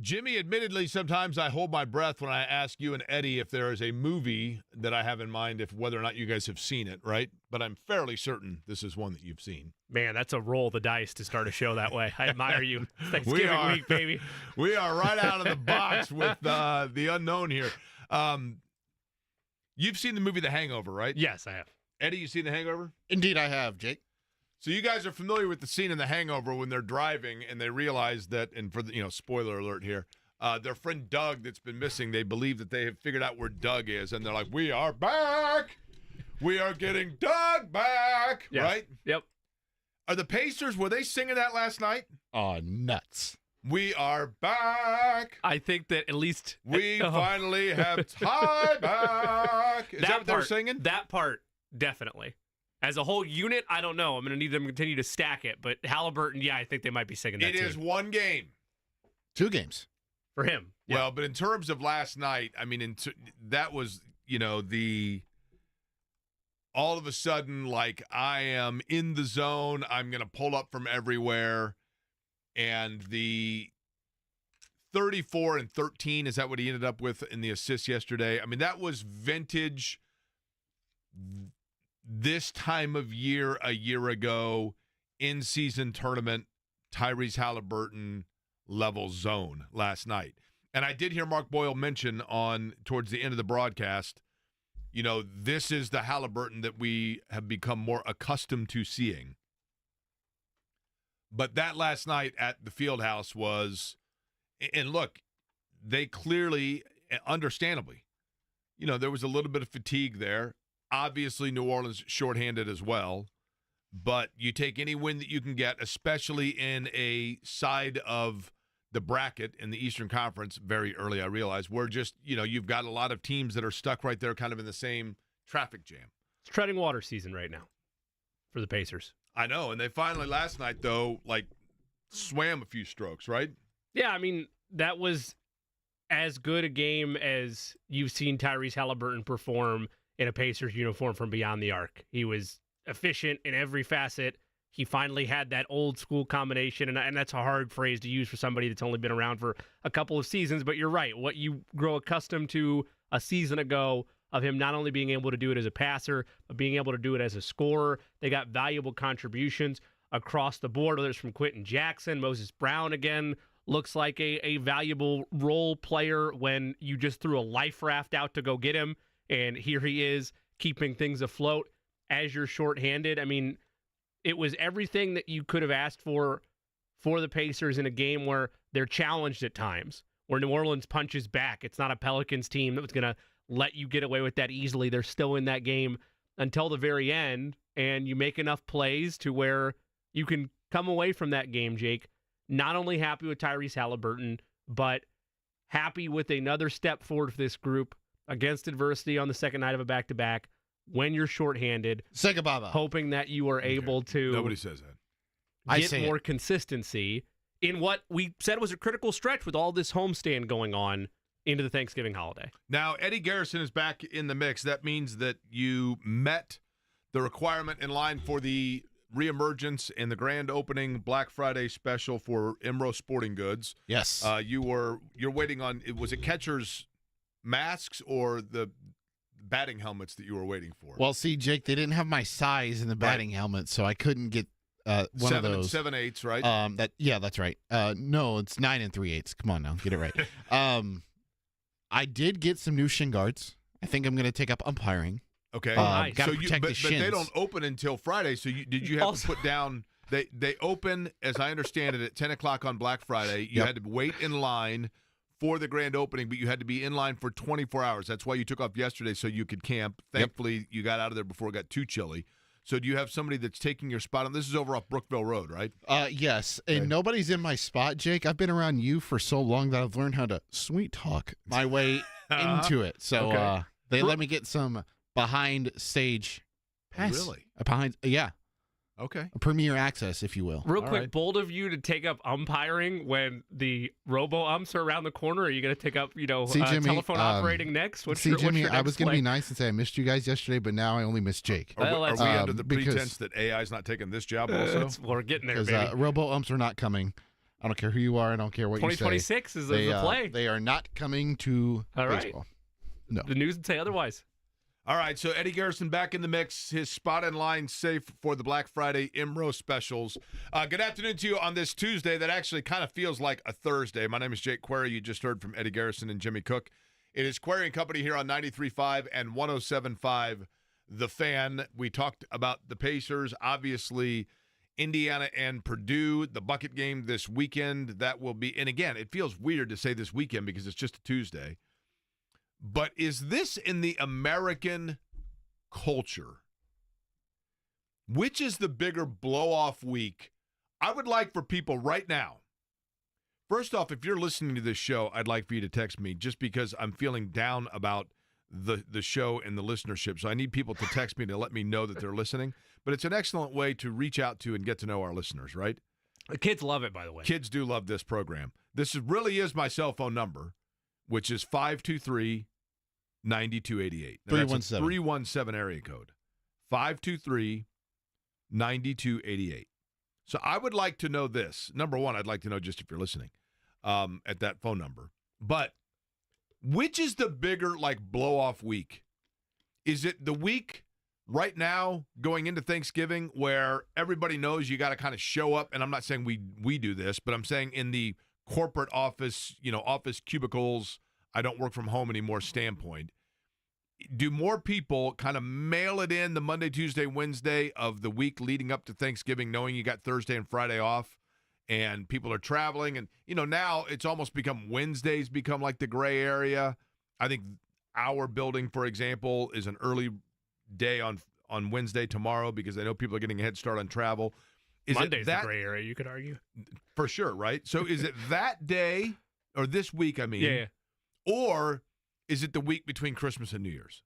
Jimmy, admittedly, sometimes I hold my breath when I ask you and Eddie if there is a movie that I have in mind, if whether or not you guys have seen it, right? But I'm fairly certain this is one that you've seen. Man, that's a roll the dice to start a show that way. I admire you. Thanksgiving week, baby. We are right out of the box with the unknown here. You've seen the movie The Hangover, right? Yes, I have. Eddie, you seen The Hangover? Indeed, I have, Jake. So you guys are familiar with the scene in The Hangover when they're driving and they realize that, and for the spoiler alert here, their friend Doug that's been missing, they believe that they have figured out where Doug is, and they're like, "We are back! We are getting Doug back!" Yes. Right? Yep. Are the Pacers, were they singing that last night? Oh, nuts. We are back. I think that at least We finally have Ty back. Is that what they're singing? That part, definitely. As a whole unit, I don't know. I'm going to need them to continue to stack it. But Haliburton, yeah, I think they might be singing that It is one game. 2 games. For him. Yeah. Well, but in terms of last night, I mean, that was, the all of a sudden, like, I am in the zone. I'm going to pull up from everywhere. And the 34 and 13, is that what he ended up with in the assists yesterday? I mean, that was vintage this time of year a year ago, in-season tournament, Tyrese Haliburton level zone last night. And I did hear Mark Boyle mention towards the end of the broadcast, this is the Haliburton that we have become more accustomed to seeing. But that last night at the Fieldhouse was, and look, they clearly, understandably, there was a little bit of fatigue there. Obviously, New Orleans shorthanded as well. But you take any win that you can get, especially in a side of the bracket in the Eastern Conference, very early, I realize, where just, you've got a lot of teams that are stuck right there kind of in the same traffic jam. It's treading water season right now for the Pacers. I know, and they finally last night, though, swam a few strokes, right? Yeah, I mean, that was as good a game as you've seen Tyrese Haliburton perform in a Pacers uniform from beyond the arc. He was efficient in every facet. He finally had that old school combination, and that's a hard phrase to use for somebody that's only been around for a couple of seasons, but you're right. What you grow accustomed to a season ago of him not only being able to do it as a passer, but being able to do it as a scorer. They got valuable contributions across the board, whether it's from Quentin Jackson. Moses Brown, again, looks like a valuable role player when you just threw a life raft out to go get him, and here he is keeping things afloat as you're shorthanded. I mean, it was everything that you could have asked for the Pacers in a game where they're challenged at times, where New Orleans punches back. It's not a Pelicans team that was going to let you get away with that easily. They're still in that game until the very end, and you make enough plays to where you can come away from that game, Jake, not only happy with Tyrese Haliburton, but happy with another step forward for this group against adversity on the second night of a back-to-back when you're shorthanded. Hoping that you are able to Nobody says that. get more consistency in what we said was a critical stretch with all this homestand going on into the Thanksgiving holiday. Now, Eddie Garrison is back in the mix. That means that you met the requirement in line for the reemergence in the grand opening Black Friday special for Imro Sporting Goods. Yes. You're waiting on, was it catchers' masks or the batting helmets that you were waiting for? Well, see, Jake, they didn't have my size in the batting helmet, so I couldn't get one of those. 7 7/8, right? That's right. No, it's 9 3/8. Come on now, get it right. I did get some new shin guards. I think I'm going to take up umpiring. Okay. Nice. Got to protect the shins. But they don't open until Friday, so did you have to put down – they open, as I understand it, at 10 o'clock on Black Friday. You had to wait in line for the grand opening, but you had to be in line for 24 hours. That's why you took off yesterday, so you could camp. Thankfully, you got out of there before it got too chilly. So do you have somebody that's taking your spot? And this is over off Brookville Road, right? Yes, and nobody's in my spot, Jake. I've been around you for so long that I've learned how to sweet talk my way into it. So they let me get some behind stage pass. Really? Okay. Premier access, if you will. Real quick, bold of you to take up umpiring when the robo-umps are around the corner. Are you going to take up, Jimmy, telephone operating next? Jimmy, I was going to be nice and say I missed you guys yesterday, but now I only miss Jake. Are we under the pretense that AI's not taking this job also? We're getting there, baby. Because robo-umps are not coming. I don't care who you are. I don't care what you say. 2026 is the play. They are not coming to baseball. No. The news would say otherwise. All right, so Eddie Garrison back in the mix. His spot in line safe for the Black Friday IMRO specials. Good afternoon to you on this Tuesday that actually kind of feels like a Thursday. My name is Jake Query. You just heard from Eddie Garrison and Jimmy Cook. It is Query and Company here on 93.5 and 107.5 The Fan. We talked about the Pacers, obviously Indiana and Purdue, the bucket game this weekend. That will be, and again, it feels weird to say this weekend because it's just a Tuesday. But is this in the American culture? Which is the bigger blow-off week? I would like for people right now. First off, if you're listening to this show, I'd like for you to text me just because I'm feeling down about the show and the listenership. So I need people to text me to let me know that they're listening. But it's an excellent way to reach out to and get to know our listeners, right? The kids love it, by the way. Kids do love this program. This really is my cell phone number, which is 523-9288. 317. 317 area code. 523-9288. So I would like to know this. Number one, I'd like to know just if you're listening at that phone number. But which is the bigger, blow-off week? Is it the week right now going into Thanksgiving where everybody knows you got to kind of show up? And I'm not saying we do this, but I'm saying in the corporate office, office cubicles, I don't work from home anymore standpoint. Do more people kind of mail it in the Monday, Tuesday, Wednesday of the week leading up to Thanksgiving, knowing you got Thursday and Friday off, and people are traveling? And, now it's almost become Wednesdays become like the gray area. I think our building, for example, is an early day on Wednesday tomorrow because I know people are getting a head start on travel. Monday's the gray area, you could argue. For sure, right? So is it that day, or this week, I mean? Yeah. Or is it the week between Christmas and New Year's?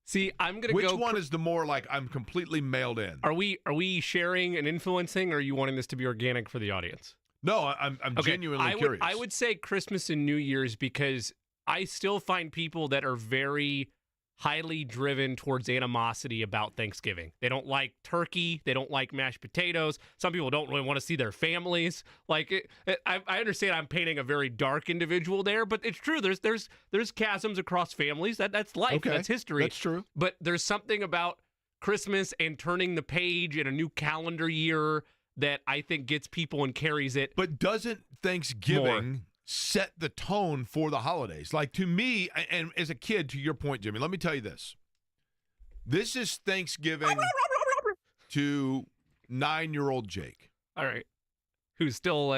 See, I'm going to go. Which one is the more I'm completely mailed in? Are we sharing and influencing, or are you wanting this to be organic for the audience? No, I'm genuinely curious. I would say Christmas and New Year's because I still find people that are very highly driven towards animosity about Thanksgiving. They don't like turkey. They don't like mashed potatoes. Some people don't really want to see their families. I understand I'm painting a very dark individual there, but it's true. There's chasms across families. That's life. Okay. That's history. That's true. But there's something about Christmas and turning the page in a new calendar year that I think gets people and carries it. But doesn't Thanksgiving set the tone for the holidays? To me, and as a kid, to your point, Jimmy, let me tell you this. This is Thanksgiving to 9-year-old Jake. All right. Who's still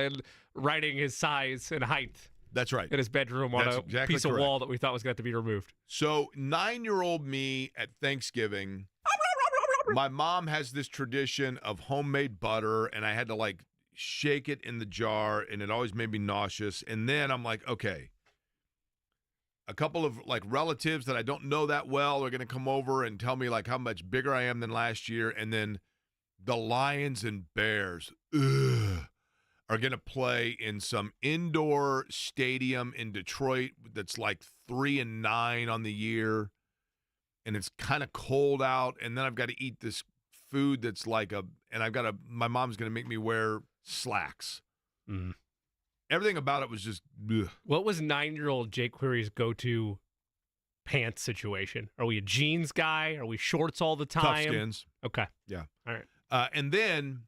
writing his size and height. That's right. In his bedroom on a piece of wall that we thought was going to have to be removed. So 9-year-old me at Thanksgiving, my mom has this tradition of homemade butter, and I had to shake it in the jar, and it always made me nauseous. And then I'm like, okay, a couple of relatives that I don't know that well are going to come over and tell me how much bigger I am than last year. And then the Lions and Bears are going to play in some indoor stadium in Detroit that's 3-9 on the year. And it's kind of cold out. And then I've got to eat this food that's my mom's going to make me wear slacks. Mm. Everything about it was just ugh. What was 9-year-old Jake Query's go-to pants situation? Are we a jeans guy? Are we shorts all the time? Tough skins. Okay. Yeah. All right. And then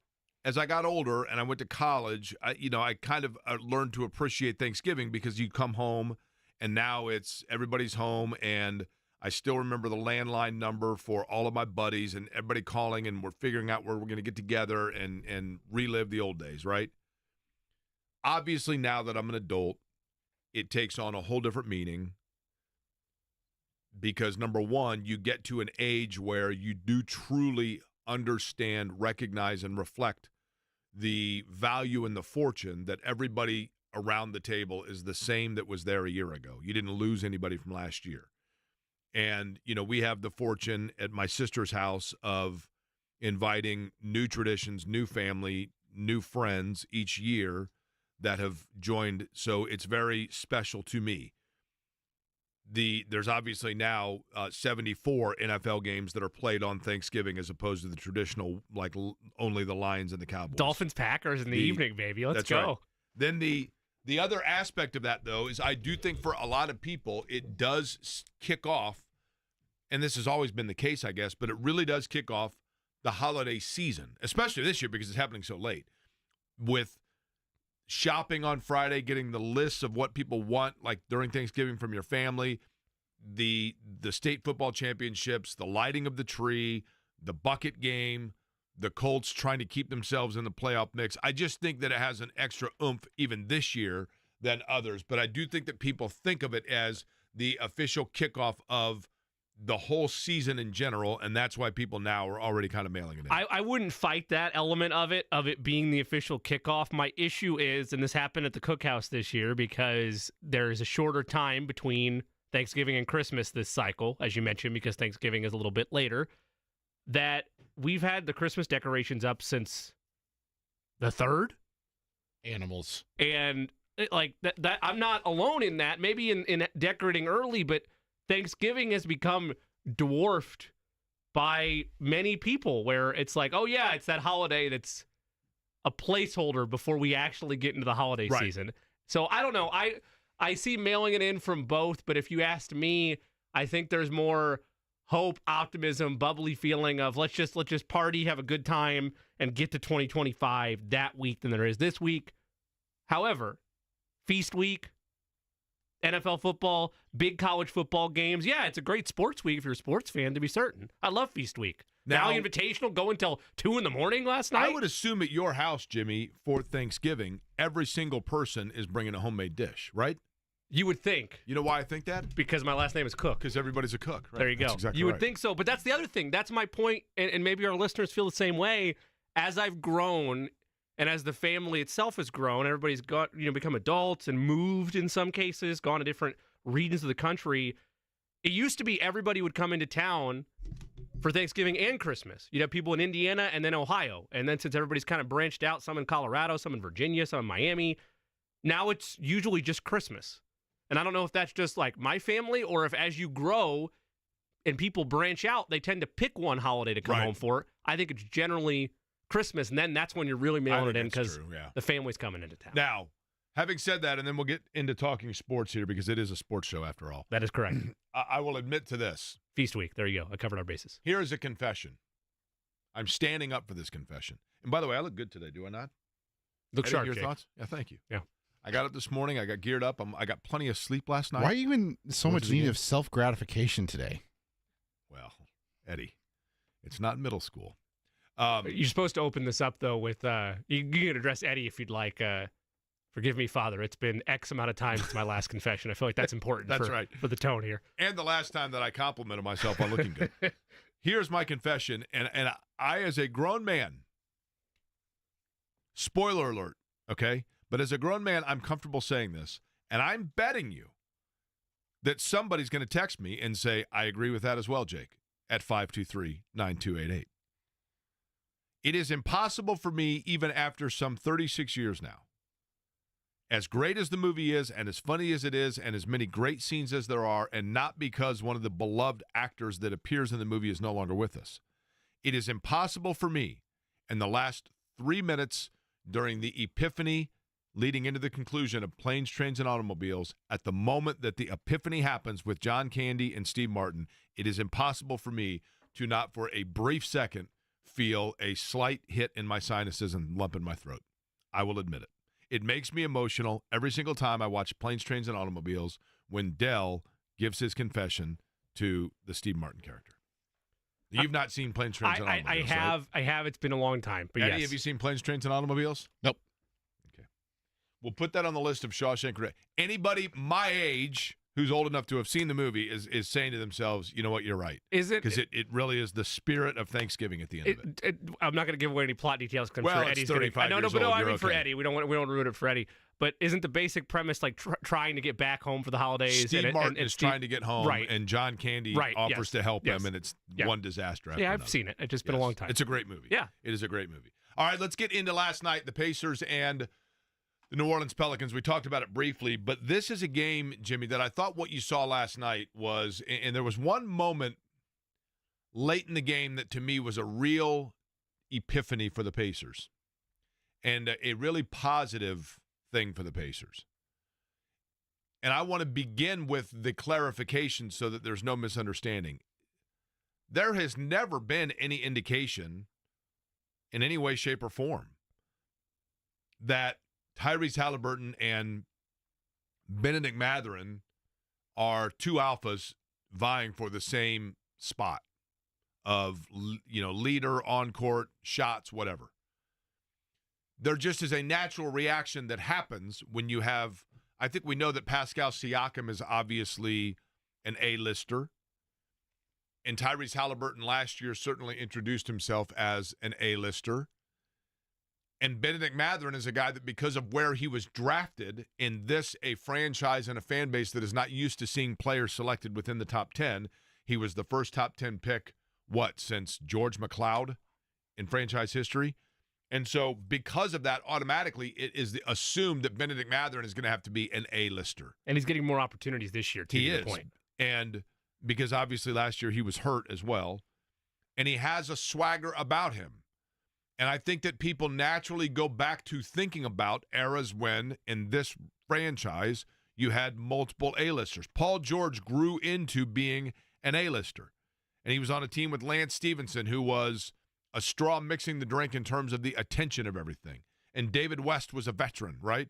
as I got older and I went to college, I kind of learned to appreciate Thanksgiving because you come home and now it's everybody's home, and I still remember the landline number for all of my buddies and everybody calling, and we're figuring out where we're going to get together and relive the old days, right? Obviously, now that I'm an adult, it takes on a whole different meaning because, number one, you get to an age where you do truly understand, recognize, and reflect the value and the fortune that everybody around the table is the same that was there a year ago. You didn't lose anybody from last year. And, we have the fortune at my sister's house of inviting new traditions, new family, new friends each year that have joined. So it's very special to me. There's obviously now 74 NFL games that are played on Thanksgiving as opposed to the traditional, only the Lions and the Cowboys. Dolphins, Packers in the evening, baby. Let's go. Right. Then the other aspect of that, though, is I do think for a lot of people it does kick off, and this has always been the case, I guess, but it really does kick off the holiday season, especially this year because it's happening so late, with shopping on Friday, getting the lists of what people want, like during Thanksgiving from your family, the state football championships, the lighting of the tree, the bucket game, the Colts trying to keep themselves in the playoff mix. I just think that it has an extra oomph even this year than others, but I do think that people think of it as the official kickoff of the whole season in general, and that's why people now are already kind of mailing it in. I wouldn't fight that element of it being the official kickoff. My issue is, and this happened at the Cookhouse this year, because there's a shorter time between Thanksgiving and Christmas this cycle, as you mentioned, because Thanksgiving is a little bit later, that we've had the Christmas decorations up since the 3rd. Animals. And like that I'm not alone in that, maybe in decorating early, but Thanksgiving has become dwarfed by many people where it's like, oh, yeah, it's that holiday that's a placeholder before we actually get into the holiday season. So I don't know. I see mailing it in from both, but if you asked me, I think there's more hope, optimism, bubbly feeling of let's just party, have a good time, and get to 2025 that week than there is this week. However, feast week, NFL football, big college football games. Yeah, it's a great sports week if you're a sports fan, to be certain. I love Feast Week. Now Invitational going until 2 a.m. last night. I would assume at your house, Jimmy, for Thanksgiving, every single person is bringing a homemade dish, right? You would think. You know why I think that? Because my last name is Cook. Because everybody's a cook, right? There you go. That's exactly you would right. think so, but that's the other thing. That's my point, and maybe our listeners feel the same way. As I've grown, and as the family itself has grown, everybody's become adults and moved in some cases, gone to different regions of the country. It used to be everybody would come into town for Thanksgiving and Christmas. You'd have people in Indiana and then Ohio. And then since everybody's kind of branched out, some in Colorado, some in Virginia, some in Miami, now it's usually just Christmas. And I don't know if that's just like my family or if as you grow and people branch out, they tend to pick one holiday to come home for. I think it's generally Christmas, and then that's when you're really mailing it in because the family's coming into town. Now, having said that, and then we'll get into talking sports here because it is a sports show after all. That is correct. I will admit to this. Feast week. There you go. I covered our bases. Here is a confession. I'm standing up for this confession. And by the way, I look good today, do I not? Look sharp, your Jake. thoughts? Yeah, thank you. Yeah. I got up this morning. I got geared up. I got plenty of sleep last night. Why are you in so much need of self-gratification today? Well, Eddie, it's not middle school. You're supposed to open this up, though, with you can address Eddie if you'd like. Forgive me, Father. It's been X amount of time since my last confession. I feel like that's important for the tone here. And the last time that I complimented myself on looking good. Here's my confession. And I, as a grown man, spoiler alert, okay? But as a grown man, I'm comfortable saying this. And I'm betting you that somebody's going to text me and say, I agree with that as well, Jake, at 523-9288. It is impossible for me, even after some 36 years now, as great as the movie is and as funny as it is and as many great scenes as there are, and not because one of the beloved actors that appears in the movie is no longer with us, it is impossible for me in the last 3 minutes during the epiphany leading into the conclusion of Planes, Trains, and Automobiles, at the moment that the epiphany happens with John Candy and Steve Martin, it is impossible for me to not for a brief second feel a slight hit in my sinuses and lump in my throat. I will admit it. It makes me emotional every single time I watch Planes, Trains, and Automobiles when Dell gives his confession to the Steve Martin character. You've not seen Planes, Trains, and Automobiles, right? I have. It's been a long time. But Eddie, yes. have you seen Planes, Trains, and Automobiles? Nope. Okay. We'll put that on the list of Shawshank Redemption. Anybody my age who's old enough to have seen the movie is saying to themselves, you know what, you're right. Is it? Because it really is the spirit of Thanksgiving at the end of it. I'm not going to give away any plot details because I'm Well, sure it's Eddie's 35 going to. years No, old, I mean you're for okay. Eddie. We don't want to ruin it for Eddie. But isn't the basic premise like trying to get back home for the holidays? Steve Martin is trying to get home, right. and John Candy offers to help him, and it's one disaster after another. I've seen it. It's just been a long time. It's a great movie. Yeah. It is a great movie. All right, let's get into last night, the Pacers and the New Orleans Pelicans. We talked about it briefly, but this is a game, Jimmy, that I thought what you saw last night was, and there was one moment late in the game that to me was a real epiphany for the Pacers and a really positive thing for the Pacers. And I want to begin with the clarification so that there's no misunderstanding. There has never been any indication in any way, shape, or form that Tyrese Haliburton and Benedict Mathurin are two alphas vying for the same spot of, leader, on-court, shots, whatever. There just is a natural reaction that happens when you have, I think we know that Pascal Siakam is obviously an A-lister. And Tyrese Haliburton last year certainly introduced himself as an A-lister. And Benedict Mathurin is a guy that, because of where he was drafted in this, a franchise and a fan base that is not used to seeing players selected within the top 10, he was the first top 10 pick, since George McLeod in franchise history. And so because of that, automatically it is assumed that Benedict Mathurin is going to have to be an A-lister. And he's getting more opportunities this year, too. He is. The point. And because obviously last year he was hurt as well. And he has a swagger about him. And I think that people naturally go back to thinking about eras when, in this franchise, you had multiple A-listers. Paul George grew into being an A-lister. And he was on a team with Lance Stevenson, who was a straw mixing the drink in terms of the attention of everything. And David West was a veteran, right?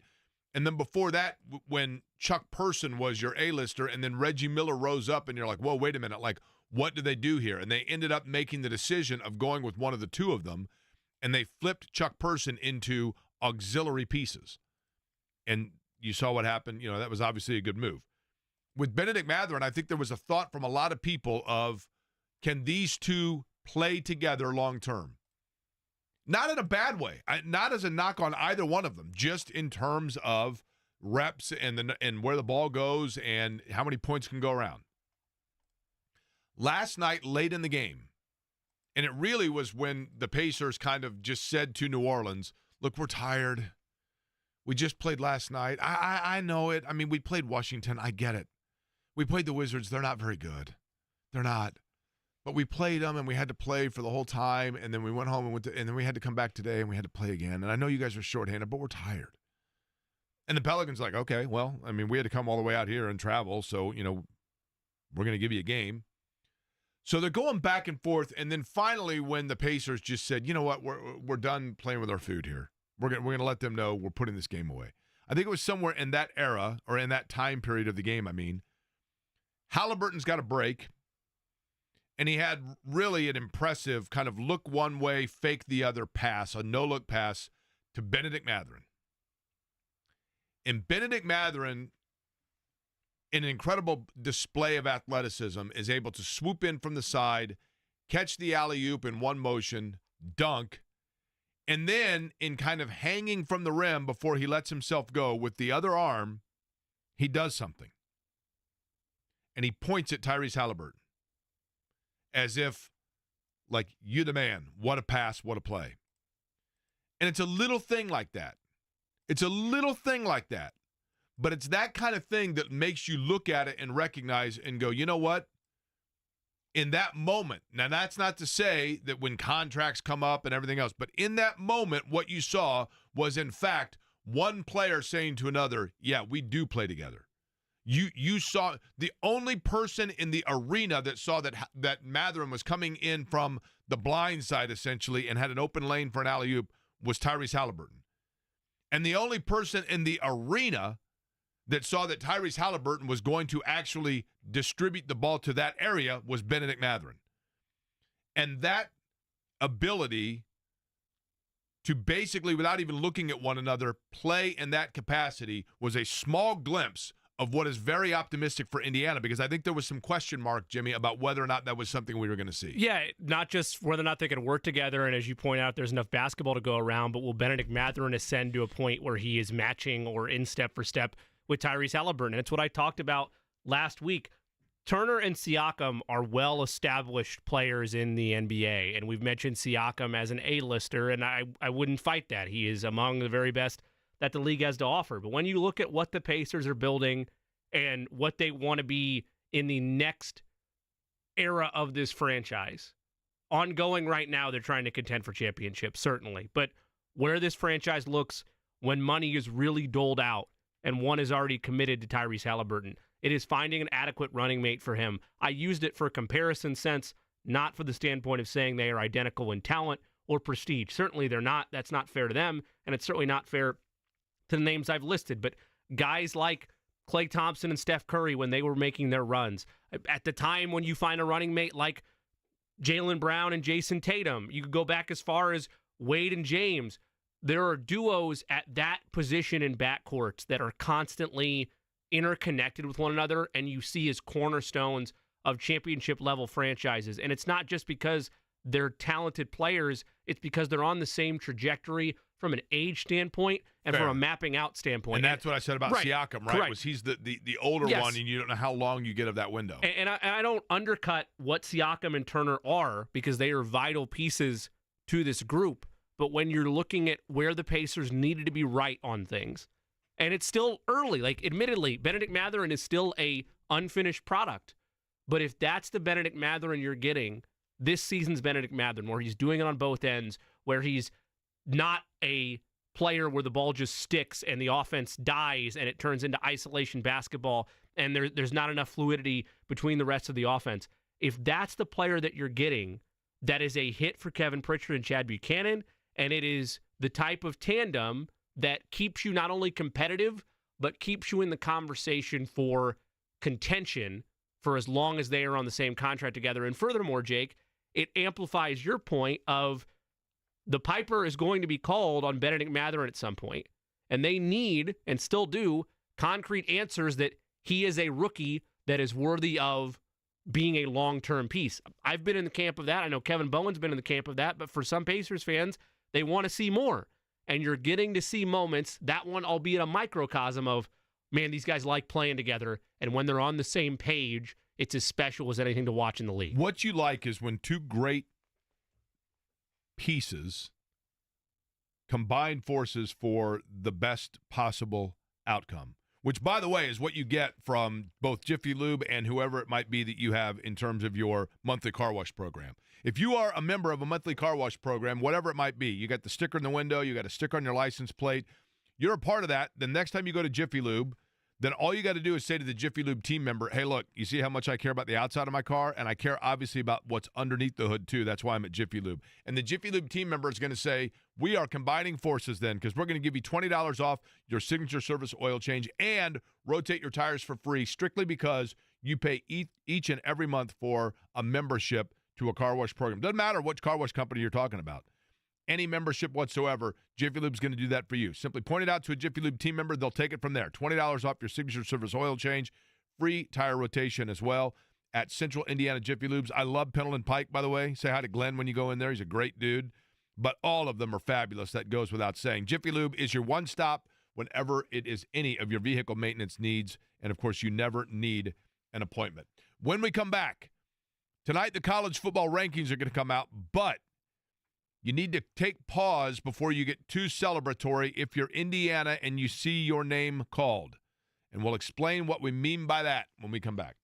And then before that, when Chuck Person was your A-lister, and then Reggie Miller rose up, and you're like, whoa, wait a minute, like, what did they do here? And they ended up making the decision of going with one of the two of them, and they flipped Chuck Person into auxiliary pieces. And you saw what happened. That was obviously a good move. With Benedict Mathurin, I think there was a thought from a lot of people of, can these two play together long term? Not in a bad way, not as a knock on either one of them, just in terms of reps and where the ball goes and how many points can go around. Last night, late in the game, and it really was when the Pacers kind of just said to New Orleans, look, we're tired. We just played last night. I know it. I mean, we played Washington. I get it. We played the Wizards. They're not very good. They're not. But we played them, and we had to play for the whole time, and then we went home, and then we had to come back today, and we had to play again. And I know you guys are shorthanded, but we're tired. And the Pelicans like, okay, well, I mean, we had to come all the way out here and travel, so, we're going to give you a game. So they're going back and forth, and then finally when the Pacers just said, you know what, we're done playing with our food here. We're going to let them know we're putting this game away. I think it was somewhere in that era, or in that time period of the game, Haliburton's got a break. And he had really an impressive kind of look one way, fake the other pass, a no-look pass to Benedict Mathurin. And Benedict Mathurin, in an incredible display of athleticism, is able to swoop in from the side, catch the alley-oop in one motion, dunk, and then in kind of hanging from the rim before he lets himself go with the other arm, he does something. And he points at Tyrese Haliburton. As if, like, you the man, what a pass, what a play. And it's a little thing like that. It's a little thing like that. But it's that kind of thing that makes you look at it and recognize and go, you know what? In that moment, now that's not to say that when contracts come up and everything else, but in that moment, what you saw was, in fact, one player saying to another, yeah, we do play together. You saw the only person in the arena that saw that Mathurin was coming in from the blind side, essentially, and had an open lane for an alley-oop was Tyrese Haliburton. And the only person in the arena that saw that Tyrese Haliburton was going to actually distribute the ball to that area was Benedict Mathurin. And that ability to basically, without even looking at one another, play in that capacity was a small glimpse of what is very optimistic for Indiana, because I think there was some question mark, Jimmy, about whether or not that was something we were going to see. Yeah, not just whether or not they can work together, and as you point out, there's enough basketball to go around, but will Benedict Mathurin ascend to a point where he is matching or in step for step with Tyrese Haliburton? And it's what I talked about last week. Turner and Siakam are well-established players in the NBA, and we've mentioned Siakam as an A-lister, and I wouldn't fight that. He is among the very best that the league has to offer. But when you look at what the Pacers are building and what they want to be in the next era of this franchise, ongoing right now, they're trying to contend for championships, certainly. But where this franchise looks when money is really doled out and one is already committed to Tyrese Haliburton. It is finding an adequate running mate for him. I used it for a comparison sense, not for the standpoint of saying they are identical in talent or prestige. Certainly they're not. That's not fair to them, and it's certainly not fair to the names I've listed. But guys like Klay Thompson and Steph Curry, when they were making their runs, at the time when you find a running mate like Jaylen Brown and Jason Tatum, you could go back as far as Wade and James. There are duos at that position in backcourts that are constantly interconnected with one another, and you see as cornerstones of championship-level franchises. And it's not just because they're talented players, it's because they're on the same trajectory from an age standpoint and Fair. from a mapping out standpoint. And that's what I said about Siakam, right? Correct. Was he's the older one, and you don't know how long you get of that window. And I don't undercut what Siakam and Turner are, because they are vital pieces to this group. But when you're looking at where the Pacers needed to be right on things, and it's still early, like admittedly, Benedict Mathurin is still a unfinished product. But if that's the Benedict Mathurin you're getting, this season's Benedict Mathurin, where he's doing it on both ends, where he's not a player where the ball just sticks and the offense dies and it turns into isolation basketball and there's not enough fluidity between the rest of the offense. If that's the player that you're getting, that is a hit for Kevin Pritchard and Chad Buchanan, and it is the type of tandem that keeps you not only competitive, but keeps you in the conversation for contention for as long as they are on the same contract together. And furthermore, Jake, it amplifies your point of the Piper is going to be called on Benedict Mathurin at some point, and they need, and still do, concrete answers that he is a rookie that is worthy of being a long-term piece. I've been in the camp of that. I know Kevin Bowen's been in the camp of that, but for some Pacers fans, they want to see more. And you're getting to see moments, that one albeit a microcosm of, man, these guys like playing together, and when they're on the same page, it's as special as anything to watch in the league. What you like is when two great pieces combine forces for the best possible outcome, which, by the way, is what you get from both Jiffy Lube and whoever it might be that you have in terms of your monthly car wash program. If you are a member of a monthly car wash program, whatever it might be, you got the sticker in the window, you got a sticker on your license plate, you're a part of that. The next time you go to Jiffy Lube, then all you got to do is say to the Jiffy Lube team member, hey, look, you see how much I care about the outside of my car? And I care, obviously, about what's underneath the hood, too. That's why I'm at Jiffy Lube. And the Jiffy Lube team member is going to say, we are combining forces then, because we're going to give you $20 off your signature service oil change and rotate your tires for free, strictly because you pay each and every month for a membership to a car wash program. Doesn't matter what car wash company you're talking about. Any membership whatsoever, Jiffy Lube's going to do that for you. Simply point it out to a Jiffy Lube team member. They'll take it from there. $20 off your signature service oil change, free tire rotation as well at Central Indiana Jiffy Lubes. I love Pendleton Pike, by the way. Say hi to Glenn when you go in there. He's a great dude. But all of them are fabulous. That goes without saying. Jiffy Lube is your one-stop whenever it is any of your vehicle maintenance needs. And, of course, you never need an appointment. When we come back, tonight the college football rankings are going to come out, but you need to take pause before you get too celebratory if you're Indiana and you see your name called. And we'll explain what we mean by that when we come back.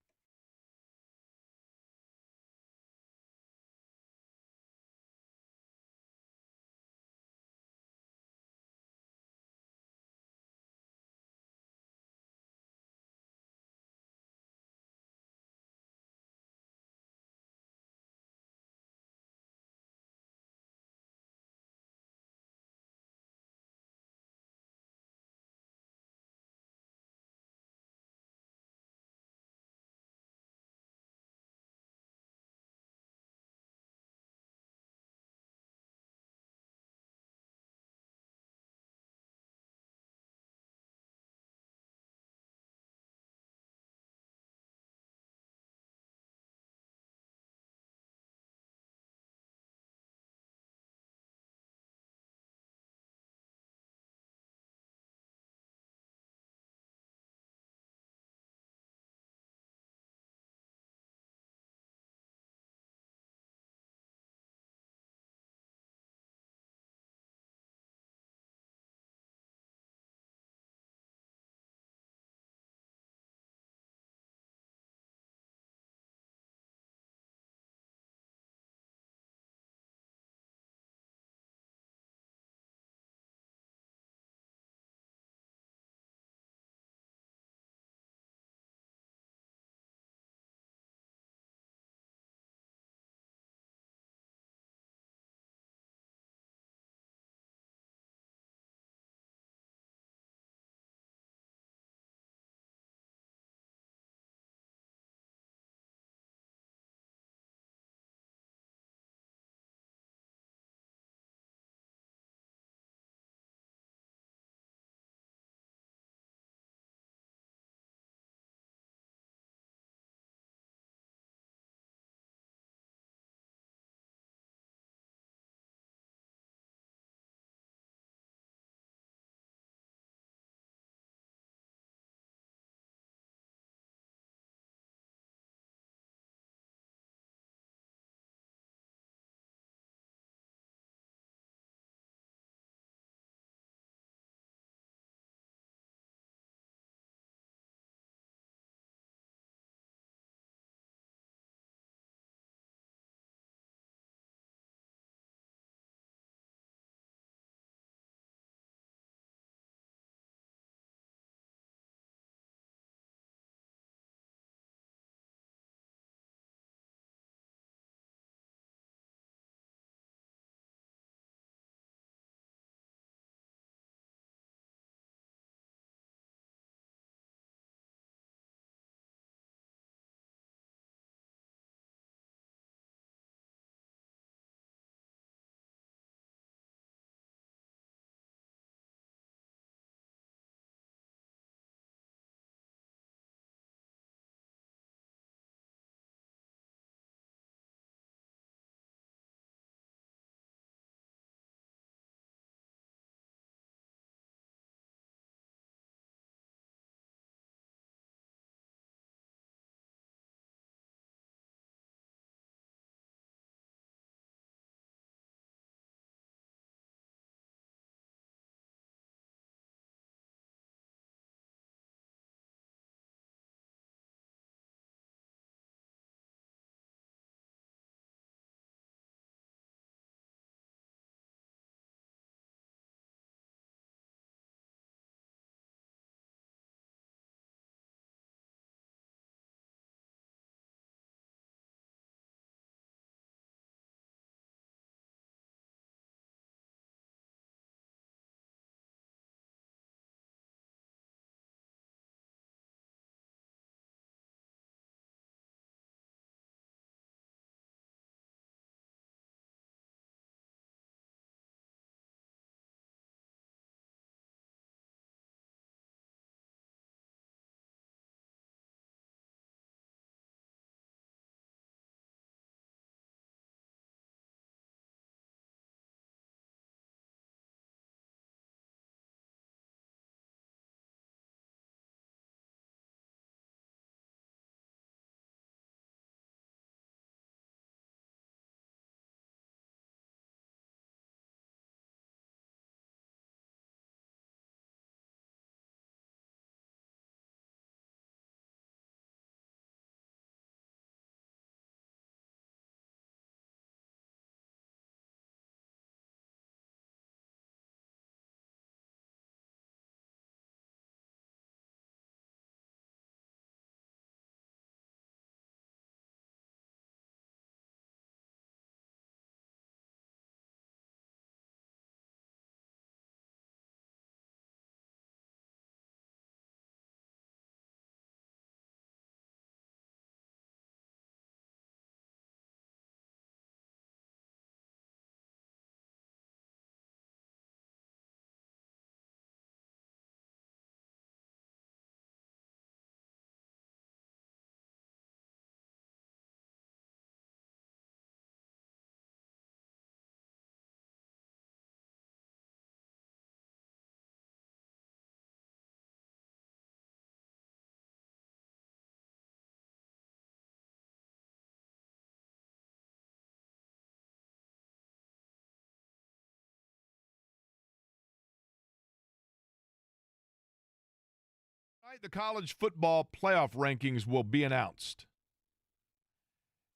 Tonight, the college football playoff rankings will be announced.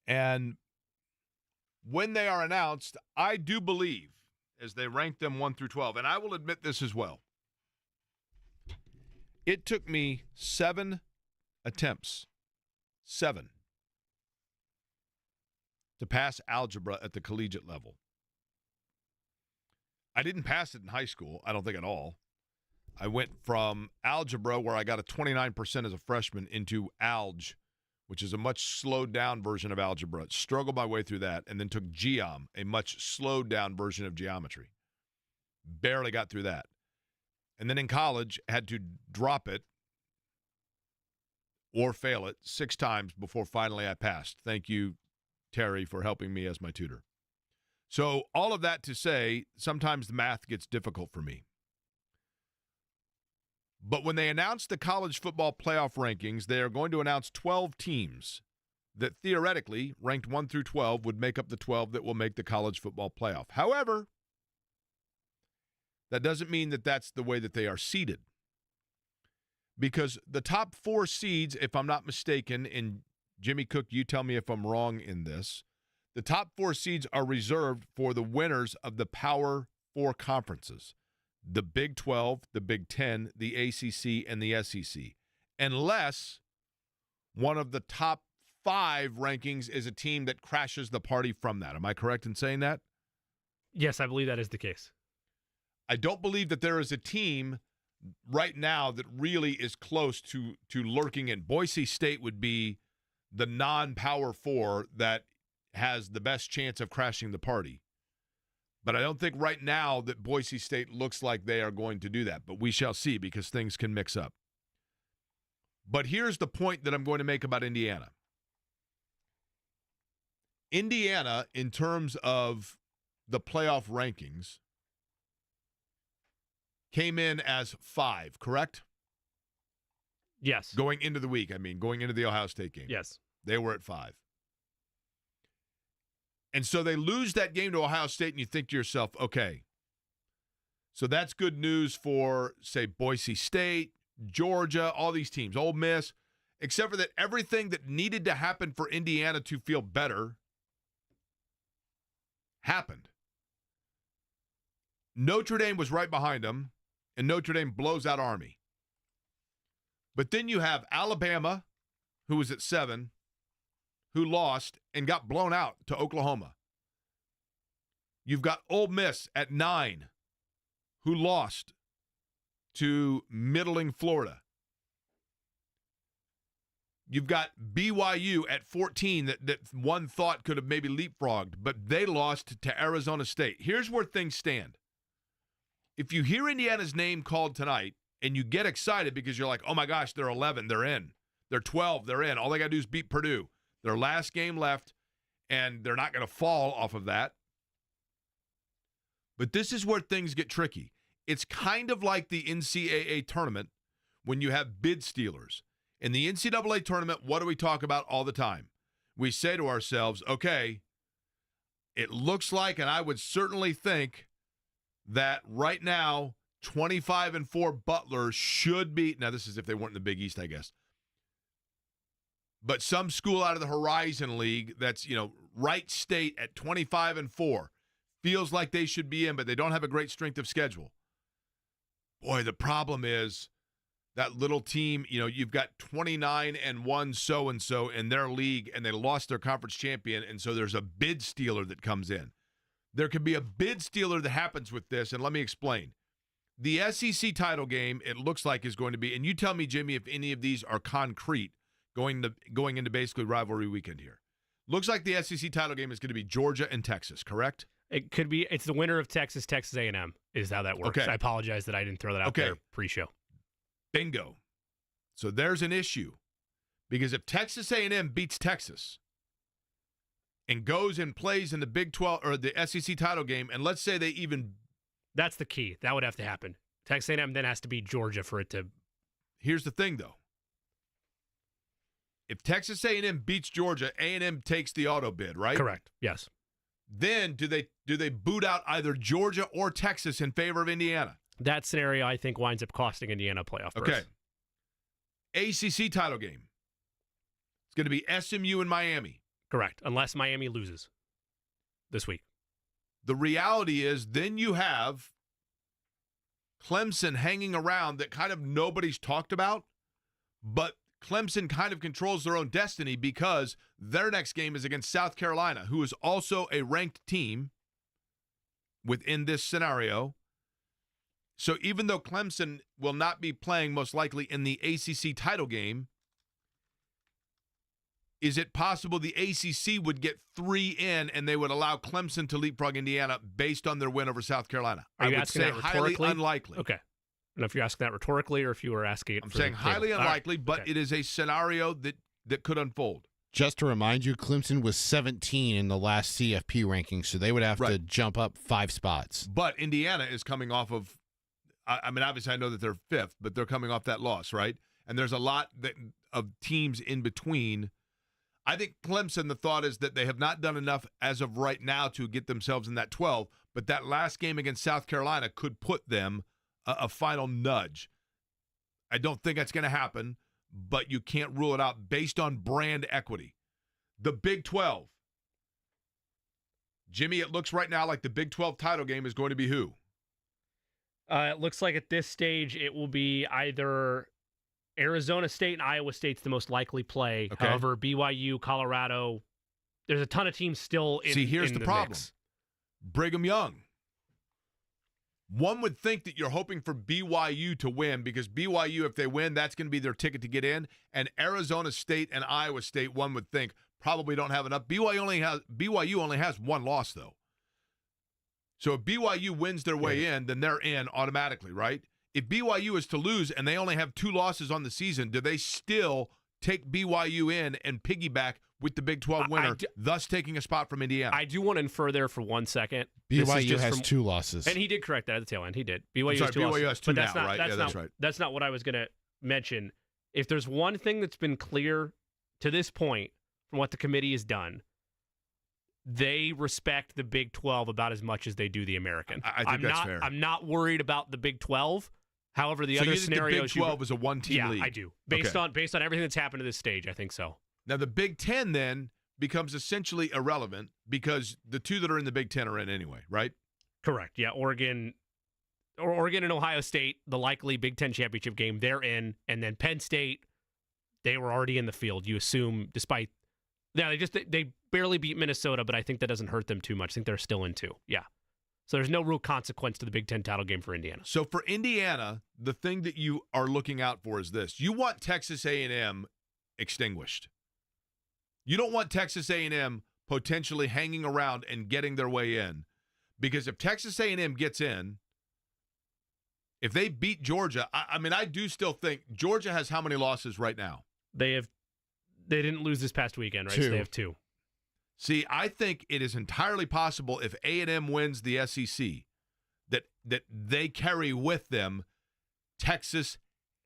And when they are announced, I do believe, as they rank them 1 through 12, and I will admit this as well, it took me 7 attempts, 7, to pass algebra at the collegiate level. I didn't pass it in high school, I don't think at all. I went from algebra, where I got a 29% as a freshman, into alg, which is a much slowed down version of algebra. Struggled my way through that, and then took geom, a much slowed down version of geometry. Barely got through that. And then in college, had to drop it or fail it 6 times before finally I passed. Thank you, Terry, for helping me as my tutor. So all of that to say, sometimes the math gets difficult for me. But when they announce the college football playoff rankings, they are going to announce 12 teams that theoretically, ranked 1 through 12, would make up the 12 that will make the college football playoff. However, that doesn't mean that that's the way that they are seeded. Because the top 4 seeds, if I'm not mistaken, and Jimmy Cook, you tell me if I'm wrong in this, the top 4 seeds are reserved for the winners of the Power 4 conferences. The Big 12, the Big 10, the ACC, and the SEC. Unless one of the top 5 rankings is a team that crashes the party from that. Am I correct in saying that? Yes, I believe that is the case. I don't believe that there is a team right now that really is close to lurking in. Boise State would be the non-Power 4 that has the best chance of crashing the party. But I don't think right now that Boise State looks like they are going to do that. But we shall see, because things can mix up. But here's the point that I'm going to make about Indiana. Indiana, in terms of the playoff rankings, came in as 5, correct? Yes. Going into the week, going into the Ohio State game. Yes. They were at 5. And so they lose that game to Ohio State, and you think to yourself, okay, so that's good news for, say, Boise State, Georgia, all these teams, Ole Miss, except for that everything that needed to happen for Indiana to feel better happened. Notre Dame was right behind them, and Notre Dame blows out Army. But then you have Alabama, who was at 7, who lost and got blown out to Oklahoma. You've got Ole Miss at 9, who lost to middling Florida. You've got BYU at 14 that one thought could have maybe leapfrogged, but they lost to Arizona State. Here's where things stand. If you hear Indiana's name called tonight and you get excited because you're like, oh my gosh, they're 11, they're in. They're 12, they're in. All they got to do is beat Purdue. Their last game left, and they're not going to fall off of that. But this is where things get tricky. It's kind of like the NCAA tournament when you have bid stealers. In the NCAA tournament, what do we talk about all the time? We say to ourselves, okay, it looks like, and I would certainly think that right now, 25-4 Butler should be, now this is if they weren't in the Big East, I guess, but some school out of the Horizon League that's, Wright State at 25-4 feels like they should be in, but they don't have a great strength of schedule. Boy, the problem is that little team, you've got 29-1 so-and-so in their league, and they lost their conference champion, and so there's a bid stealer that comes in. There could be a bid stealer that happens with this, and let me explain. The SEC title game, it looks like, is going to be, and you tell me, Jimmy, if any of these are concrete, going into basically rivalry weekend here. Looks like the SEC title game is going to be Georgia and Texas, correct? It could be. It's the winner of Texas A&M is how that works. Okay. I apologize that I didn't throw that out there pre-show. Bingo. So there's an issue. Because if Texas A&M beats Texas and goes and plays in the Big 12 or the SEC title game, and let's say they even... That's the key. That would have to happen. Texas A&M then has to beat Georgia for it to... Here's the thing, though. If Texas A&M beats Georgia, A&M takes the auto bid, right? Correct. Yes. Then do they boot out either Georgia or Texas in favor of Indiana? That scenario, I think, winds up costing Indiana a playoff berth. Okay. ACC title game. It's going to be SMU and Miami. Correct, unless Miami loses this week. The reality is then you have Clemson hanging around that kind of nobody's talked about, but Clemson kind of controls their own destiny because their next game is against South Carolina, who is also a ranked team within this scenario. So even though Clemson will not be playing most likely in the ACC title game, is it possible the ACC would get 3 in and they would allow Clemson to leapfrog Indiana based on their win over South Carolina? Are you I would asking say that highly rhetorically? unlikely. Okay. I don't know if you're asking that rhetorically or if you were asking it. I'm for saying the highly table. unlikely, All right. but Okay. it is a scenario that could unfold. Just to remind you, Clemson was 17 in the last CFP ranking, so they would have to Right. jump up 5 spots. But Indiana is coming off of, I mean, obviously I know that they're 5th, but they're coming off that loss, right? And there's a lot of teams in between. I think Clemson, the thought is that they have not done enough as of right now to get themselves in that 12, but that last game against South Carolina could put them a final nudge. I don't think that's going to happen, but you can't rule it out based on brand equity. The Big 12. Jimmy, it looks right now like the Big 12 title game is going to be who? It looks like at this stage it will be either Arizona State and Iowa State's the most likely play. Okay. However, BYU, Colorado, there's a ton of teams still in. See, here's in the problem. mix. Brigham Young. One would think that you're hoping for BYU to win because BYU, if they win, that's going to be their ticket to get in. And Arizona State and Iowa State, one would think, probably don't have enough. BYU only has 1 loss, though. So if BYU wins their way in, then they're in automatically, right? If BYU is to lose and they only have 2 losses on the season, do they still take BYU in and piggyback with the Big 12 winner, thus taking a spot from Indiana? I do want to infer there for 1 second. This is BYU just has from- 2 losses. And he did correct that at the tail end. He did. BYU has 2 BYU losses. has 2 But that's now, not, right? That's Yeah, not, that's right. That's not what I was going to mention. If there's one thing that's been clear to this point from what the committee has done, they respect the Big 12 about as much as they do the American. I think that's fair. I'm not worried about the Big 12. However, the So other you think scenarios the Big 12 is a one-team league? I do. Based on everything that's happened to this stage, I think so. Now, the Big 10 then becomes essentially irrelevant because the 2 that are in the Big 10 are in anyway, right? Correct. Yeah, Oregon and Ohio State, the likely Big 10 championship game, they're in, and then Penn State, they were already in the field. You assume, despite they barely beat Minnesota, but I think that doesn't hurt them too much. I think they're still in 2. Yeah. So there's no real consequence to the Big 10 title game for Indiana. So for Indiana, the thing that you are looking out for is this. You want Texas A&M extinguished. You don't want Texas A&M potentially hanging around and getting their way in. Because if Texas A&M gets in, if they beat Georgia, I mean, I do still think Georgia has how many losses right now? They didn't lose this past weekend, right? 2. So they have 2. See, I think it is entirely possible if A&M wins the SEC that they carry with them Texas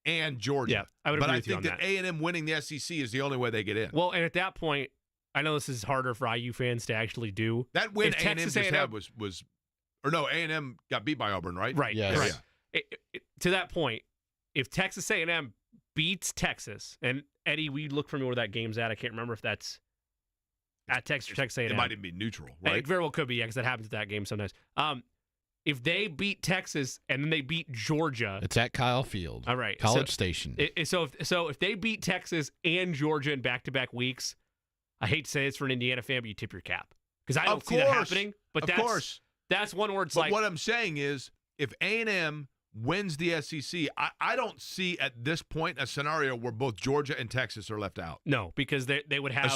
and Georgia. Yeah, I would but agree I with you on think that that. A&M winning the SEC is the only way they get in. Well, and at that point, I know this is harder for IU fans to actually do. That win if A&M Texas just A&M had was or no, A&M got beat by Auburn, right? Right. Yes. Correct. To that point, if Texas A&M beats Texas, and Eddie, we look for me where that game's at. I can't remember if that's at Texas or Texas A&M. It might even be neutral, right? It very well could be, yeah, because that happens at that game sometimes. If they beat Texas and then they beat Georgia, It's at Kyle Field. all right, College Station. So if they beat Texas and Georgia in back-to-back weeks, I hate to say this for an Indiana fan, but you tip your cap because I don't see that happening. But of course. That's one where it's But like what I'm saying is if A&M wins the SEC, I don't see at this point a scenario where both Georgia and Texas are left out. no, because they would have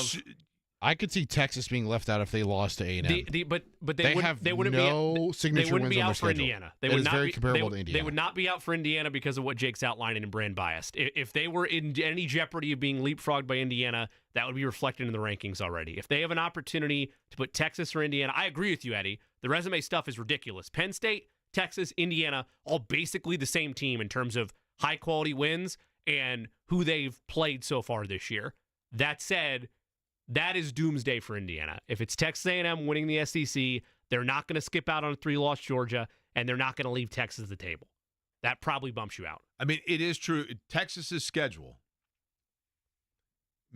I could see Texas being left out if they lost to A&M. but They wouldn't no signature they wouldn't wins be on out their for schedule. Indiana. They It would is not very be, comparable they, to Indiana. They would not be out for Indiana because of what Jake's outlining and brand biased. If they were in any jeopardy of being leapfrogged by Indiana, that would be reflected in the rankings already. If they have an opportunity to put Texas or Indiana, I agree with you, Eddie. The resume stuff is ridiculous. Penn State, Texas, Indiana, all basically the same team in terms of high-quality wins and who they've played so far this year. That said, that is doomsday for Indiana. If it's Texas A&M winning the SEC, they're not going to skip out on a 3-loss Georgia, and they're not going to leave Texas at the table. That probably bumps you out. I mean, it is true. Texas's schedule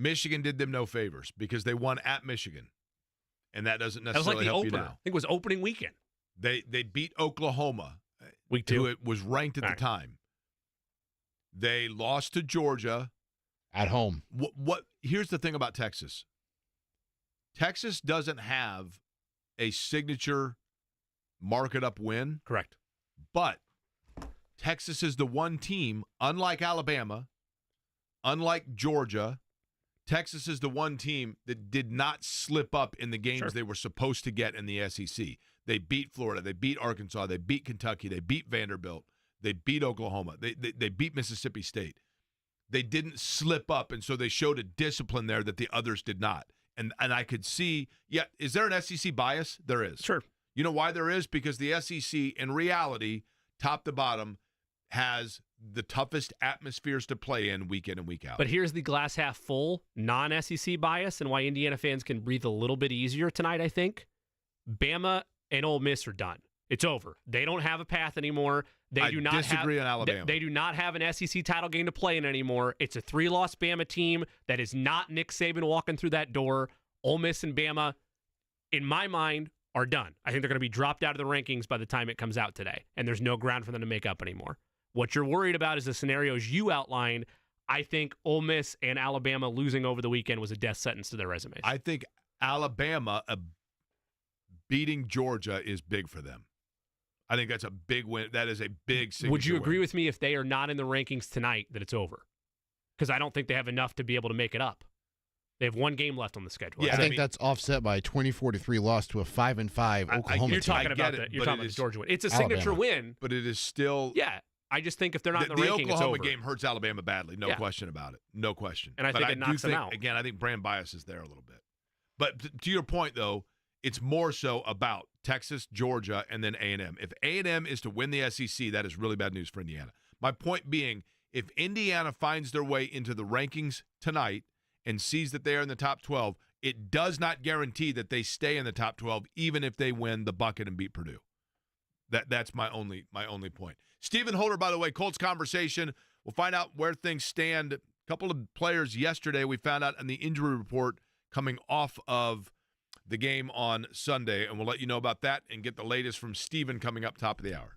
Michigan did them no favors because they won at Michigan, and that doesn't That was like necessarily the help opener. you I now. think it was opening weekend. They beat Oklahoma, Week who 2. it was ranked at the time. They lost to Georgia at home. What? Here's the thing about Texas. Texas doesn't have a signature mark-it-up win. Correct. But Texas is the one team, unlike Alabama, unlike Georgia, Texas is the one team that did not slip up in the games they were supposed to get in the SEC. They beat Florida. They beat Arkansas. They beat Kentucky. They beat Vanderbilt. They beat Oklahoma. They beat Mississippi State. They didn't slip up, and so they showed a discipline there that the others did not. And I could see, is there an SEC bias? There is. Sure. You know why there is? Because the SEC, in reality, top to bottom, has the toughest atmospheres to play in week and week out. But here's the glass half full, non-SEC bias, and why Indiana fans can breathe a little bit easier tonight, I think. Bama and Ole Miss are done. It's over. They don't have a path anymore. I disagree on Alabama. They do not have an SEC title game to play in anymore. It's a 3-loss Bama team that is not Nick Saban walking through that door. Ole Miss and Bama, in my mind, are done. I think they're going to be dropped out of the rankings by the time it comes out today, and there's no ground for them to make up anymore. What you're worried about is the scenarios you outlined. I think Ole Miss and Alabama losing over the weekend was a death sentence to their resumes. I think Alabama beating Georgia is big for them. I think that's a big win. That is a big signature Would you agree win. with me if they are not in the rankings tonight that it's over? Because I don't think they have enough to be able to make it up. They have one game left on the schedule. Yeah, I think that's offset by a 24-3 loss to a 5-5 Oklahoma You're team. talking about the Georgia win. It's a signature win. But it is still... Yeah. I just think if they're not in the ranking, Oklahoma it's over. game hurts Alabama badly. No question about it. No question. And I think it knocks them out. Again, I think brand bias is there a little bit. But to your point, though, it's more so about Texas, Georgia, and then A&M. If A&M is to win the SEC, that is really bad news for Indiana. My point being, if Indiana finds their way into the rankings tonight and sees that they are in the top 12, it does not guarantee that they stay in the top 12, even if they win the bucket and beat Purdue. That's my only point. Stephen Holder, by the way, Colts Conversation. We'll find out where things stand. A couple of players yesterday we found out in the injury report coming off of the game on Sunday, and we'll let you know about that and get the latest from Stephen coming up top of the hour.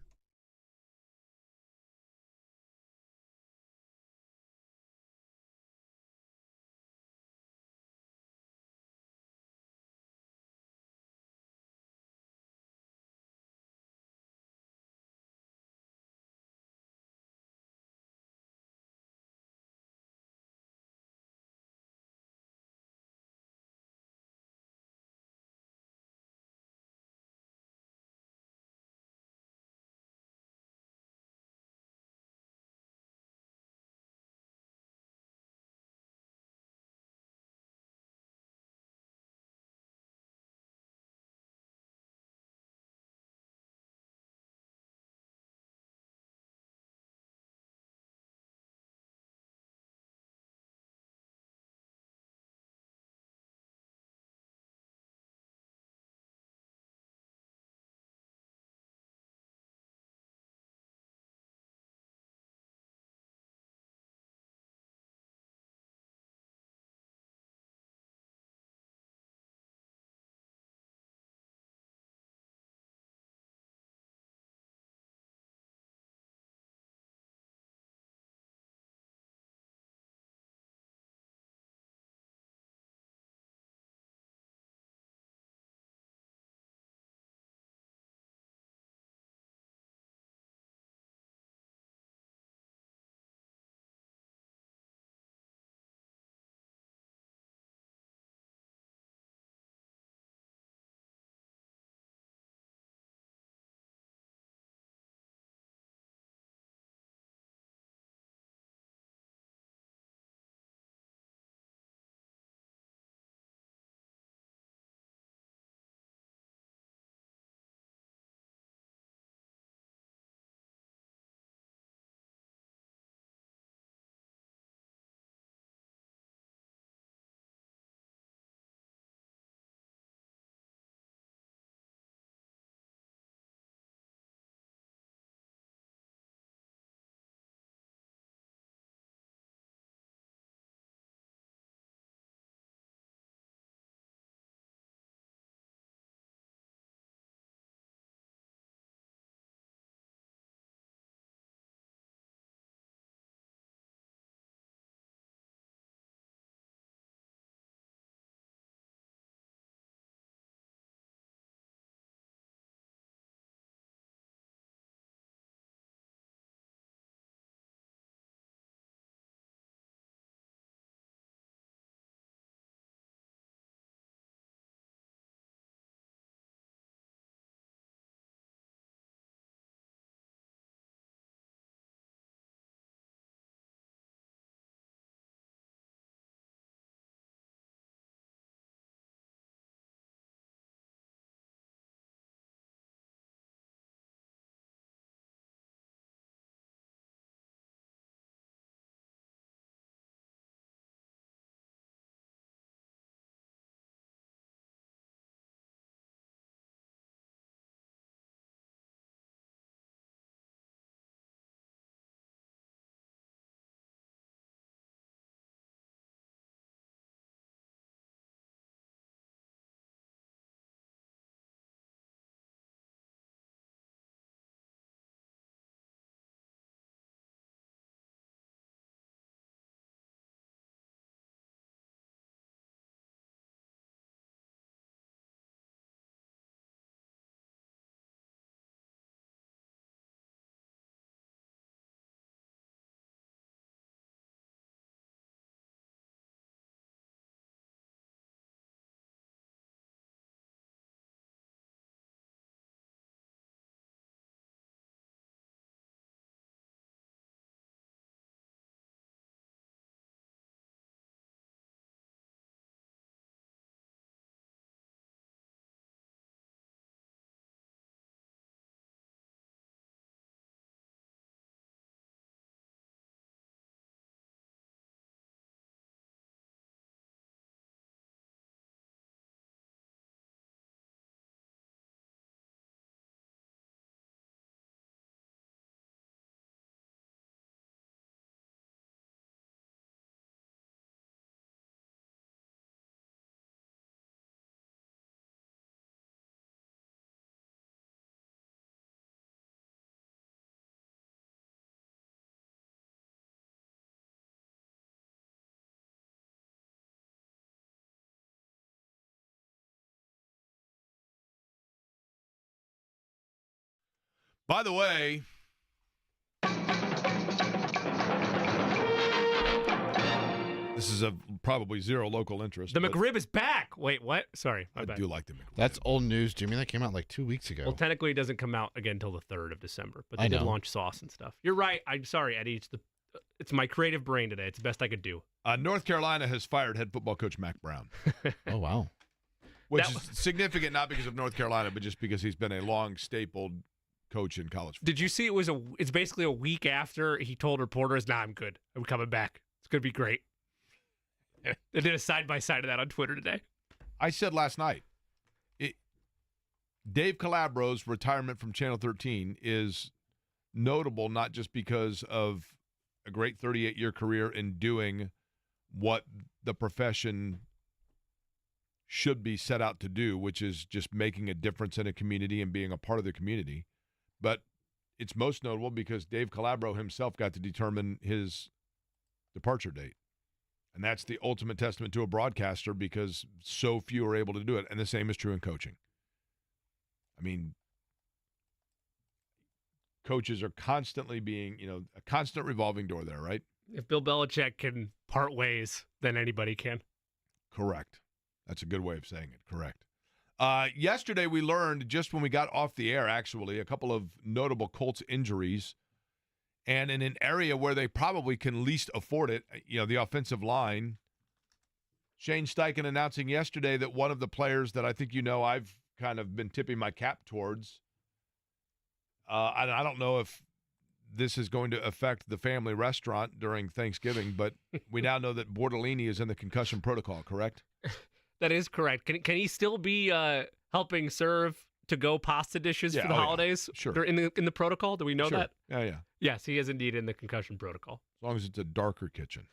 By the way, this is probably zero local interest. The McRib is back. Wait, what? Sorry, my I bad. do like the McRib. That's old news, Jimmy. That came out like 2 weeks ago. Well, technically, it doesn't come out again until the 3rd of December, but I they did know. launch sauce and stuff. You're right. I'm sorry, Eddie. It's my creative brain today. It's the best I could do. North Carolina has fired head football coach Mac Brown. Oh, wow. Which is significant not because of North Carolina, but just because he's been a long stapled coach in college football. Did you see it's basically a week after he told reporters, "Nah, I'm good. I'm coming back. It's going to be great." They did a side-by-side of that on Twitter today. I said last night, Dave Calabro's retirement from Channel 13 is notable not just because of a great 38-year career in doing what the profession should be set out to do, which is just making a difference in a community and being a part of the community. But it's most notable because Dave Calabro himself got to determine his departure date. And that's the ultimate testament to a broadcaster because so few are able to do it. And the same is true in coaching. I mean, coaches are constantly being, a constant revolving door there, right? If Bill Belichick can part ways, then anybody can. Correct. That's a good way of saying it. Correct. Yesterday we learned, just when we got off the air, actually, a couple of notable Colts injuries. And in an area where they probably can least afford it, the offensive line, Shane Steichen announcing yesterday that one of the players that I think I've kind of been tipping my cap towards, I don't know if this is going to affect the family restaurant during Thanksgiving, but we now know that Bortolini is in the concussion protocol, correct? That is correct. Can he still be helping serve to-go pasta dishes for the holidays? Yeah. Sure. In the protocol? Do we know that? Yeah. Yes, he is indeed in the concussion protocol. As long as it's a darker kitchen.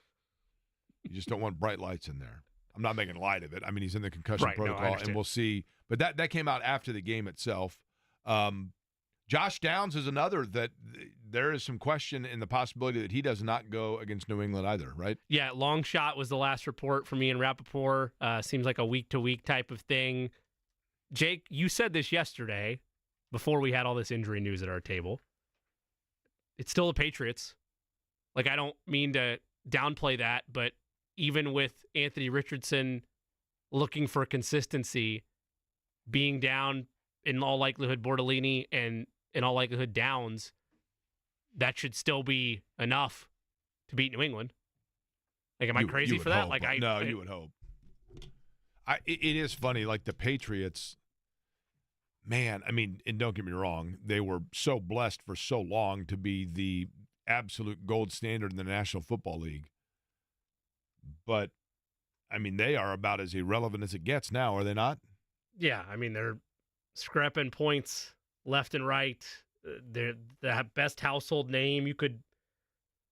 You just don't want bright lights in there. I'm not making light of it. I mean, he's in the concussion protocol, and we'll see. But that came out after the game itself. Josh Downs is another that there is some question in the possibility that he does not go against New England either, right? Yeah, long shot was the last report from Ian Rappaport. Seems like a week-to-week type of thing. Jake, you said this yesterday before we had all this injury news at our table. It's still the Patriots. Like, I don't mean to downplay that, but even with Anthony Richardson looking for consistency, being down in all likelihood Bortolini and in all likelihood Downs, that should still be enough to beat New England. Like, am I crazy for that? Hope. You would hope. It is funny, like the Patriots, man, I mean, and don't get me wrong, they were so blessed for so long to be the absolute gold standard in the National Football League. But, I mean, they are about as irrelevant as it gets now, are they not? Yeah, I mean, they're scrapping points left and right. They're the best household name. You could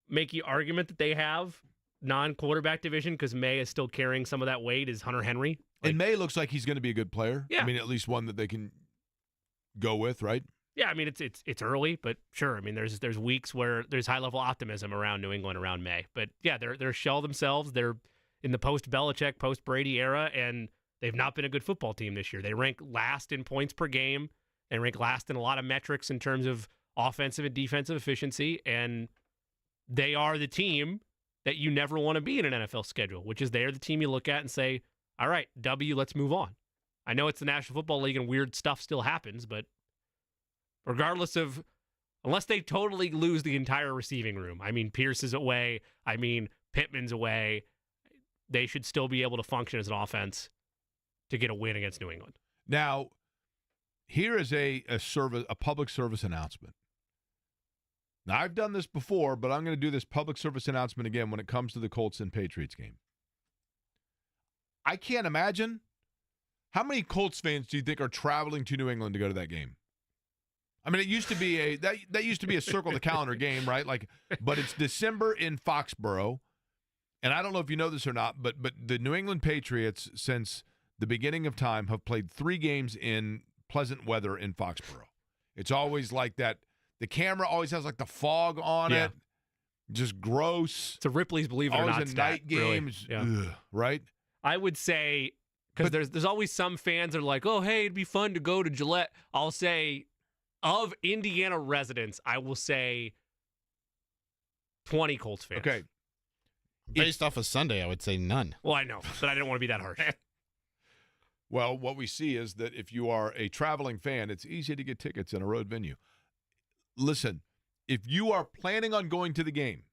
make the argument that they have non-quarterback division because May is still carrying some of that weight is Hunter Henry. And May looks like he's going to be a good player. Yeah. I mean, at least one that they can go with, right? Yeah, I mean, it's early, but sure. I mean, there's weeks where there's high-level optimism around New England around May. But, yeah, they're shell themselves. They're in the post-Belichick, post-Brady era, and they've not been a good football team this year. They rank last in points per game and rank last in a lot of metrics in terms of offensive and defensive efficiency, and they are the team that you never want to be in an NFL schedule, which is they're the team you look at and say, all right, W, let's move on. I know it's the National Football League and weird stuff still happens, but regardless of, unless they totally lose the entire receiving room, I mean, Pierce is away, I mean, Pittman's away, they should still be able to function as an offense to get a win against New England. Now, here is a public service announcement. Now, I've done this before, but I'm going to do this public service announcement again when it comes to the Colts and Patriots game. I can't imagine how many Colts fans do you think are traveling to New England to go to that game? I mean, it used to be that used to be a circle the calendar game, right? Like, but it's December in Foxborough, and I don't know if you know this or not, but the New England Patriots since the beginning of time have played 3 games in pleasant weather in Foxborough. It's always like that. The camera always has like the fog on it. Just gross. It's a Ripley's Believe It or Not always a stat, night games, really. right? I would say, because there's always some fans that are like, oh, hey, it'd be fun to go to Gillette. I'll say Of Indiana residents, I will say 20 Colts fans. Okay. Based off of Sunday, I would say none. Well, I know, but I didn't want to be that harsh. Well, what we see is that if you are a traveling fan, it's easy to get tickets in a road venue. Listen, if you are planning on going to the game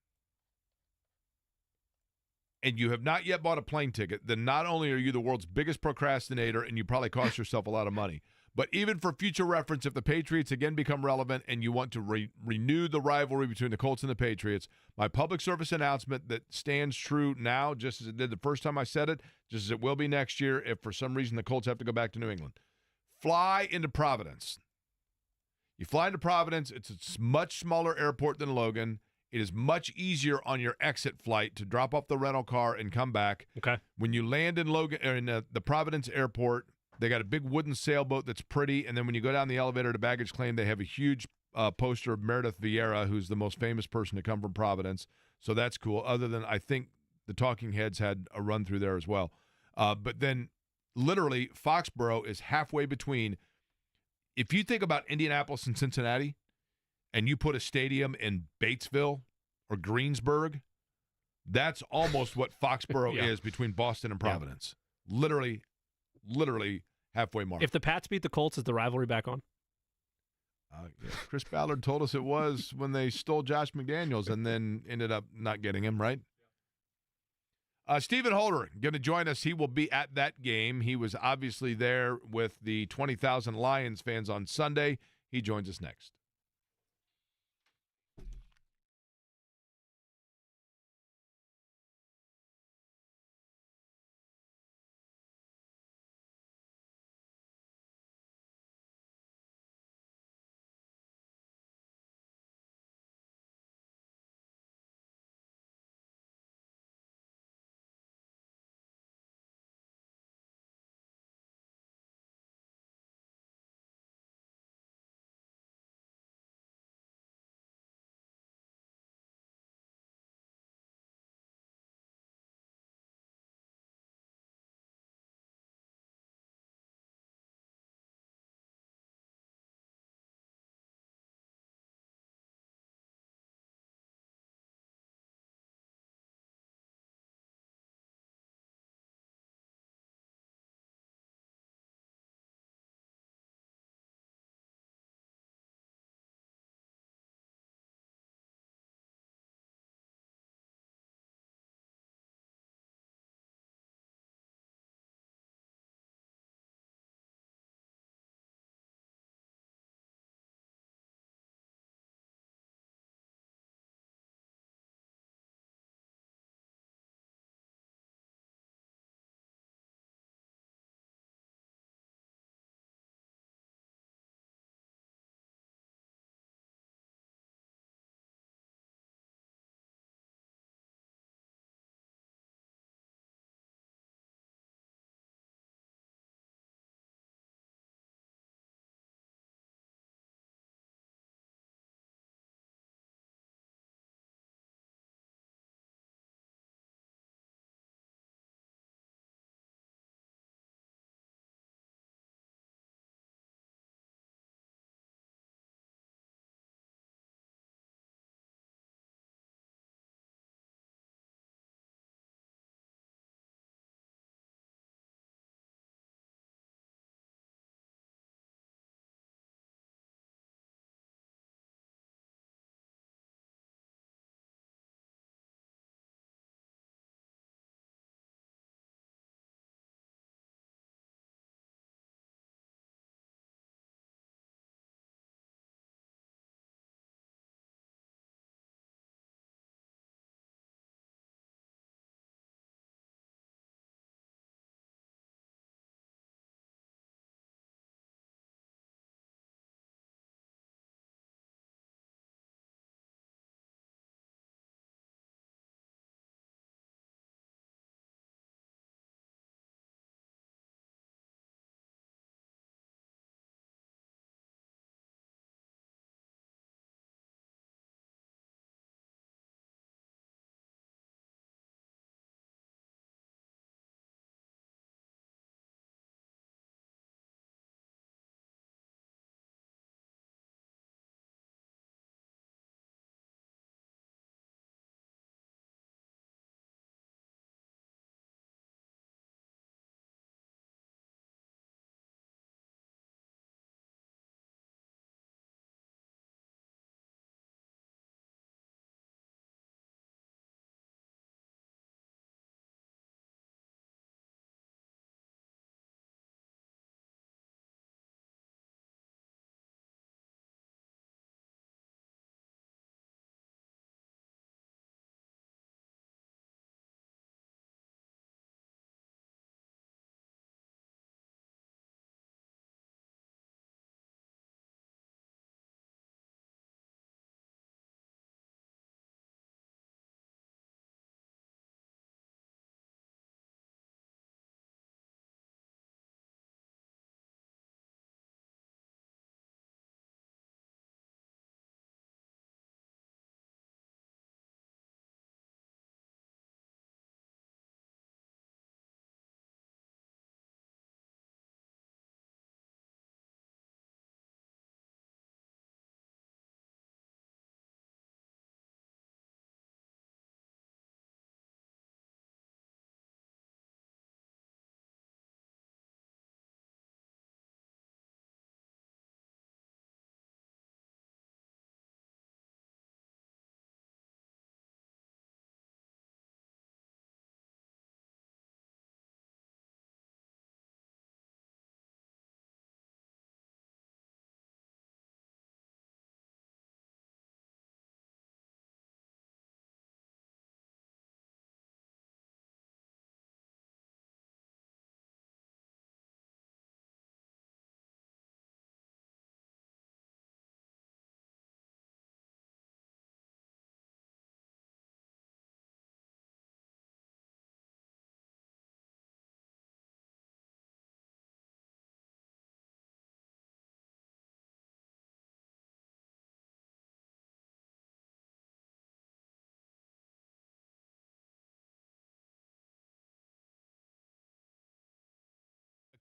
and you have not yet bought a plane ticket, then not only are you the world's biggest procrastinator and you probably cost yourself a lot of money, but even for future reference, if the Patriots again become relevant and you want to renew the rivalry between the Colts and the Patriots, my public service announcement that stands true now, just as it did the first time I said it, just as it will be next year if for some reason the Colts have to go back to New England. Fly into Providence. You fly into Providence. It's a much smaller airport than Logan. It is much easier on your exit flight to drop off the rental car and come back. Okay. When you land in Logan or in the Providence airport, they got a big wooden sailboat that's pretty, and then when you go down the elevator to baggage claim, they have a huge poster of Meredith Vieira, who's the most famous person to come from Providence. So that's cool. Other than I think the Talking Heads had a run through there as well. But then literally Foxborough is halfway between. If you think about Indianapolis and Cincinnati, and you put a stadium in Batesville or Greensburg, that's almost what Foxborough is between Boston and Providence. Yeah. Literally halfway mark. If the Pats beat the Colts, is the rivalry back on? Yeah. Chris Ballard told us it was when they stole Josh McDaniels and then ended up not getting him, right? Stephen Holder going to join us. He will be at that game. He was obviously there with the 20,000 Lions fans on Sunday. He joins us next.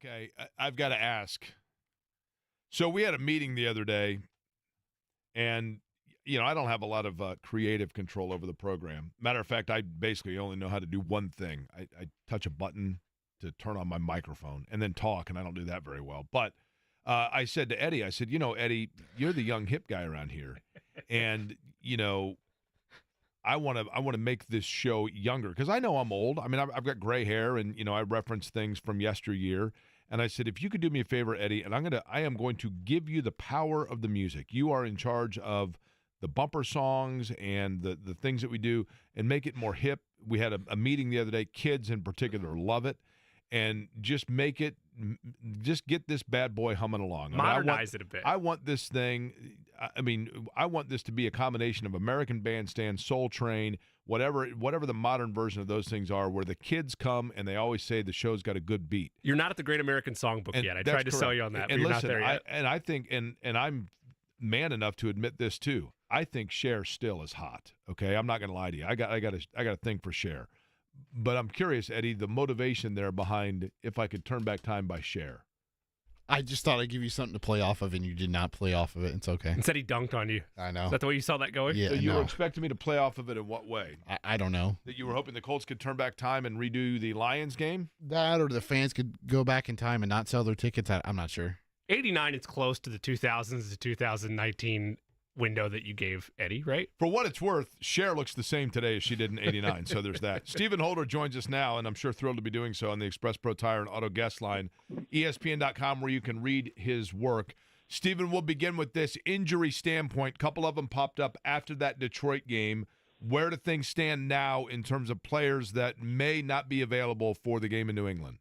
Okay, I've got to ask. So we had a meeting the other day, and, I don't have a lot of creative control over the program. Matter of fact, I basically only know how to do one thing. I touch a button to turn on my microphone and then talk, and I don't do that very well. But I said to Eddie, Eddie, you're the young hip guy around here, and, I want to make this show younger because I know I'm old. I mean, I've got gray hair, and I reference things from yesteryear. And I said, if you could do me a favor, Eddie, and I am going to give you the power of the music. You are in charge of the bumper songs and the things that we do, and make it more hip. We had a meeting the other day. Kids in particular love it, and just get this bad boy humming along. Modernize it a bit. I want this thing. I want this to be a combination of American Bandstand, Soul Train, whatever the modern version of those things are, where the kids come and they always say the show's got a good beat. You're not at the Great American Songbook yet. I tried to sell you on that, but you're listen, not there yet. I think, and I'm man enough to admit this too. I think Cher still is hot. Okay, I'm not going to lie to you. I got a thing for Cher, but I'm curious, Eddie, the motivation there behind "If I Could Turn Back Time" by Cher. I just thought I'd give you something to play off of, and you did not play off of it. It's okay. Instead, he dunked on you. I know. Is that the way you saw that going? Yeah. So you were expecting me to play off of it in what way? I don't know. That you were hoping the Colts could turn back time and redo the Lions game? That, or the fans could go back in time and not sell their tickets. I'm not sure. 89 is close to the 2000s to 2019 window that you gave Eddie, right? For what it's worth, Cher looks the same today as she did in 89, so there's that. Stephen Holder joins us now, and I'm sure thrilled to be doing so on the Express Pro Tire and Auto Guest Line, ESPN.com, where you can read his work. Stephen, we'll begin with this injury standpoint. A couple of them popped up after that Detroit game. Where do things stand now in terms of players that may not be available for the game in New England?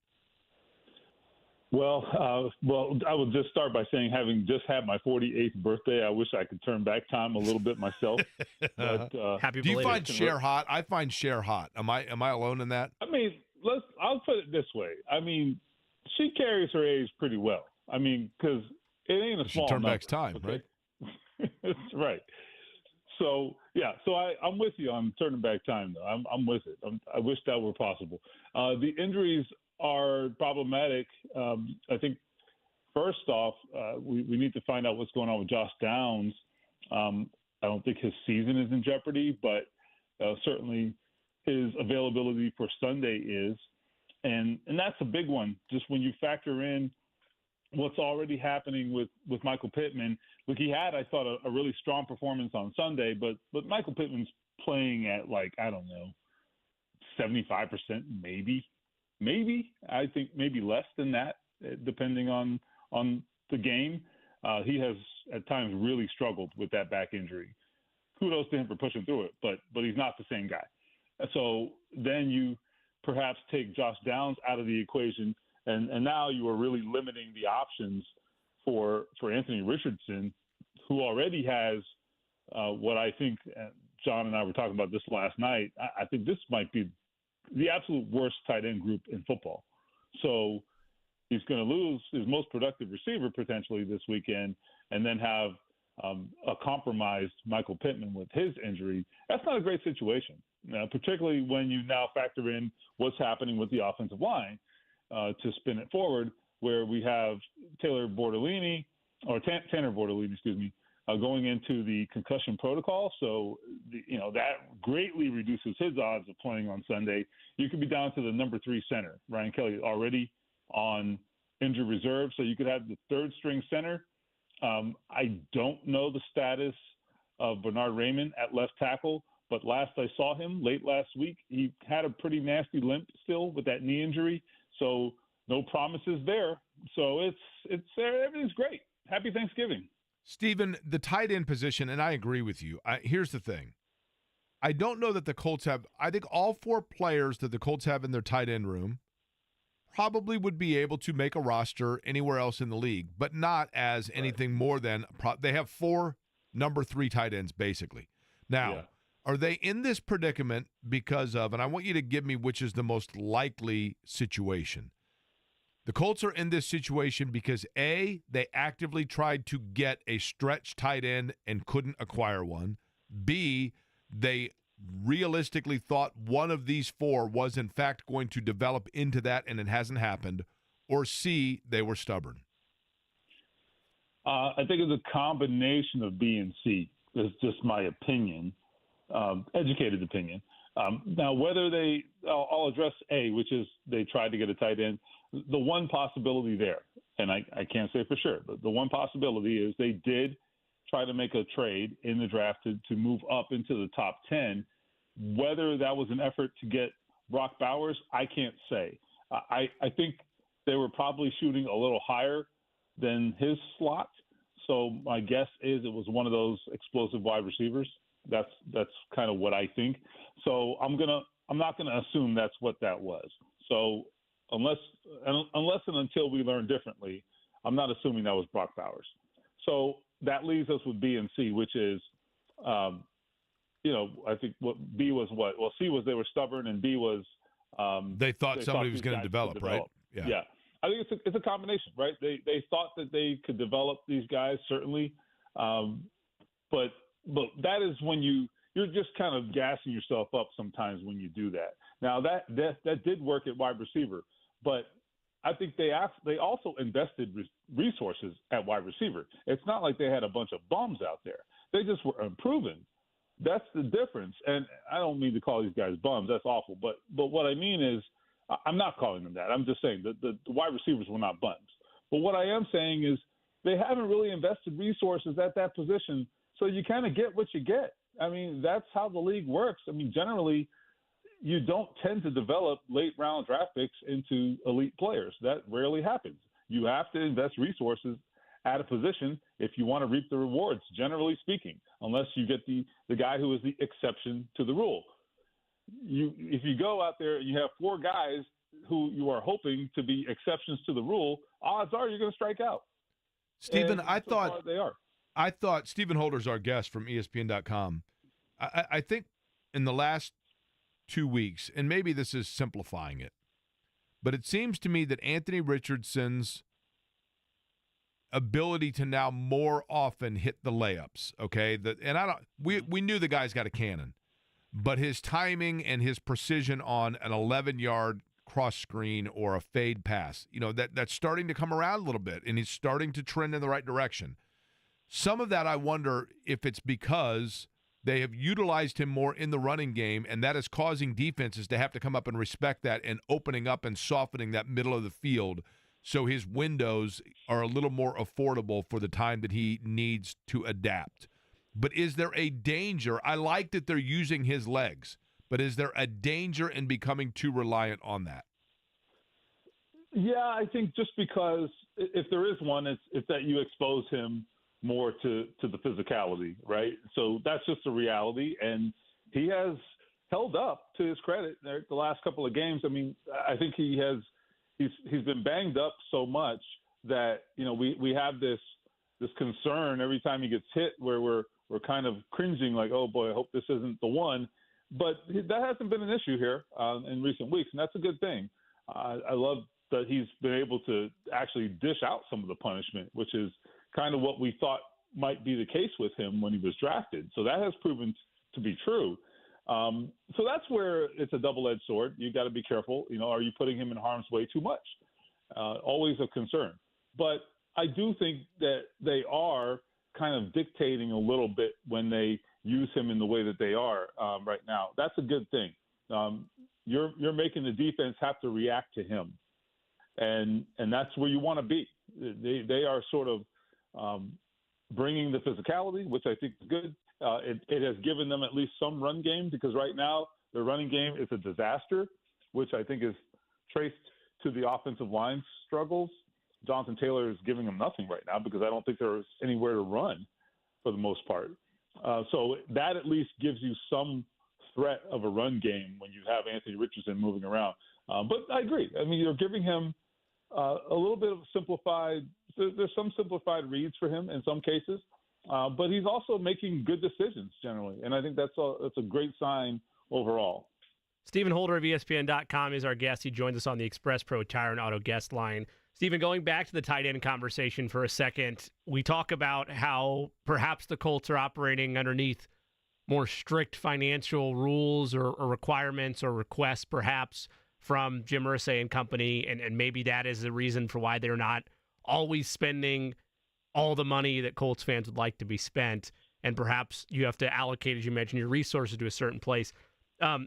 Well, I will just start by saying, having just had my 48th birthday, I wish I could turn back time a little bit myself. But, Happy belated. Do you find Cher hot? I find Cher hot. Am I alone in that? I mean, I'll put it this way. I mean, she carries her age pretty well. I mean, because it ain't a small turn number. back time, okay? right? That's right. So, yeah, I'm with you on turning back time, though. I'm with it. I wish that were possible. The injuries are problematic. I think, first off, we need to find out what's going on with Josh Downs. I don't think his season is in jeopardy, but certainly his availability for Sunday is. And that's a big one, just when you factor in what's already happening with Michael Pittman. Look, he had, I thought, a really strong performance on Sunday, but Michael Pittman's playing at, 75% maybe. I think maybe less than that, depending on the game. He has at times really struggled with that back injury. Kudos to him for pushing through it, but he's not the same guy. So then you perhaps take Josh Downs out of the equation, and now you are really limiting the options for Anthony Richardson, who already has what I think John and I were talking about this last night. I think this might be the absolute worst tight end group in football. So he's going to lose his most productive receiver potentially this weekend, and then have a compromised Michael Pittman with his injury. That's not a great situation, particularly when you now factor in what's happening with the offensive line to spin it forward, where we have Tanner Bortolini, going into the concussion protocol. So, that greatly reduces his odds of playing on Sunday. You could be down to the number 3 center, Ryan Kelly, already on injured reserve. So you could have the third string center. I don't know the status of Bernard Raymond at left tackle, but last I saw him late last week, he had a pretty nasty limp still with that knee injury. So no promises there. So it's everything's great. Happy Thanksgiving. Stephen, the tight end position, and I agree with you. Here's the thing. I don't know that the Colts have – I think all 4 players that the Colts have in their tight end room probably would be able to make a roster anywhere else in the league, but not as anything more than – they have 4 number 3 tight ends basically. Now, are they in this predicament because of – and I want you to give me which is the most likely situation. The Colts are in this situation because, A, they actively tried to get a stretch tight end and couldn't acquire one. B, they realistically thought one of these 4 was, in fact, going to develop into that, and it hasn't happened. or C, they were stubborn? I think it's a combination of B and C. It's just my opinion, educated opinion. Now, whether I'll address A, which is they tried to get a tight end. The one possibility there, and I can't say for sure, but the one possibility is they did try to make a trade in the draft to move up into the top 10. Whether that was an effort to get Brock Bowers, I can't say. I think they were probably shooting a little higher than his slot. So my guess is it was one of those explosive wide receivers. That's kind of what I think. So I'm not gonna assume that's what that was. So unless and until we learn differently, I'm not assuming that was Brock Bowers. So that leaves us with B and C, which is, I think what B was what? Well, C was they were stubborn, and B was they thought somebody was going to develop, right? Yeah. I think it's a combination, right? They thought that they could develop these guys, certainly, but that is when you're just kind of gassing yourself up sometimes when you do that. Now that did work at wide receiver, but I think they also invested resources at wide receiver. It's not like they had a bunch of bums out there. They just were improving. That's the difference. And I don't mean to call these guys bums. That's awful. But what I mean is, I'm not calling them that. I'm just saying that the wide receivers were not bums. But what I am saying is they haven't really invested resources at that position, so you kind of get what you get. I mean, that's how the league works. I mean, generally, you don't tend to develop late-round draft picks into elite players. That rarely happens. You have to invest resources at a position if you want to reap the rewards, generally speaking, unless you get the guy who is the exception to the rule. If you go out there and you have four guys who you are hoping to be exceptions to the rule, odds are you're going to strike out. Stephen, And I so thought far they are. I thought Stephen Holder's our guest from ESPN.com. I think in the last 2 weeks, and maybe this is simplifying it, but it seems to me that Anthony Richardson's ability to now more often hit the layups, okay? We knew the guy's got a cannon, but his timing and his precision on an 11-yard cross screen or a fade pass, that's starting to come around a little bit, and he's starting to trend in the right direction. Some of that I wonder if it's because they have utilized him more in the running game, and that is causing defenses to have to come up and respect that and opening up and softening that middle of the field so his windows are a little more affordable for the time that he needs to adapt. But is there a danger? I like that they're using his legs, but is there a danger in becoming too reliant on that? Yeah, I think just because if there is one, it's that you expose him more to the physicality, right? So that's just a reality, and he has held up to his credit the last couple of games. I mean, I think he's been banged up so much that we have this concern every time he gets hit where we're kind of cringing like, oh boy, I hope this isn't the one. But that hasn't been an issue here in recent weeks, and that's a good thing. I love that he's been able to actually dish out some of the punishment, which is kind of what we thought might be the case with him when he was drafted. So that has proven to be true. So that's where it's a double-edged sword. You got to be careful. Are you putting him in harm's way too much? Always a concern. But I do think that they are kind of dictating a little bit when they use him in the way that they are right now. That's a good thing. You're making the defense have to react to him, and that's where you want to be. They are sort of bringing the physicality, which I think is good. It has given them at least some run game, because right now their running game is a disaster, which I think is traced to the offensive line struggles. Jonathan Taylor is giving them nothing right now because I don't think there's anywhere to run for the most part. So that at least gives you some threat of a run game when you have Anthony Richardson moving around. But I agree. I mean, you're giving him a little bit of simplified – there's some simplified reads for him in some cases, but he's also making good decisions generally, and I think that's a great sign overall. Stephen Holder of ESPN.com is our guest. He joins us on the Express Pro Tire and Auto guest line. Stephen, going back to the tight end conversation for a second, we talk about how perhaps the Colts are operating underneath more strict financial rules or requirements or requests perhaps from Jim Irsay and company, and maybe that is the reason for why they're not always spending all the money that Colts fans would like to be spent, and perhaps you have to allocate, as you mentioned, your resources to a certain place.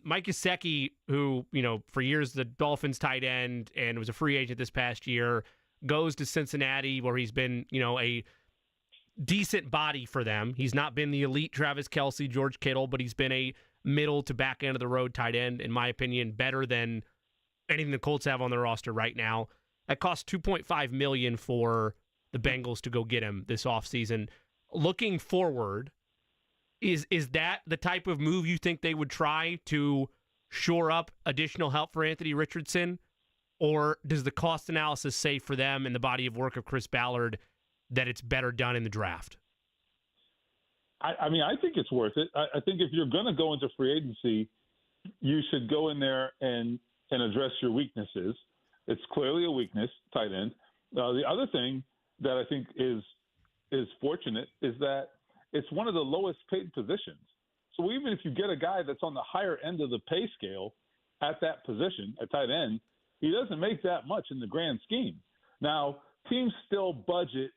Mike Gesicki, who, for years the Dolphins tight end and was a free agent this past year, goes to Cincinnati where he's been, a decent body for them. He's not been the elite Travis Kelce, George Kittle, but he's been a middle to back end of the road tight end, in my opinion, better than anything the Colts have on their roster right now. That cost $2.5 million for the Bengals to go get him this offseason. Looking forward, is that the type of move you think they would try to shore up additional help for Anthony Richardson? Or does the cost analysis say for them and the body of work of Chris Ballard that it's better done in the draft? I think it's worth it. I think if you're going to go into free agency, you should go in there and address your weaknesses. It's clearly a weakness, tight end. The other thing that I think is fortunate is that it's one of the lowest paid positions. So even if you get a guy that's on the higher end of the pay scale at that position, at tight end, he doesn't make that much in the grand scheme. Now, teams still budget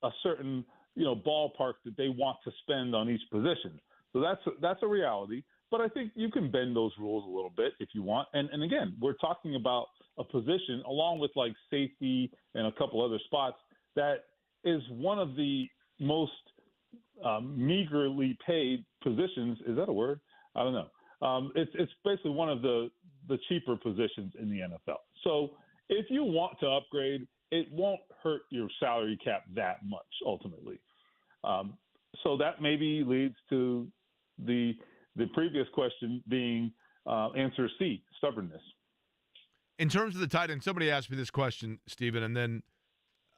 a certain ballpark that they want to spend on each position. So that's a reality. But I think you can bend those rules a little bit if you want. And again, we're talking about a position along with like safety and a couple other spots that is one of the most meagerly paid positions. Is that a word? I don't know. It's basically one of the cheaper positions in the NFL. So if you want to upgrade, it won't hurt your salary cap that much ultimately. So that maybe leads to the previous question being answer C, stubbornness. In terms of the tight end, somebody asked me this question, Stephen, and then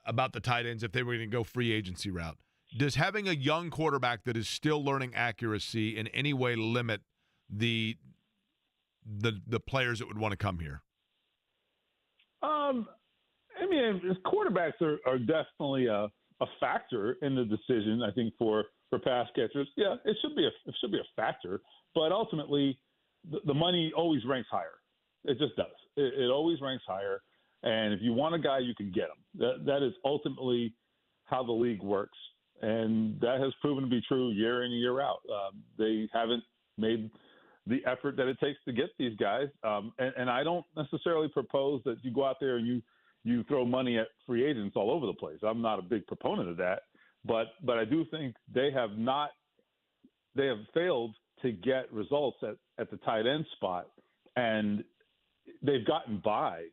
about the tight ends if they were going to go free agency route. Does having a young quarterback that is still learning accuracy in any way limit the players that would want to come here? Quarterbacks are definitely a factor in the decision. I think for pass catchers, yeah, it should be a factor. But ultimately, the money always ranks higher. It just does. It always ranks higher. And if you want a guy, you can get him. That is ultimately how the league works, and that has proven to be true year in and year out. They haven't made the effort that it takes to get these guys. And I don't necessarily propose that you go out there and you throw money at free agents all over the place. I'm not a big proponent of that, but I do think they have failed to get results at the tight end spot, and they've gotten by,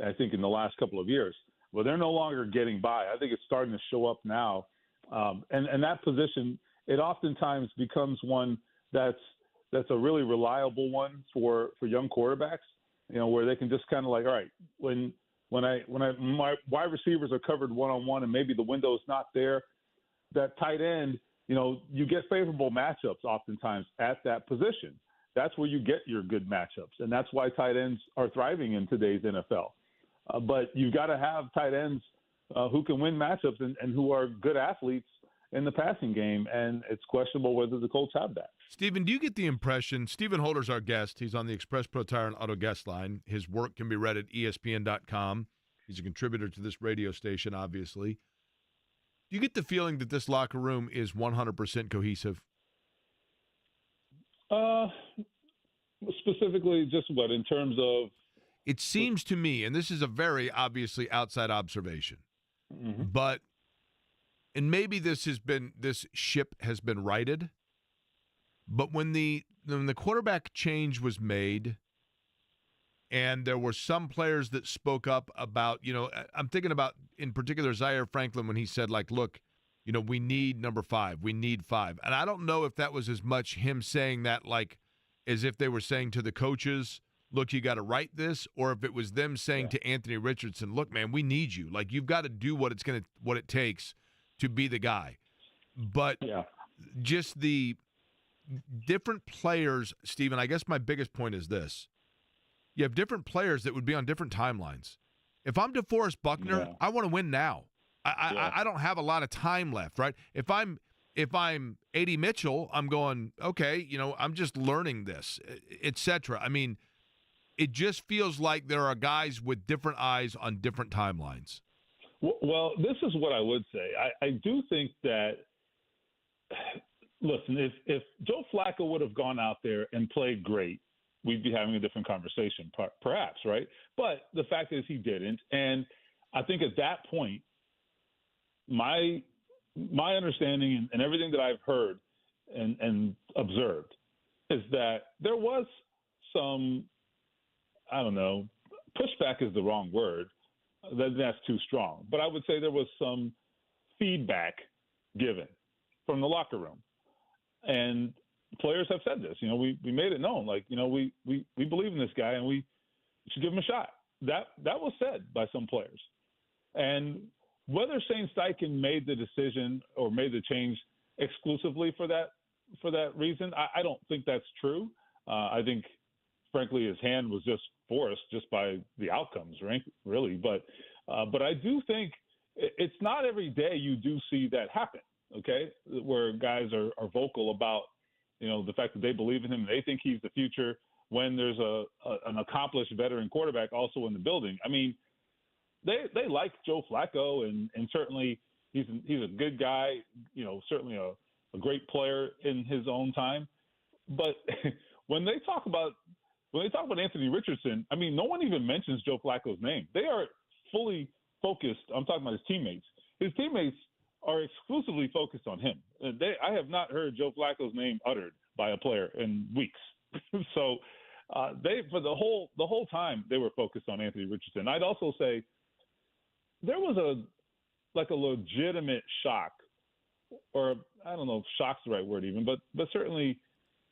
I think, in the last couple of years. Well, they're no longer getting by. I think it's starting to show up now. And that position, it oftentimes becomes one that's a really reliable one for young quarterbacks, where they can just kind of like, all right, when my wide receivers are covered one-on-one and maybe the window's not there, that tight end, you get favorable matchups oftentimes at that position. That's where you get your good matchups, and that's why tight ends are thriving in today's NFL. But you've got to have tight ends who can win matchups and who are good athletes in the passing game, and it's questionable whether the Colts have that. Stephen, do you get the impression – Stephen Holder's our guest. He's on the Express Pro Tire and Auto guest line. His work can be read at ESPN.com. He's a contributor to this radio station, obviously. Do you get the feeling that this locker room is 100% cohesive? Specifically, just what, in terms of? It seems to me, and this is a very obviously outside observation, but, and maybe this ship has been righted, but when the quarterback change was made, and there were some players that spoke up about, I'm thinking about, in particular, Zaire Franklin, when he said, like, look, we need number 5. We need 5. And I don't know if that was as much him saying that, like, as if they were saying to the coaches, look, you got to write this, or if it was them saying to Anthony Richardson, look, man, we need you. Like, you've got to do what it takes to be the guy. But just the different players, Stephen, I guess my biggest point is this. You have different players that would be on different timelines. If I'm DeForest Buckner, I want to win now. I don't have a lot of time left, right? If I'm A.D. Mitchell, I'm going, okay, I'm just learning this, etc. I mean, it just feels like there are guys with different eyes on different timelines. Well, this is what I would say. I do think that, listen, if Joe Flacco would have gone out there and played great, we'd be having a different conversation, perhaps, right? But the fact is he didn't. And I think at that point, my understanding and everything that I've heard and observed is that there was some, I don't know, pushback is the wrong word. That's too strong. But I would say there was some feedback given from the locker room. And players have said this. We made it known. Like, we believe in this guy and we should give him a shot. That was said by some players. And whether Shane Steichen made the decision or made the change exclusively for that reason, I don't think that's true. I think, frankly, his hand was just forced just by the outcomes, right? Really. But I do think it's not every day you do see that happen, okay, where guys are vocal about, the fact that they believe in him and they think he's the future when there's an accomplished veteran quarterback also in the building. I mean, they like Joe Flacco and certainly he's a good guy, certainly a great player in his own time. But when they talk about Anthony Richardson, I mean, no one even mentions Joe Flacco's name. They are fully focused. I'm talking about his teammates. His teammates are exclusively focused on him. I have not heard Joe Flacco's name uttered by a player in weeks. So they, for the whole time, they were focused on Anthony Richardson. I'd also say there was a legitimate shock, or I don't know if shock's the right word even, but certainly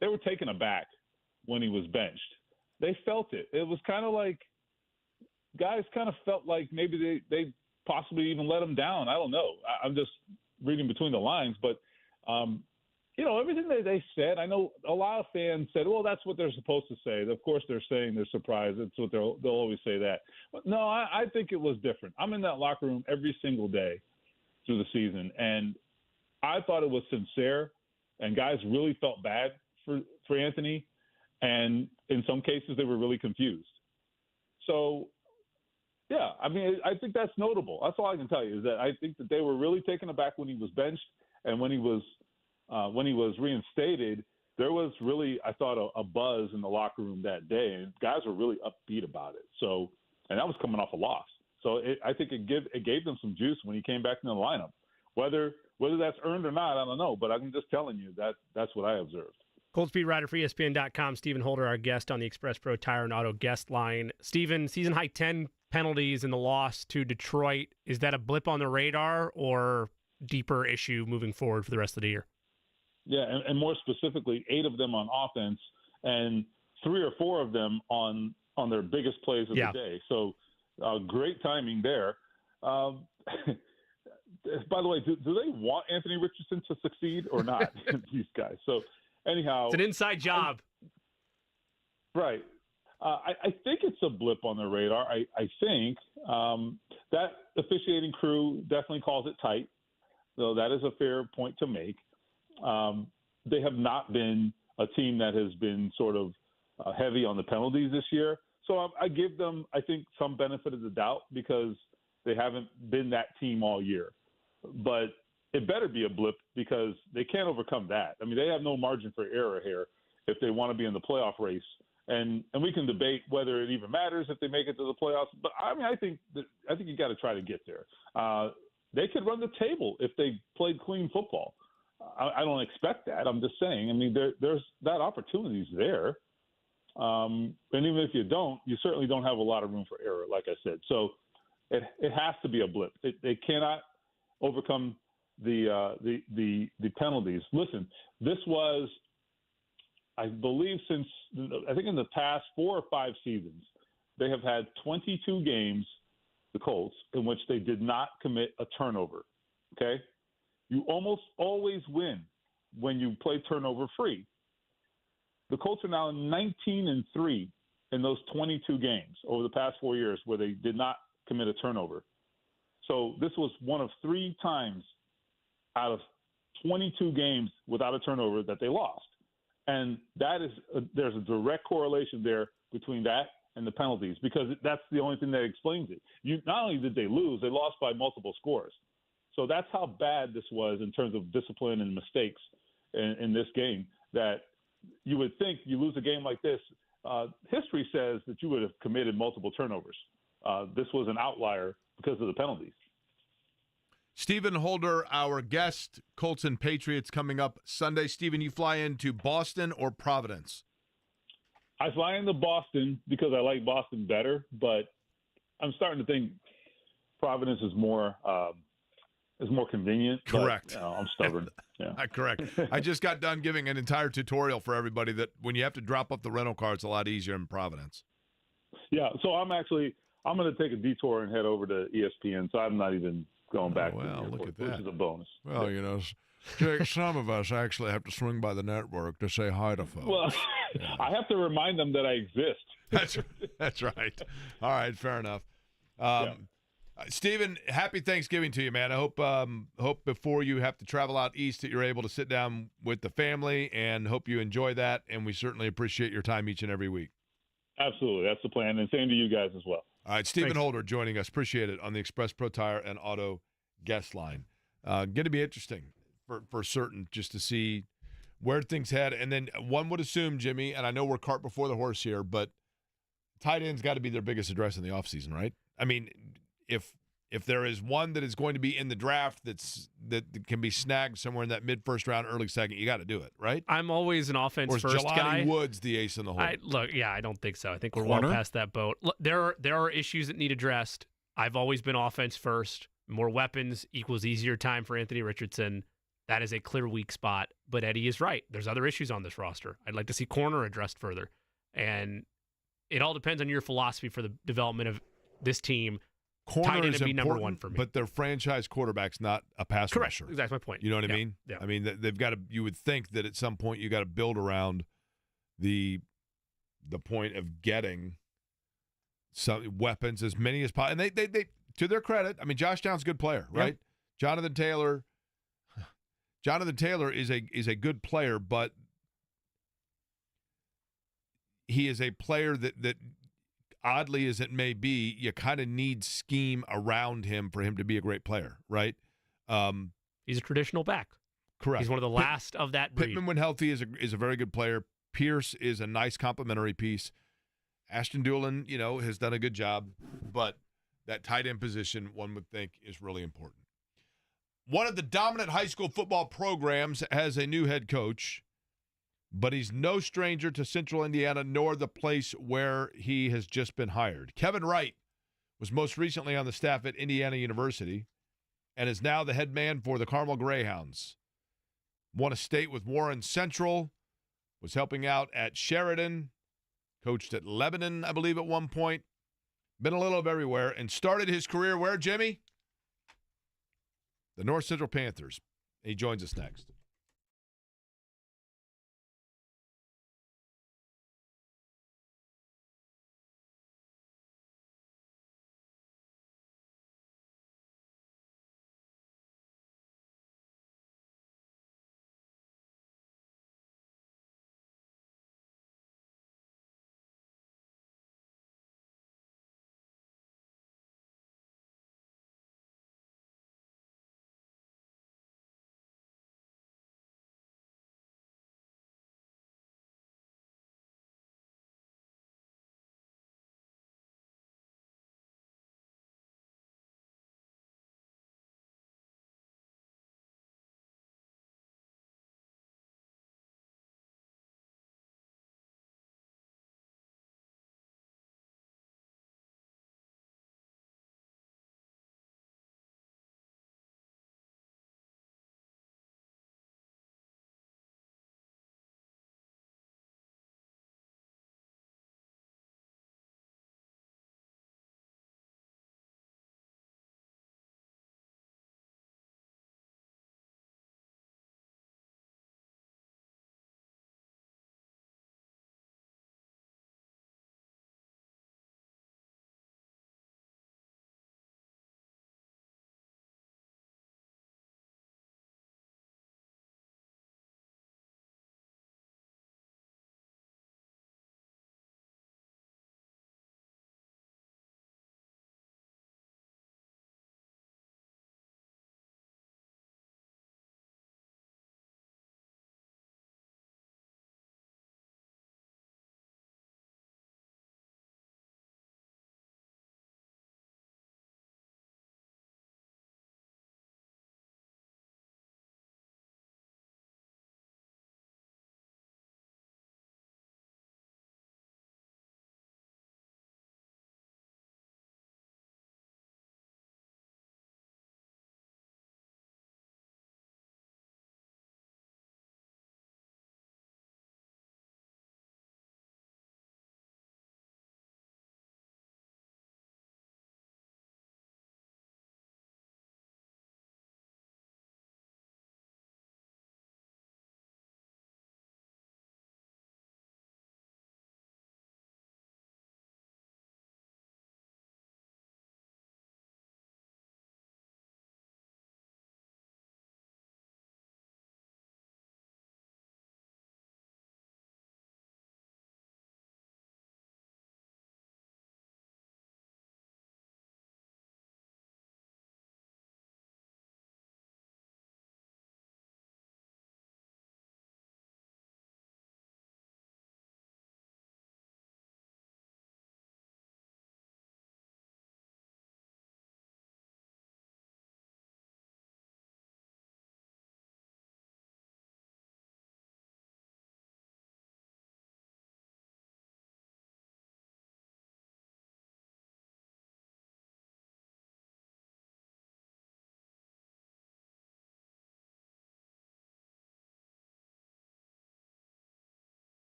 they were taken aback when he was benched. They felt it. It was kind of like guys kind of felt like maybe they possibly even let him down. I don't know. I'm just reading between the lines, but everything that they said, I know a lot of fans said, well, that's what they're supposed to say. Of course they're saying they're surprised. It's what they'll always say that. But no, I think it was different. I'm in that locker room every single day through the season, and I thought it was sincere, and guys really felt bad for Anthony, and in some cases they were really confused. So, yeah, I mean, I think that's notable. That's all I can tell you, is that I think that they were really taken aback when he was benched, and when he was reinstated, there was really, I thought, a buzz in the locker room that day, and guys were really upbeat about it. So, and that was coming off a loss. So I think it gave them some juice when he came back in the lineup. Whether that's earned or not, I don't know, but I'm just telling you that's what I observed. Colts beat writer for ESPN.com, Stephen Holder, our guest on the Express Pro Tire and Auto guest line. Stephen, season high 10 penalties in the loss to Detroit. Is that a blip on the radar or deeper issue moving forward for the rest of the year? Yeah, and more specifically, 8 of them on offense and 3 or 4 of them on their biggest plays of the day. So great timing there. By the way, do they want Anthony Richardson to succeed or not, these guys? So anyhow. It's an inside job. Right. I think it's a blip on the radar. I think that officiating crew definitely calls it tight, so that is a fair point to make. They have not been a team that has been sort of heavy on the penalties this year. So I give them, I think, some benefit of the doubt because they haven't been that team all year. But it better be a blip because they can't overcome that. I mean, they have no margin for error here if they want to be in the playoff race. And we can debate whether it even matters if they make it to the playoffs. But, I mean, I think you got to try to get there. They could run the table if they played clean football. I don't expect that. I'm just saying. I mean, there's that opportunity's there. And even if you don't, you certainly don't have a lot of room for error, like I said. So it has to be a blip. They cannot overcome the penalties. Listen, this was, I believe, I think in the past 4 or 5 seasons, they have had 22 games, the Colts, in which they did not commit a turnover. Okay? You almost always win when you play turnover free. The Colts are now 19-3 in those 22 games over the past 4 years where they did not commit a turnover. So this was one of 3 times out of 22 games without a turnover that they lost. And that is there's a direct correlation there between that and the penalties, because that's the only thing that explains it. Not only did they lose, they lost by multiple scores. So that's how bad this was in terms of discipline and mistakes in this game, that you would think you lose a game like this. History says that you would have committed multiple turnovers. This was an outlier because of the penalties. Stephen Holder, our guest, Colts and Patriots coming up Sunday. Stephen, you fly into Boston or Providence? I fly into Boston because I like Boston better, but I'm starting to think Providence is more convenient. Correct. But, I'm stubborn. Yeah. Correct. I just got done giving an entire tutorial for everybody that when you have to drop off the rental car, it's a lot easier in Providence. Yeah. So I'm going to take a detour and head over to ESPN. So I'm not even going back. Well, look at that. Which is a bonus. Well, Jake, some of us actually have to swing by the network to say hi to folks. Well, I have to remind them that I exist. That's right. All right, fair enough. Stephen, happy Thanksgiving to you, man. I hope before you have to travel out east that you're able to sit down with the family, and hope you enjoy that. And we certainly appreciate your time each and every week. Absolutely. That's the plan. And same to you guys as well. All right, Stephen Holder joining us. Appreciate it on the Express Pro Tire and Auto guest line. Going to be interesting for certain, just to see where things head. And then one would assume, Jimmy, and I know we're cart before the horse here, but tight end's got to be their biggest address in the offseason, right? I mean, if there is one that is going to be in the draft that can be snagged somewhere in that mid-first round, early second, you got to do it, right? I'm always an offense or is first Jelani guy. Woods the ace in the hole? I don't think so. I think we're well past that boat. Look, there are issues that need addressed. I've always been offense first. More weapons equals easier time for Anthony Richardson. That is a clear weak spot. But Eddie is right. There's other issues on this roster. I'd like to see corner addressed further. And it all depends on your philosophy for the development of this team. Corner is be important, number one for me. but their franchise quarterback's not a pass rusher. Correct. That's my point. You know what I mean? Yeah. I mean, they've got to. You would think that at some point you got to build around the point of getting some weapons, as many as possible. And they to their credit, I mean, Josh Downs a good player, right? Yep. Jonathan Taylor is a good player, but he is a player that oddly as it may be, you kind of need scheme around him for him to be a great player, right? He's a traditional back. Correct. He's one of the last of that breed. Pittman, when healthy, is a very good player. Pierce is a nice complementary piece. Ashton Doolin, has done a good job, but that tight end position, one would think, is really important. One of the dominant high school football programs has a new head coach, but he's no stranger to Central Indiana, nor the place where he has just been hired. Kevin Wright was most recently on the staff at Indiana University and is now the head man for the Carmel Greyhounds. Won a state with Warren Central, was helping out at Sheridan, coached at Lebanon, I believe, at one point. Been a little of everywhere, and started his career where, Jimmy? The North Central Panthers. He joins us next.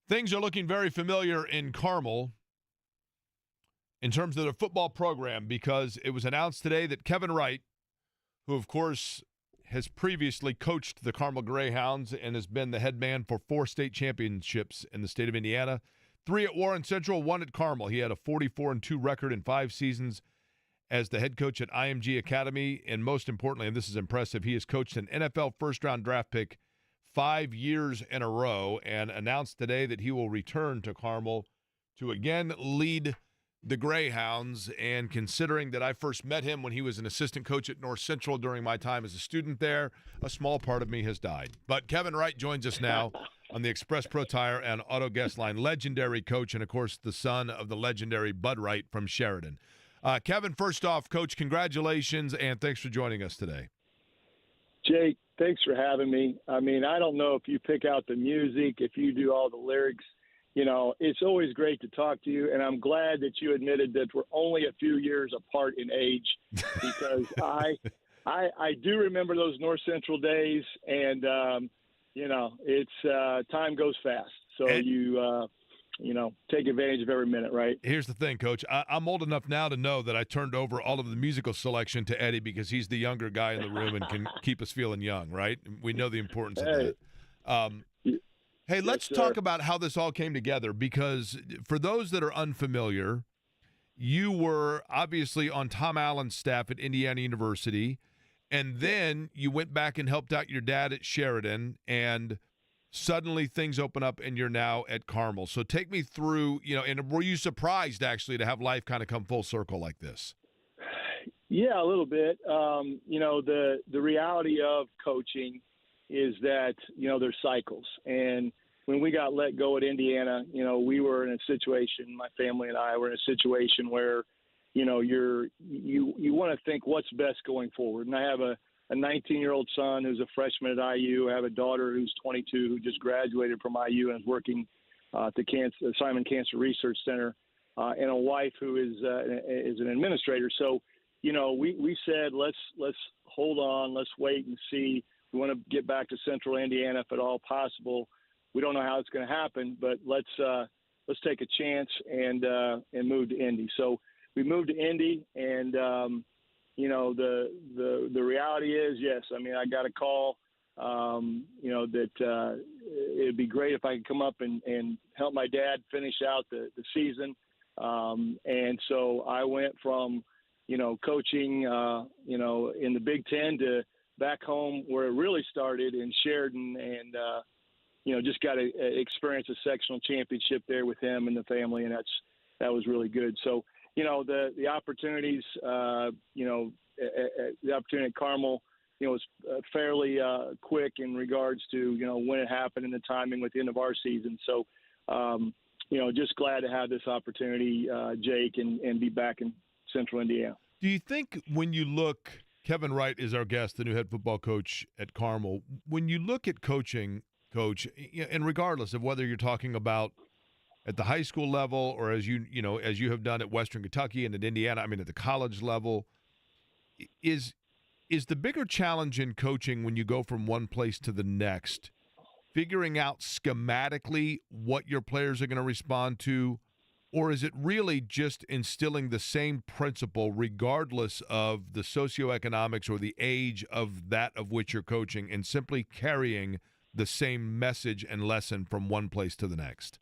Things are looking very familiar in Carmel in terms of the football program because it was announced today that Kevin Wright, who, of course, has previously coached the Carmel Greyhounds and has been the head man for 4 state championships in the state of Indiana, 3 at Warren Central, 1 at Carmel. He had a 44-2 record in 5 seasons as the head coach at IMG Academy, and most importantly, and this is impressive, he has coached an NFL first-round draft pick 5 years in a row and announced today that he will return to Carmel to again lead the Greyhounds. And considering that I first met him when he was an assistant coach at North Central during my time as a student there, a small part of me has died. But Kevin Wright joins us now on the Express Pro Tire and Auto Guest Line. Legendary coach and, of course, the son of the legendary Bud Wright from Sheridan. Kevin, first off, Coach, congratulations, and thanks for joining us today. Jake, thanks for having me. I mean, I don't know if you pick out the music, if you do all the lyrics. You know, it's always great to talk to you, and I'm glad that you admitted that we're only a few years apart in age because I do remember those North Central days, and, you know, it's time goes fast. So you know, take advantage of every minute, right? Here's the thing, Coach. I'm old enough now to know that I turned over all of the musical selection to Eddie because he's the younger guy in the room and can keep us feeling young, right? We know the importance of that. Hey, let's talk about how this all came together because for those that are unfamiliar, you were obviously on Tom Allen's staff at Indiana University, and then you went back and helped out your dad at Sheridan, and suddenly things open up and you're now at Carmel. So take me through, you know, and were you surprised actually to have life kind of come full circle like this? Yeah, a little bit. You know, the reality of coaching is that, you know, there's cycles. And when we got let go at Indiana, you know, we were in a situation, my family and I were in a situation where, you know, you want to think what's best going forward. And I have a 19-year-old son who's a freshman at IU. I have a daughter who's 22 who just graduated from IU and is working at the Simon Cancer Research Center, and a wife who is an administrator. So, you know, we said let's hold on, let's wait and see. We want to get back to Central Indiana if at all possible. We don't know how it's going to happen, but let's take a chance and move to Indy. So we moved to Indy, and you know, the reality is, yes. I mean, I got a call, you know, that it'd be great if I could come up and help my dad finish out the season. And so I went from, you know, coaching, you know, in the Big Ten to back home where it really started in Sheridan, and you know, just got to experience a sectional championship there with him and the family, and that was really good. So, you know, the opportunities, you know, the opportunity at Carmel, you know, was fairly quick in regards to, you know, when it happened and the timing with the end of our season. So, you know, just glad to have this opportunity, Jake, and be back in Central Indiana. Do you think when you look, Kevin Wright is our guest, the new head football coach at Carmel. When you look at coaching, Coach, and regardless of whether you're talking about at the high school level or as you have done at Western Kentucky and at Indiana, I mean at the college level, is the bigger challenge in coaching when you go from one place to the next, figuring out schematically what your players are going to respond to, or is it really just instilling the same principle regardless of the socioeconomics or the age of that of which you're coaching and simply carrying the same message and lesson from one place to the next?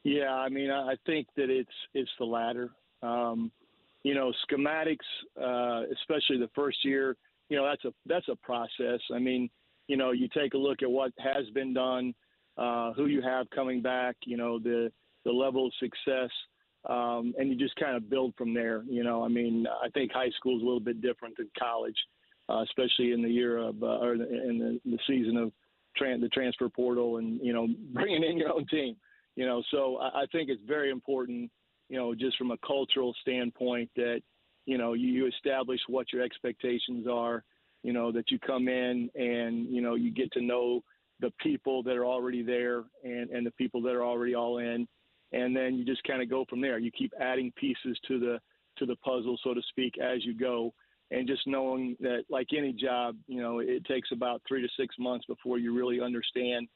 Yeah, I mean, I think that it's the latter. You know, schematics, especially the first year, you know, that's a process. I mean, you know, you take a look at what has been done, who you have coming back, you know, the level of success, and you just kind of build from there. You know, I mean, I think high school is a little bit different than college, especially in the year of or in the season of the transfer portal and, you know, bringing in your own team. You know, so I think it's very important, you know, just from a cultural standpoint that, you know, you establish what your expectations are, you know, that you come in and, you know, you get to know the people that are already there and the people that are already all in. And then you just kind of go from there. You keep adding pieces to the puzzle, so to speak, as you go. And just knowing that, like any job, you know, it takes about 3 to 6 months before you really understand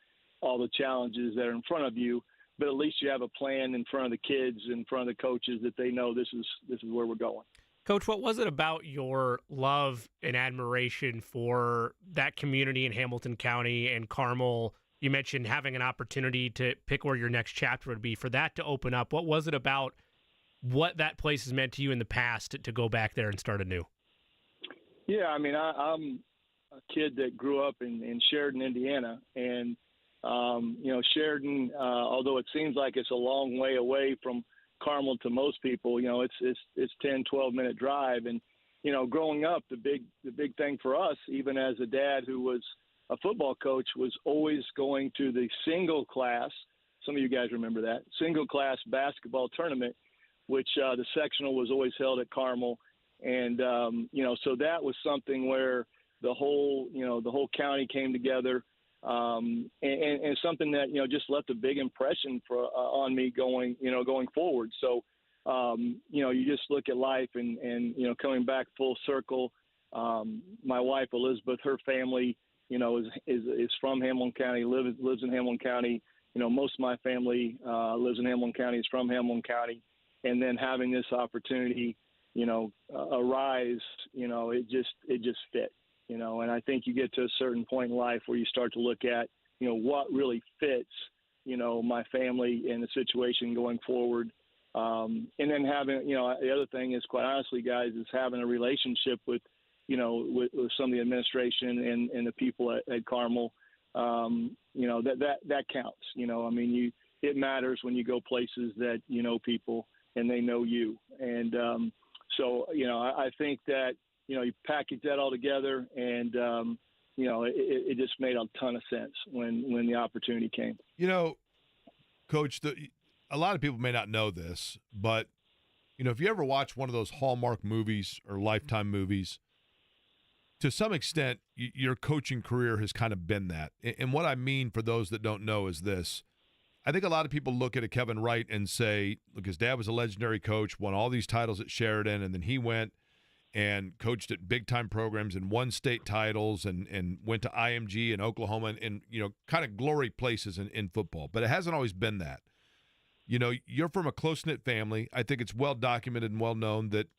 all the challenges that are in front of you, but at least you have a plan in front of the kids, in front of the coaches, that they know this is where we're going. Coach, what was it about your love and admiration for that community in Hamilton County and Carmel? You mentioned having an opportunity to pick where your next chapter would be, for that to open up. What was it about what that place has meant to you in the past to go back there and start anew? Yeah, I mean, I'm a kid that grew up in Sheridan, Indiana, and Sheridan, although it seems like it's a long way away from Carmel to most people, it's 10, 12-minute drive. And, growing up, the big thing for us, even as a dad who was a football coach, was always going to the single class. Some of you guys remember that single class basketball tournament, which the sectional was always held at Carmel. And, so that was something where the whole county came together. And something that, just left a big impression on me going forward. So, you just look at life and coming back full circle. My wife, Elizabeth, her family, is from Hamilton County, lives in Hamilton County. Most of my family lives in Hamilton County, is from Hamilton County. And then having this opportunity, arise, it just fit. And I think you get to a certain point in life where you start to look at, what really fits, my family and the situation going forward. And then having, the other thing is, quite honestly, guys, is having a relationship with some of the administration and the people at Carmel. That counts. It matters when you go places that people and they know you. And so I think that, you package that all together, and it just made a ton of sense when the opportunity came. Coach, a lot of people may not know this, but if you ever watch one of those Hallmark movies or Lifetime movies, to some extent, your coaching career has kind of been that. And what I mean, for those that don't know, is this. I think a lot of people look at a Kevin Wright and say, look, his dad was a legendary coach, won all these titles at Sheridan, and then he went and coached at big-time programs and won state titles and went to IMG in Oklahoma and kind of glory places in football. But it hasn't always been that. You're from a close-knit family. I think it's well documented and well known that,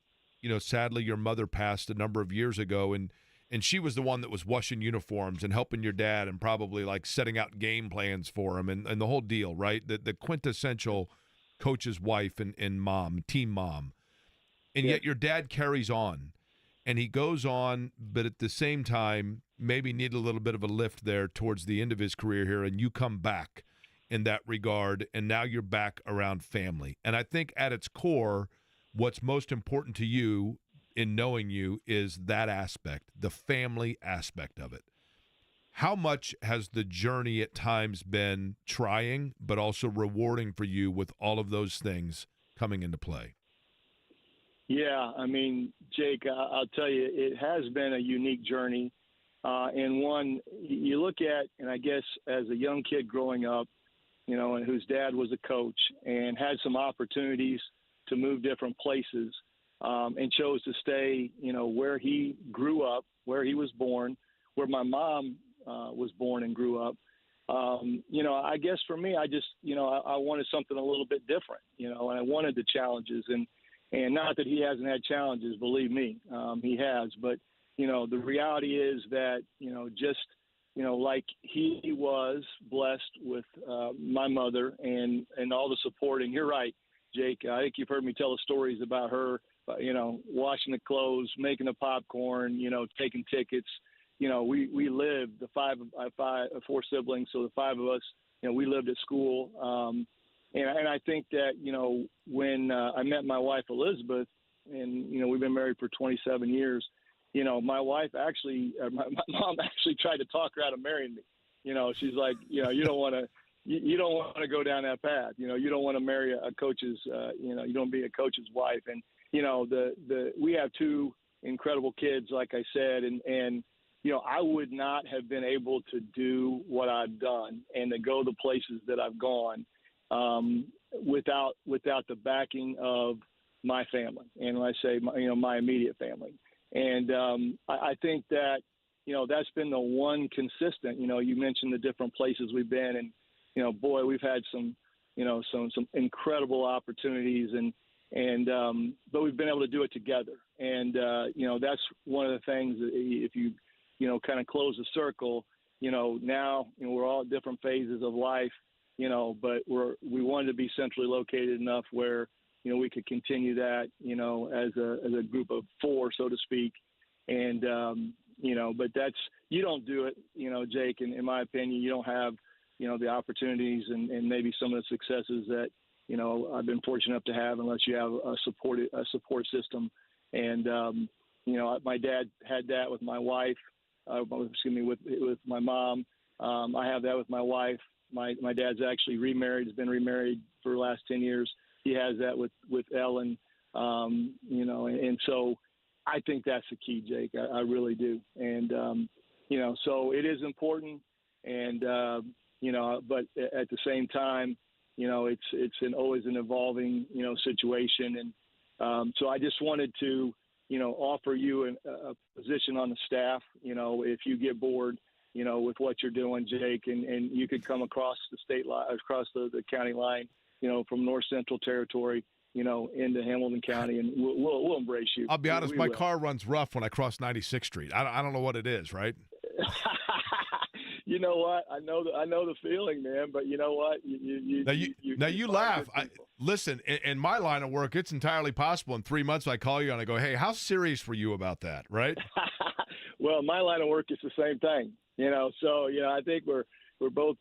sadly your mother passed a number of years ago, and she was the one that was washing uniforms and helping your dad and probably like setting out game plans for him and the whole deal, right? The quintessential coach's wife and mom, team mom. And yet your dad carries on, and he goes on, but at the same time, maybe need a little bit of a lift there towards the end of his career here, and you come back in that regard, and now you're back around family. And I think at its core, what's most important to you in knowing you is that aspect, the family aspect of it. How much has the journey at times been trying, but also rewarding for you with all of those things coming into play? Yeah, Jake, I'll tell you, it has been a unique journey. And one you look at, and I guess as a young kid growing up, and whose dad was a coach and had some opportunities to move different places, and chose to stay, where he grew up, where he was born, where my mom was born and grew up. I guess for me, I just, I wanted something a little bit different, and I wanted the challenges. And not that he hasn't had challenges, believe me, he has. But, the reality is that, like he was blessed with my mother and all the support. And you're right, Jake. I think you've heard me tell the stories about her, washing the clothes, making the popcorn, taking tickets. We lived, four siblings, so the five of us, we lived at school. And I think that, when I met my wife, Elizabeth, and, we've been married for 27 years, my wife actually, my mom actually tried to talk her out of marrying me. She's like, you don't want to go down that path. You don't want to marry a coach's, you don't be a coach's wife. And, we have two incredible kids, like I said, and I would not have been able to do what I've done and to go the places that I've gone without the backing of my family. And when I say my immediate family, and I think that that's been the one consistent. You mentioned the different places we've been, and boy, we've had some incredible opportunities, but we've been able to do it together. And that's one of the things that if you kind of close the circle, now we're all at different phases of life, but we wanted to be centrally located enough where we could continue that, as a group of four, so to speak. And but you don't do it, Jake, in my opinion, you don't have the opportunities and maybe some of the successes that I've been fortunate enough to have unless you have a support system. And my dad had that with my wife. With my mom. I have that with my wife. My dad's actually remarried. Has been remarried for the last 10 years. He has that with Ellen. And so I think that's the key, Jake. I really do. And so it is important. And but at the same time, it's always an evolving situation. And so I just wanted to offer you a position on the staff, if you get bored, with what you're doing, Jake, and you could come across the state line, across the county line, from North Central Territory, into Hamilton County, and we'll embrace you. I'll be honest, my car runs rough when I cross 96th Street. I don't know what it is, right? You know what? I know the feeling, man. But you know what? You laugh. Listen, in my line of work, it's entirely possible in 3 months I call you and I go, "Hey, how serious were you about that?" Right? Well, my line of work is the same thing. So I think we're both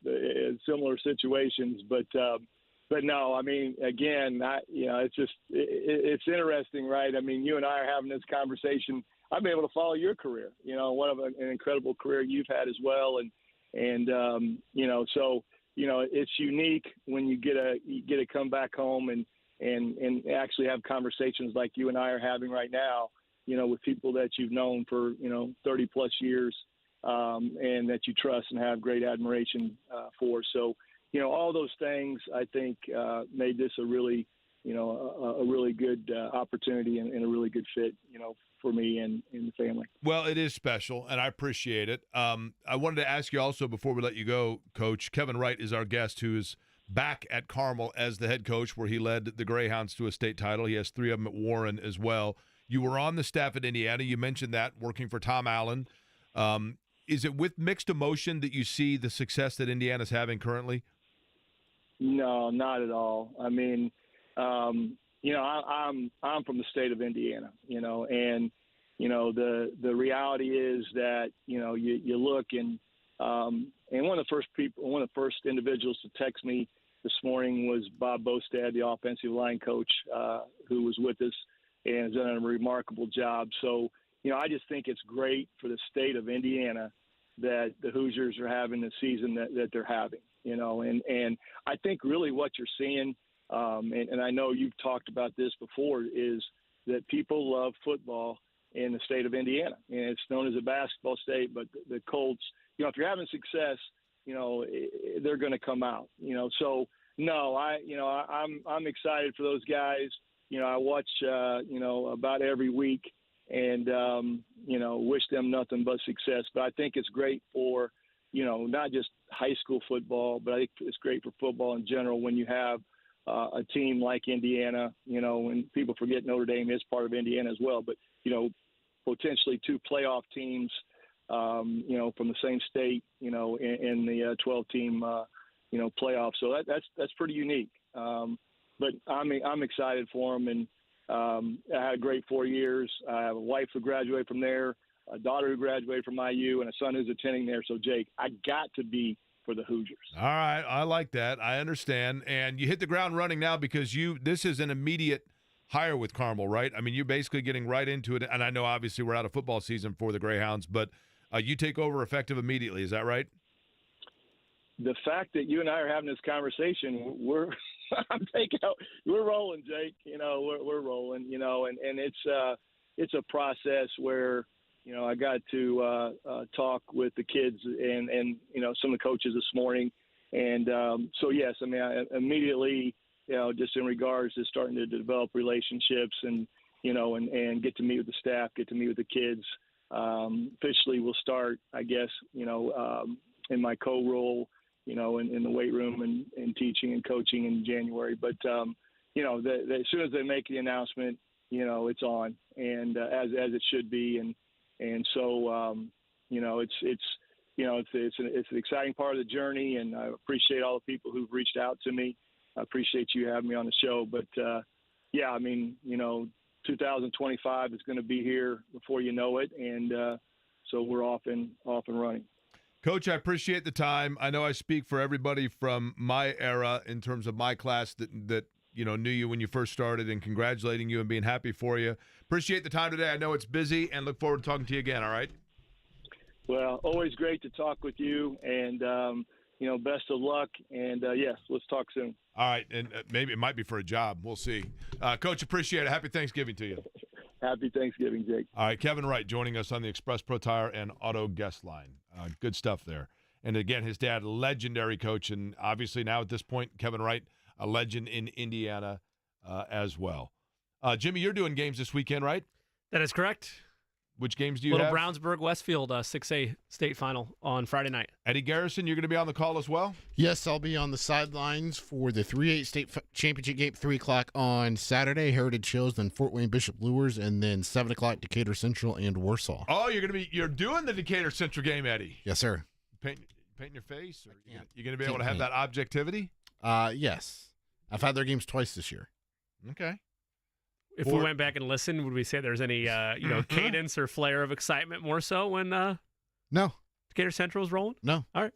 in similar situations. But no, I mean, again, it's interesting, right? I mean, you and I are having this conversation. I've been able to follow your career, one of an incredible career you've had as well. And so, it's unique when you get to come back home and actually have conversations like you and I are having right now, with people that you've known for, 30 plus years, and that you trust and have great admiration for. So, all those things I think made this a really good opportunity and a really good fit, for me and the family. Well, it is special, and I appreciate it. I wanted to ask you also before we let you go, Coach, Kevin Wright is our guest, who is back at Carmel as the head coach, where he led the Greyhounds to a state title. He has 3 of them at Warren as well. You were on the staff at Indiana. You mentioned that, working for Tom Allen. Is it with mixed emotion that you see the success that Indiana's having currently? No, not at all. I mean, I'm from the state of Indiana, and the reality is that you look and one of the first individuals to text me this morning was Bob Bostad, the offensive line coach, who was with us and has done a remarkable job. So I just think it's great for the state of Indiana that the Hoosiers are having the season that they're having, and I think really what you're seeing. And I know you've talked about this before, is that people love football in the state of Indiana. And it's known as a basketball state, but the Colts, if you're having success, they're going to come out. So no, I'm excited for those guys. I watch about every week, and wish them nothing but success. But I think it's great for not just high school football, but I think it's great for football in general when you have a team like Indiana, and people forget Notre Dame is part of Indiana as well, but, potentially 2 playoff teams, from the same state, in the 12-team, playoff. So that's pretty unique. But I'm excited for them, and I had a great 4 years. I have a wife who graduated from there, a daughter who graduated from IU, and a son who's attending there. So, Jake, I got to be for the Hoosiers. All right, I like that. I understand. And you hit the ground running now because this is an immediate hire with Carmel, right? I mean, you're basically getting right into it. And I know obviously we're out of football season for the Greyhounds, but you take over effective immediately. Is that right? The fact that you and I are having this conversation, we're rolling, Jake. We're rolling. And it's a process where I got to talk with the kids and some of the coaches this morning. And so, yes, I mean, I immediately, just in regards to starting to develop relationships and, and get to meet with the staff, get to meet with the kids. officially will start, I guess, in my co-role, in the weight room and teaching and coaching in January. But, as soon as they make the announcement, it's on, and as it should be. And so, it's an exciting part of the journey, and I appreciate all the people who've reached out to me. I appreciate you having me on the show. But, 2025 is going to be here before you know it, and so we're off and running. Coach, I appreciate the time. I know I speak for everybody from my era in terms of my class that knew you when you first started, and congratulating you and being happy for you. Appreciate the time today. I know it's busy, and look forward to talking to you again, all right? Well, always great to talk with you, and, best of luck. And, yes, let's talk soon. All right, and maybe it might be for a job. We'll see. Coach, appreciate it. Happy Thanksgiving to you. Happy Thanksgiving, Jake. All right, Kevin Wright joining us on the Express Pro Tire and Auto guest line. Good stuff there. And, again, his dad, legendary coach, and obviously now at this point, Kevin Wright, a legend in Indiana as well. Jimmy, you're doing games this weekend, right? That is correct. Which games do you Little have? Brownsburg, Westfield, 6A state final on Friday night. Eddie Garrison, you're going to be on the call as well? Yes, I'll be on the sidelines for the 3A state championship game, 3 o'clock on Saturday, Heritage Hills, then Fort Wayne Bishop Luers, and then 7 o'clock Decatur Central and Warsaw. Oh, you're doing the Decatur Central game, Eddie. Yes, sir. Painting your face? Or you're going to be able to have that objectivity? Yes. I've had their games twice this year. Okay. If we went back and listened, would we say there's any cadence or flair of excitement more so when No. Decatur Central is rolling? No. All right.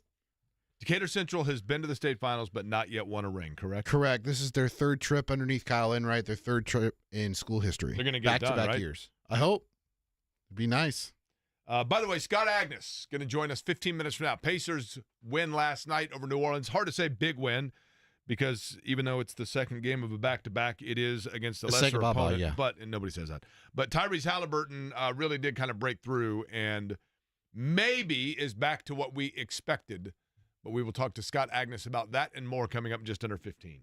Decatur Central has been to the state finals but not yet won a ring, correct? Correct. This is their third trip underneath Kyle Enright, their third trip in school history. They're going to get done, back-to-back right? years. I hope. It'd be nice. By the way, Scott Agnes going to join us 15 minutes from now. Pacers win last night over New Orleans. Hard to say big win because even though it's the second game of a back-to-back, it is against a lesser opponent. Yeah. And nobody says that. But Tyrese Haliburton really did kind of break through and maybe is back to what we expected. But we will talk to Scott Agnes about that and more coming up in just under 15.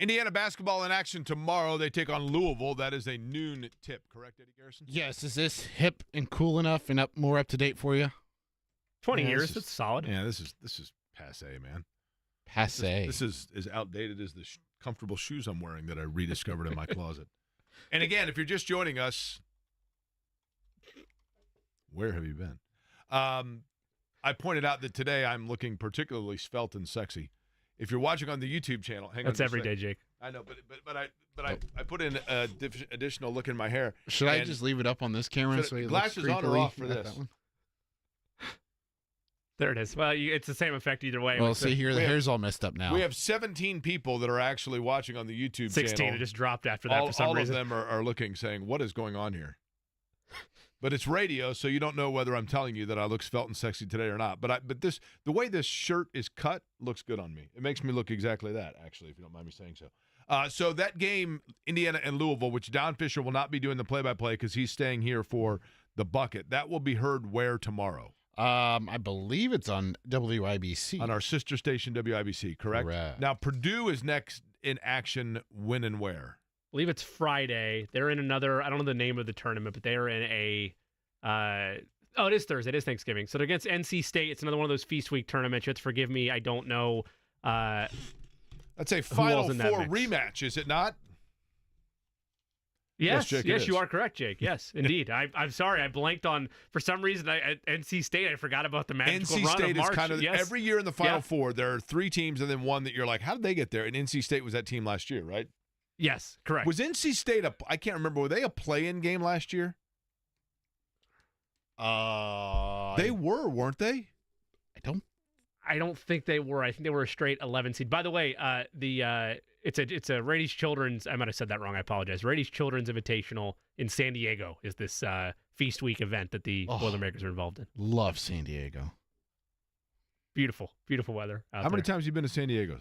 Indiana basketball in action tomorrow. They take on Louisville. That is a noon tip, correct, Eddie Garrison? Yes. Is this hip and cool enough and more up to date for you? 20 Yeah, years. That's solid. Yeah, this is passe, man. Passe. This is as outdated as the comfortable shoes I'm wearing that I rediscovered in my closet. And again, if you're just joining us, where have you been? I pointed out that today I'm looking particularly svelte and sexy. If you're watching on the YouTube channel, hang on. That's every day, Jake. I know, but I put in a additional look in my hair. Should I just leave it up on this camera so it glasses looks on or off for this? There it is. Well, it's the same effect either way. Well, see here, the hair's all messed up now. We have 17 people that are actually watching on the YouTube 16 channel. it just dropped after that for some reason. All of them are looking, saying, what is going on here? But it's radio, so you don't know whether I'm telling you that I look svelte and sexy today or not. But the way this shirt is cut looks good on me. It makes me look exactly that, actually, if you don't mind me saying so. So that game, Indiana and Louisville, which Don Fisher will not be doing the play-by-play because he's staying here for the bucket, that will be heard where tomorrow? I believe it's on WIBC. On our sister station, WIBC, correct? Now, Purdue is next in action when and where? I believe it's Friday. They're in another, I don't know the name of the tournament, but they are in a, it is Thursday. It is Thanksgiving. So they're against NC State. It's another one of those Feast Week tournaments. You have to forgive me. I don't know. That's a Final Four rematch, is it not? Yes, Jake, yes, you are correct, Jake. Yes, indeed. I'm sorry, I blanked on, for some reason, at NC State, I forgot about the magical NC run State of March. is kind of, yes. every year in the Final Four, there are 3 teams and then one that you're like, how did they get there? And NC State was that team last year, right? Yes, correct. Was NC State I can't remember, were they a play-in game last year? They were, weren't they? I don't think they were. I think they were a straight 11 seed. By the way, it's a Rady's Children's. I might have said that wrong. I apologize. Rady's Children's Invitational in San Diego is this Feast Week event that the Boilermakers are involved in. Love San Diego. Beautiful, beautiful weather. How many times have you been to San Diego?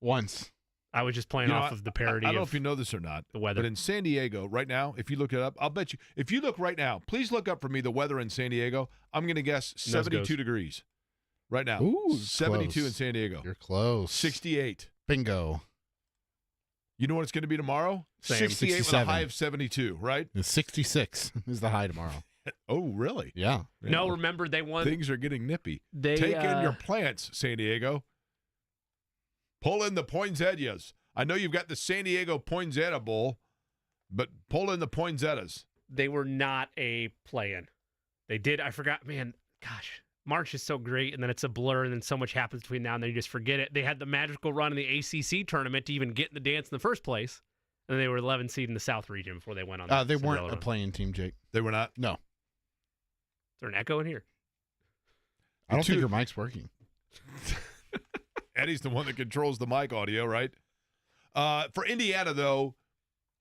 Once. I was just playing off of the parody. I don't know if you know this or not. The weather, but in San Diego right now, if you look it up, I'll bet you. If you look right now, please look up for me the weather in San Diego. I'm going to guess 72 degrees. Right now. Ooh, 72 close. in San Diego. You're close. 68. Bingo. You know what it's going to be tomorrow? Same. 68 with a high of 72, right? And 66 is the high tomorrow. Oh, really? Yeah. No, remember they won. Things are getting nippy. They take in your plants, San Diego. Pull in the poinsettias. I know you've got the San Diego Poinsettia Bowl, but pull in the poinsettias. They were not a play-in. They did. I forgot. Man, gosh. March is so great, and then it's a blur, and then so much happens between now and then you just forget it. They had the magical run in the ACC tournament to even get in the dance in the first place, and then they were 11 seed in the South region before they went on. They weren't a playing team, Jake. They were not? No. Is there an echo in here? I don't think your mic's working. Eddie's the one that controls the mic audio, right? For Indiana, though,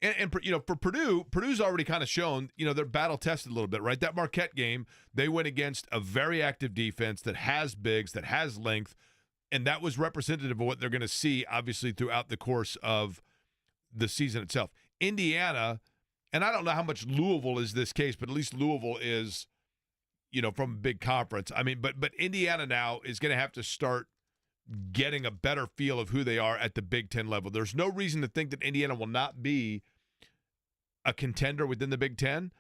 and for Purdue, Purdue's already kind of shown, they're battle tested a little bit, right? That Marquette game, they went against a very active defense that has bigs, that has length, and that was representative of what they're going to see, obviously, throughout the course of the season itself. Indiana, and I don't know how much Louisville is this case, but at least Louisville is, from a big conference. I mean, but Indiana now is going to have to start getting a better feel of who they are at the Big Ten level. There's no reason to think that Indiana will not be a contender within the Big Ten,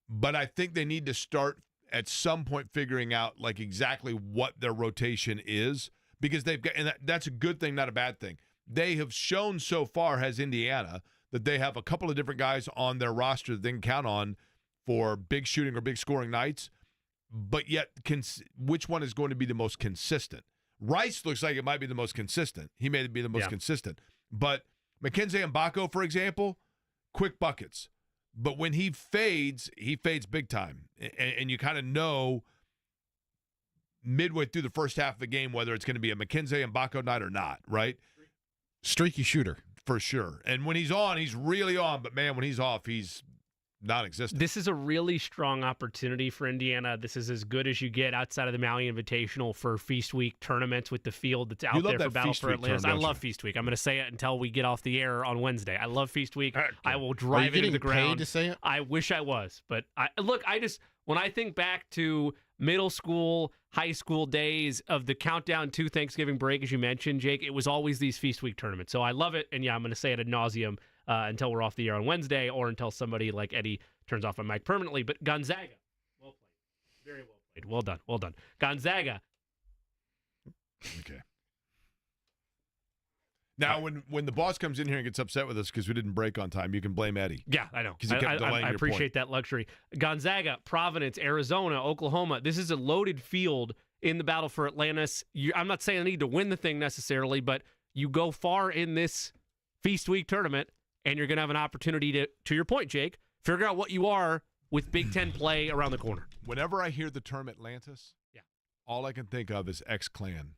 but I think they need to start at some point figuring out exactly what their rotation is, because they've got, and that's a good thing, not a bad thing. They have shown so far, has Indiana, that they have a couple of different guys on their roster that they can count on for big shooting or big scoring nights, but yet which one is going to be the most consistent? Rice looks like it might be the most consistent. He may be the most consistent. But Mackenzie Mbako, for example, quick buckets. But when he fades big time. And you kind of know midway through the first half of the game whether it's going to be a Mackenzie Mbako night or not, right? Streaky shooter. For sure. And when he's on, he's really on. But, man, when he's off, he's non-existent. This is a really strong opportunity for Indiana. This is as good as you get outside of the Maui Invitational for Feast Week tournaments with the field that's out there for Battle for Atlantis. I love Feast Week. I'm going to say it until we get off the air on Wednesday. I love Feast Week. I will drive it to the ground. Paid to say it? I wish I was, but when I think back to middle school, high school days of the countdown to Thanksgiving break, as you mentioned, Jake, it was always these feast week tournaments. So I love it. And yeah, I'm going to say it ad nauseum until we're off the air on Wednesday or until somebody like Eddie turns off my mic permanently. But Gonzaga, well played. Very well played. Well done. Well done. Gonzaga. Okay. Now, when the boss comes in here and gets upset with us because we didn't break on time, you can blame Eddie. Yeah, I know. Because he kept delaying I your appreciate point. that luxury. Gonzaga, Providence, Arizona, Oklahoma. This is a loaded field in the battle for Atlantis. I'm not saying I need to win the thing necessarily, but you go far in this Feast Week tournament, and you're going to have an opportunity to your point, Jake, figure out what you are with Big Ten play around the corner. Whenever I hear the term Atlantis, all I can think of is X-Clan.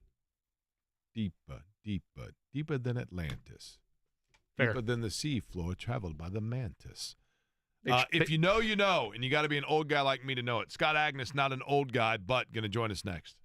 Deeper, deeper, deeper than Atlantis. Fair. Deeper than the sea floor traveled by the mantis. If you know, you know, and you got to be an old guy like me to know it. Scott Agnes, not an old guy, but going to join us next.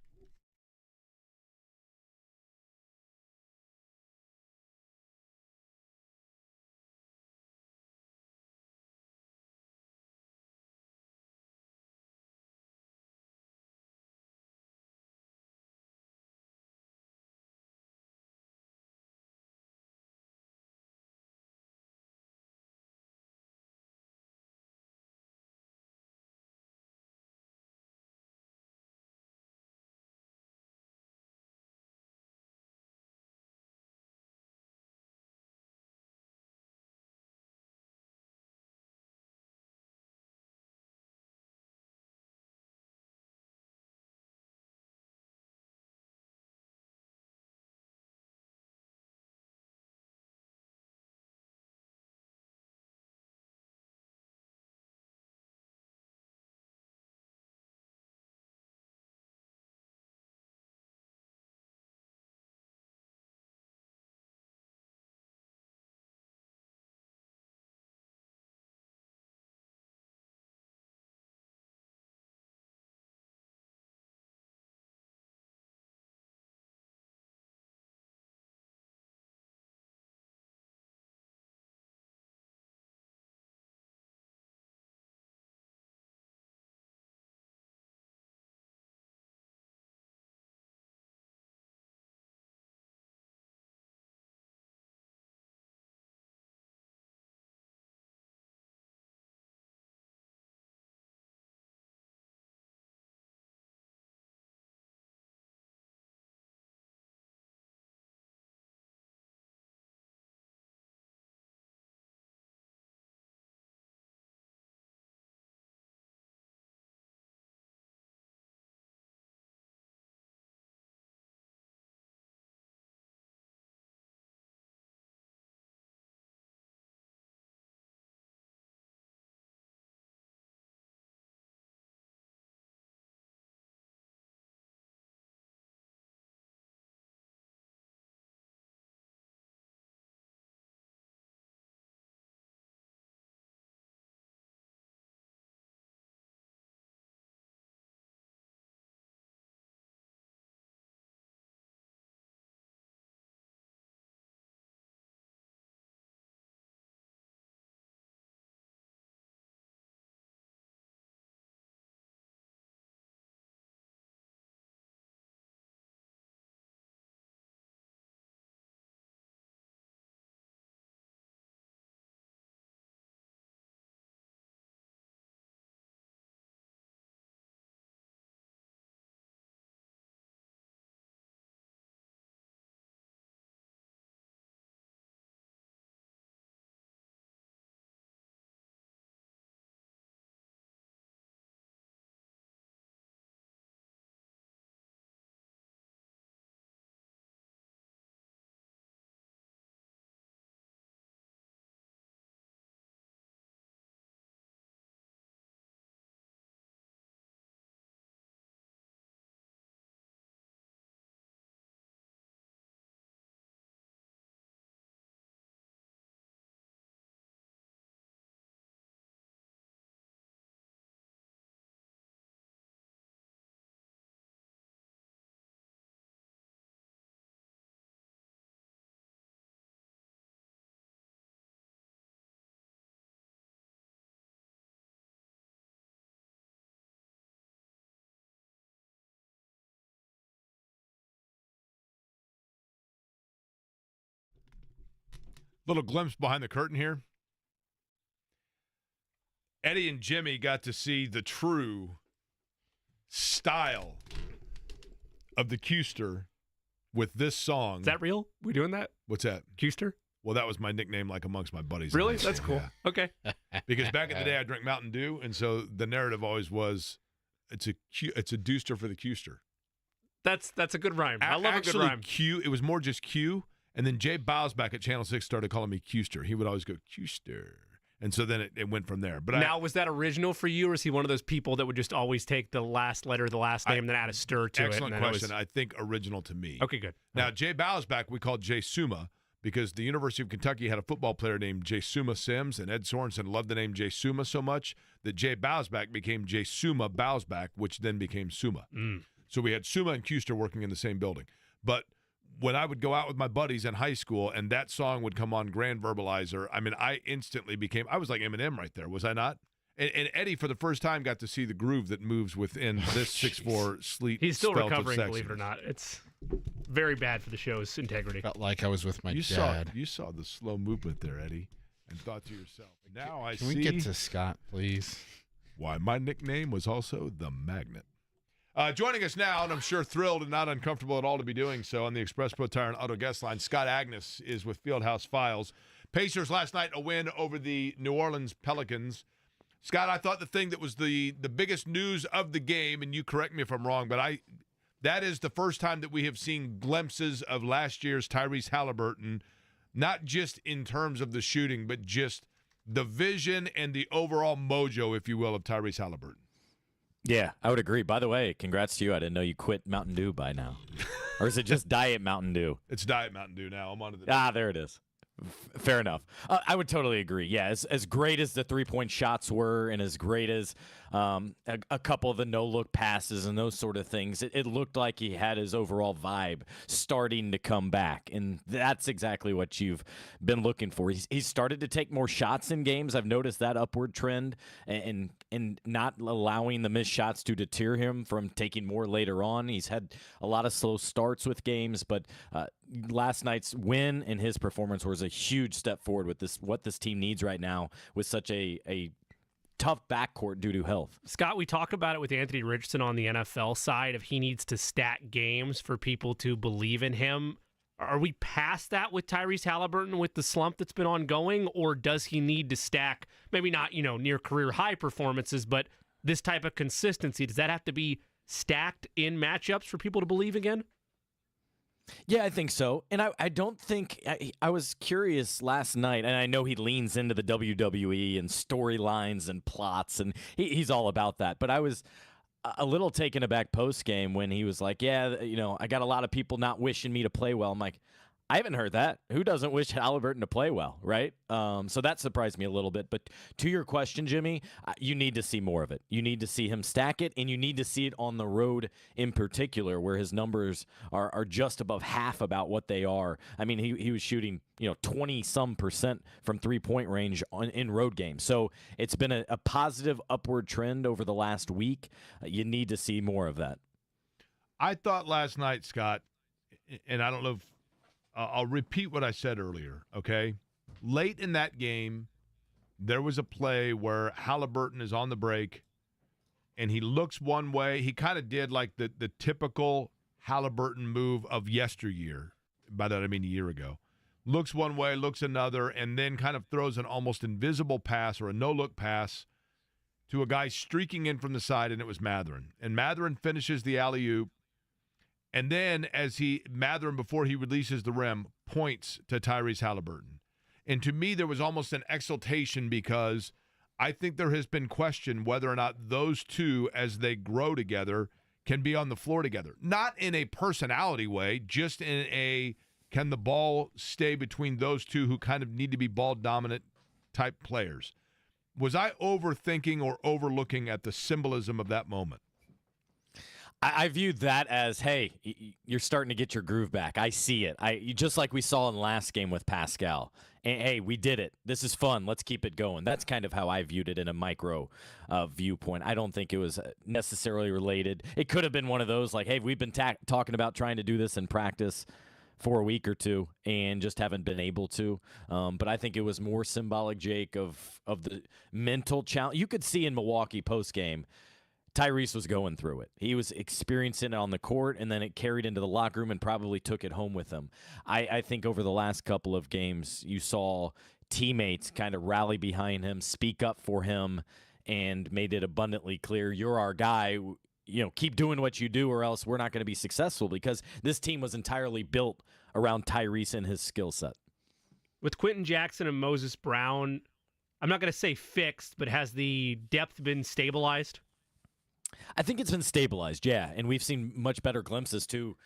Little glimpse behind the curtain here. Eddie and Jimmy got to see the true style of the Custer with this song. Is that real? We doing that? What's that? Custer? Well, that was my nickname, like amongst my buddies. Really? That's cool. Yeah. Okay. Because back in the day, I drank Mountain Dew, and so the narrative always was, it's a Deuster for the Custer. That's a good rhyme. I love a good rhyme. It was more just Q, and then Jay Bowes back at Channel 6 started calling me Custer. He would always go, Custer. And so then it went from there. But now, was that original for you, or is he one of those people that would just always take the last letter of the last name and then add a stir to it? Excellent question. I think original to me. Okay, good. Now, Jay Bowes back, we called Jay Suma because the University of Kentucky had a football player named Jay Suma Sims, and Ed Sorensen loved the name Jay Suma so much that Jay Bowsback became Jay Suma Bowsback, which then became Suma. So we had Suma and Custer working in the same building. But when I would go out with my buddies in high school and that song would come on Grand Verbalizer, I mean, I instantly I was like Eminem right there, was I not? And Eddie, for the first time, got to see the groove that moves within this 6'4" sleet. He's still recovering, believe it or not. It's very bad for the show's integrity. Felt like I was with my dad. You saw the slow movement there, Eddie, and thought to yourself, now I see. Can we get to Scott, please? Why my nickname was also the Magnet. Joining us now, and I'm sure thrilled and not uncomfortable at all to be doing so, on the Express Pro Tire and Auto Guest Line, Scott Agnes is with Fieldhouse Files. Pacers last night, a win over the New Orleans Pelicans. Scott, I thought the thing that was the biggest news of the game, and you correct me if I'm wrong, but that is the first time that we have seen glimpses of last year's Tyrese Haliburton, not just in terms of the shooting, but just the vision and the overall mojo, if you will, of Tyrese Haliburton. Yeah, I would agree. By the way, congrats to you. I didn't know you quit Mountain Dew by now. Or is it just Diet Mountain Dew? It's Diet Mountain Dew now. I'm on to the there it is. Fair enough. I would totally agree. Yeah, as great as the three-point shots were and as great as a couple of the no-look passes and those sort of things, it looked like he had his overall vibe starting to come back, and that's exactly what you've been looking for. He's started to take more shots in games. I've noticed that upward trend and not allowing the missed shots to deter him from taking more later on. He's had a lot of slow starts with games, but last night's win and his performance was a huge step forward with what this team needs right now with such a tough backcourt due to health. Scott, we talk about it with Anthony Richardson on the NFL side if he needs to stack games for people to believe in him. Are we past that with Tyrese Haliburton with the slump that's been ongoing, or does he need to stack maybe not, near career high performances, but this type of consistency? Does that have to be stacked in matchups for people to believe again? Yeah, I think so. And I don't think I was curious last night, and I know he leans into the WWE and storylines and plots, and he's all about that. But I was a little taken aback post-game when he was like, yeah, I got a lot of people not wishing me to play well. I'm like, I haven't heard that. Who doesn't wish Haliburton to play well, right? So that surprised me a little bit. But to your question, Jimmy, you need to see more of it. You need to see him stack it, and you need to see it on the road in particular, where his numbers are just above half about what they are. I mean, he was shooting 20-some% from three-point range in road games. So it's been a positive upward trend over the last week. You need to see more of that. I thought last night, Scott, and I don't know if I'll repeat what I said earlier, okay? Late in that game, there was a play where Haliburton is on the break, and he looks one way. He kind of did like the typical Haliburton move of yesteryear. By that, I mean a year ago. Looks one way, looks another, and then kind of throws an almost invisible pass or a no-look pass to a guy streaking in from the side, and it was Matherin. And Matherin finishes the alley-oop. And then Matherin, before he releases the rim, points to Tyrese Haliburton. And to me, there was almost an exultation because I think there has been question whether or not those two, as they grow together, can be on the floor together. Not in a personality way, just in a can the ball stay between those two who kind of need to be ball-dominant type players. Was I overthinking or overlooking at the symbolism of that moment? I viewed that as, hey, you're starting to get your groove back. I see it. Just like we saw in the last game with Pascal. Hey, we did it. This is fun. Let's keep it going. That's kind of how I viewed it in a micro viewpoint. I don't think it was necessarily related. It could have been one of those like, hey, we've been talking about trying to do this in practice for a week or two and just haven't been able to. But I think it was more symbolic, Jake, of the mental challenge. You could see in Milwaukee postgame, Tyrese was going through it. He was experiencing it on the court, and then it carried into the locker room and probably took it home with him. I think over the last couple of games, you saw teammates kind of rally behind him, speak up for him, and made it abundantly clear, you're our guy. Keep doing what you do or else we're not going to be successful, because this team was entirely built around Tyrese and his skill set. With Quentin Jackson and Moses Brown, I'm not going to say fixed, but has the depth been stabilized? I think it's been stabilized, yeah, and we've seen much better glimpses, too,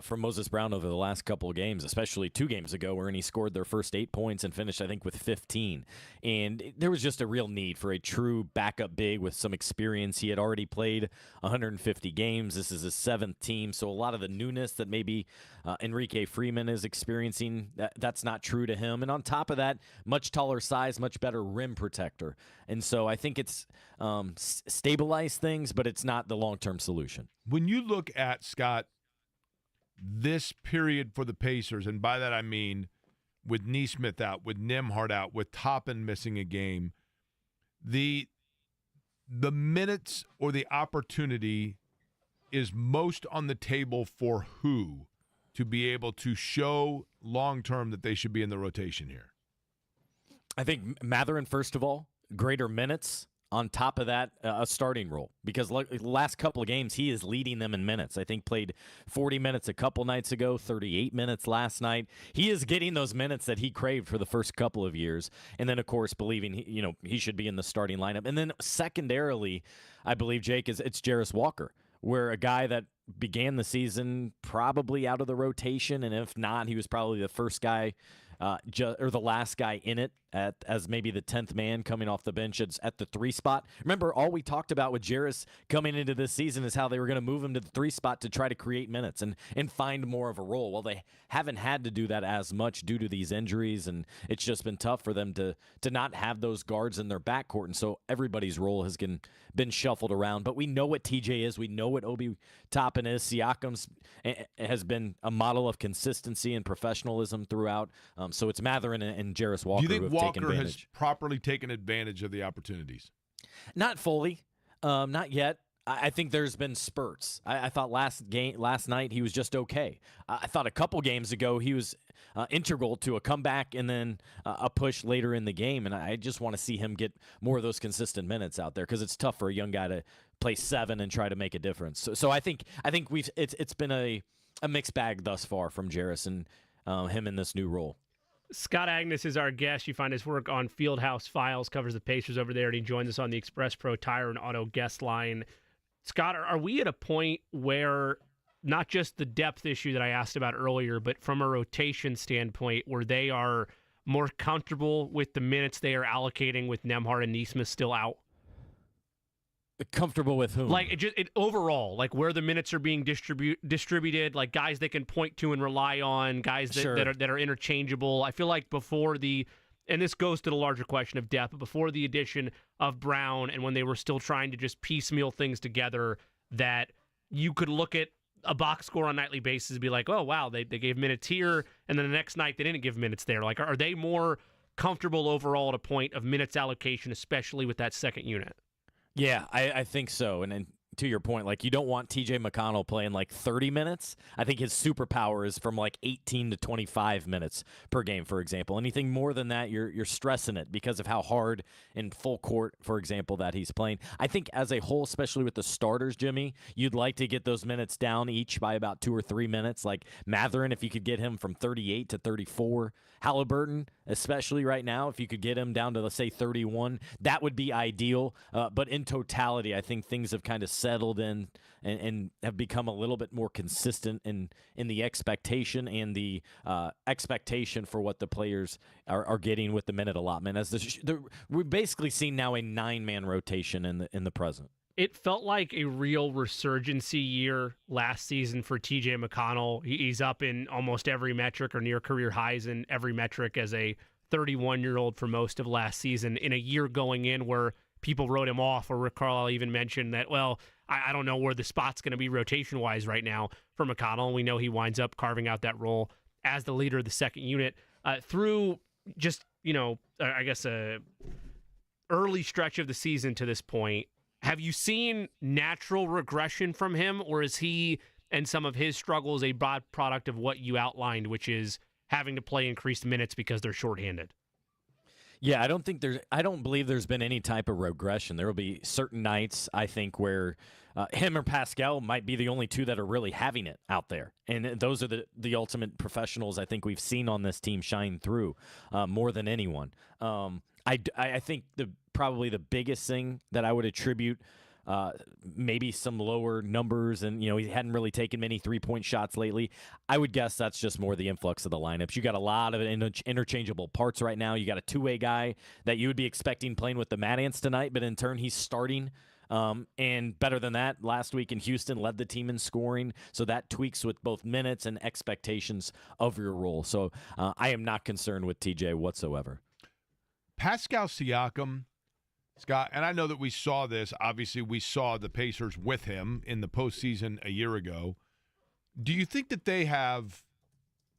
from Moses Brown over the last couple of games, especially 2 games ago where he scored their first 8 points and finished, I think, with 15. And there was just a real need for a true backup big with some experience. He had already played 150 games. This is his 7th team, so a lot of the newness that maybe Enrique Freeman is experiencing, that's not true to him. And on top of that, much taller size, much better rim protector. And so I think it's stabilized things, but it's not the long-term solution. When you look at, Scott, this period for the Pacers, and by that I mean with Nesmith out, with Nembhard out, with Toppin missing a game, the minutes or the opportunity is most on the table for who to be able to show long-term that they should be in the rotation here? I think Mathurin, first of all, greater minutes. On top of that, a starting role, because last couple of games, he is leading them in minutes. I think played 40 minutes a couple nights ago, 38 minutes last night. He is getting those minutes that he craved for the first couple of years. And then, of course, believing he should be in the starting lineup. And then secondarily, I believe, Jake, it's Jarris Walker, where a guy that began the season probably out of the rotation, and if not, he was probably the first guy or the last guy in it as maybe the 10th man coming off the bench at the 3 spot. Remember, all we talked about with Jarris coming into this season is how they were going to move him to the 3 spot to try to create minutes and find more of a role. Well, they haven't had to do that as much due to these injuries, and it's just been tough for them to not have those guards in their backcourt, and so everybody's role has been shuffled around. But we know what TJ is. We know what Obi Toppin is. Siakam's has been a model of consistency and professionalism throughout. So it's Mathurin and Jarris Walker. Do you think Walker has properly taken advantage of the opportunities? Not fully, not yet. I think there's been spurts. I thought last night he was just okay. I thought a couple games ago he was integral to a comeback and then a push later in the game. And I just want to see him get more of those consistent minutes out there, because it's tough for a young guy to play 7 and try to make a difference. So I think it's been a mixed bag thus far from Jarris and him in this new role. Scott Agnes is our guest. You find his work on Fieldhouse Files, covers the Pacers over there, and he joins us on the Express Pro Tire and Auto guest line. Scott, are we at a point where not just the depth issue that I asked about earlier, but from a rotation standpoint, where they are more comfortable with the minutes they are allocating with Nembhard and Nesmith still out? Comfortable with whom? Like overall, like where the minutes are being distributed, like guys they can point to and rely on, guys that are interchangeable. I feel like before and this goes to the larger question of depth, but before the addition of Brown and when they were still trying to just piecemeal things together, that you could look at a box score on a nightly basis and be like, oh, wow, they gave minutes here, and then the next night they didn't give minutes there. Like, are they more comfortable overall at a point of minutes allocation, especially with that second unit? Yeah, I think so. And to your point, like, you don't want TJ McConnell playing like 30 minutes. I think his superpower is from like 18 to 25 minutes per game, for example. Anything more than that, you're stressing it because of how hard in full court, for example, that he's playing. I think as a whole, especially with the starters, Jimmy, you'd like to get those minutes down each by about 2 or 3 minutes. Like Mathurin, if you could get him from 38 to 34. Haliburton, especially right now, if you could get him down to, let's say, 31, that would be ideal. But in totality, I think things have kind of settled in and have become a little bit more consistent in the expectation and the expectation for what the players are getting with the minute allotment. As we've basically seen now a 9-man rotation in the present. It felt like a real resurgency year last season for TJ McConnell. He's up in almost every metric or near career highs in every metric as a 31-year-old for most of last season, in a year going in where people wrote him off, or Rick Carlisle even mentioned that, well, I don't know where the spot's going to be rotation-wise right now for McConnell. We know he winds up carving out that role as the leader of the second unit through just, I guess a early stretch of the season to this point. Have you seen natural regression from him, or is he and some of his struggles a byproduct of what you outlined, which is having to play increased minutes because they're shorthanded? Yeah, I don't believe there's been any type of regression. There will be certain nights, I think, where him or Pascal might be the only two that are really having it out there. And those are the ultimate professionals I think we've seen on this team shine through more than anyone. I think probably the biggest thing that I would attribute maybe some lower numbers, and he hadn't really taken many 3-point shots lately. I would guess that's just more the influx of the lineups. You got a lot of interchangeable parts right now. You got a two-way guy that you would be expecting playing with the Mad Ants tonight, but in turn he's starting. And better than that, last week in Houston led the team in scoring, so that tweaks with both minutes and expectations of your role. So I am not concerned with TJ whatsoever. Pascal Siakam, Scott, and I know that we saw this. Obviously, we saw the Pacers with him in the postseason a year ago. Do you think that they have,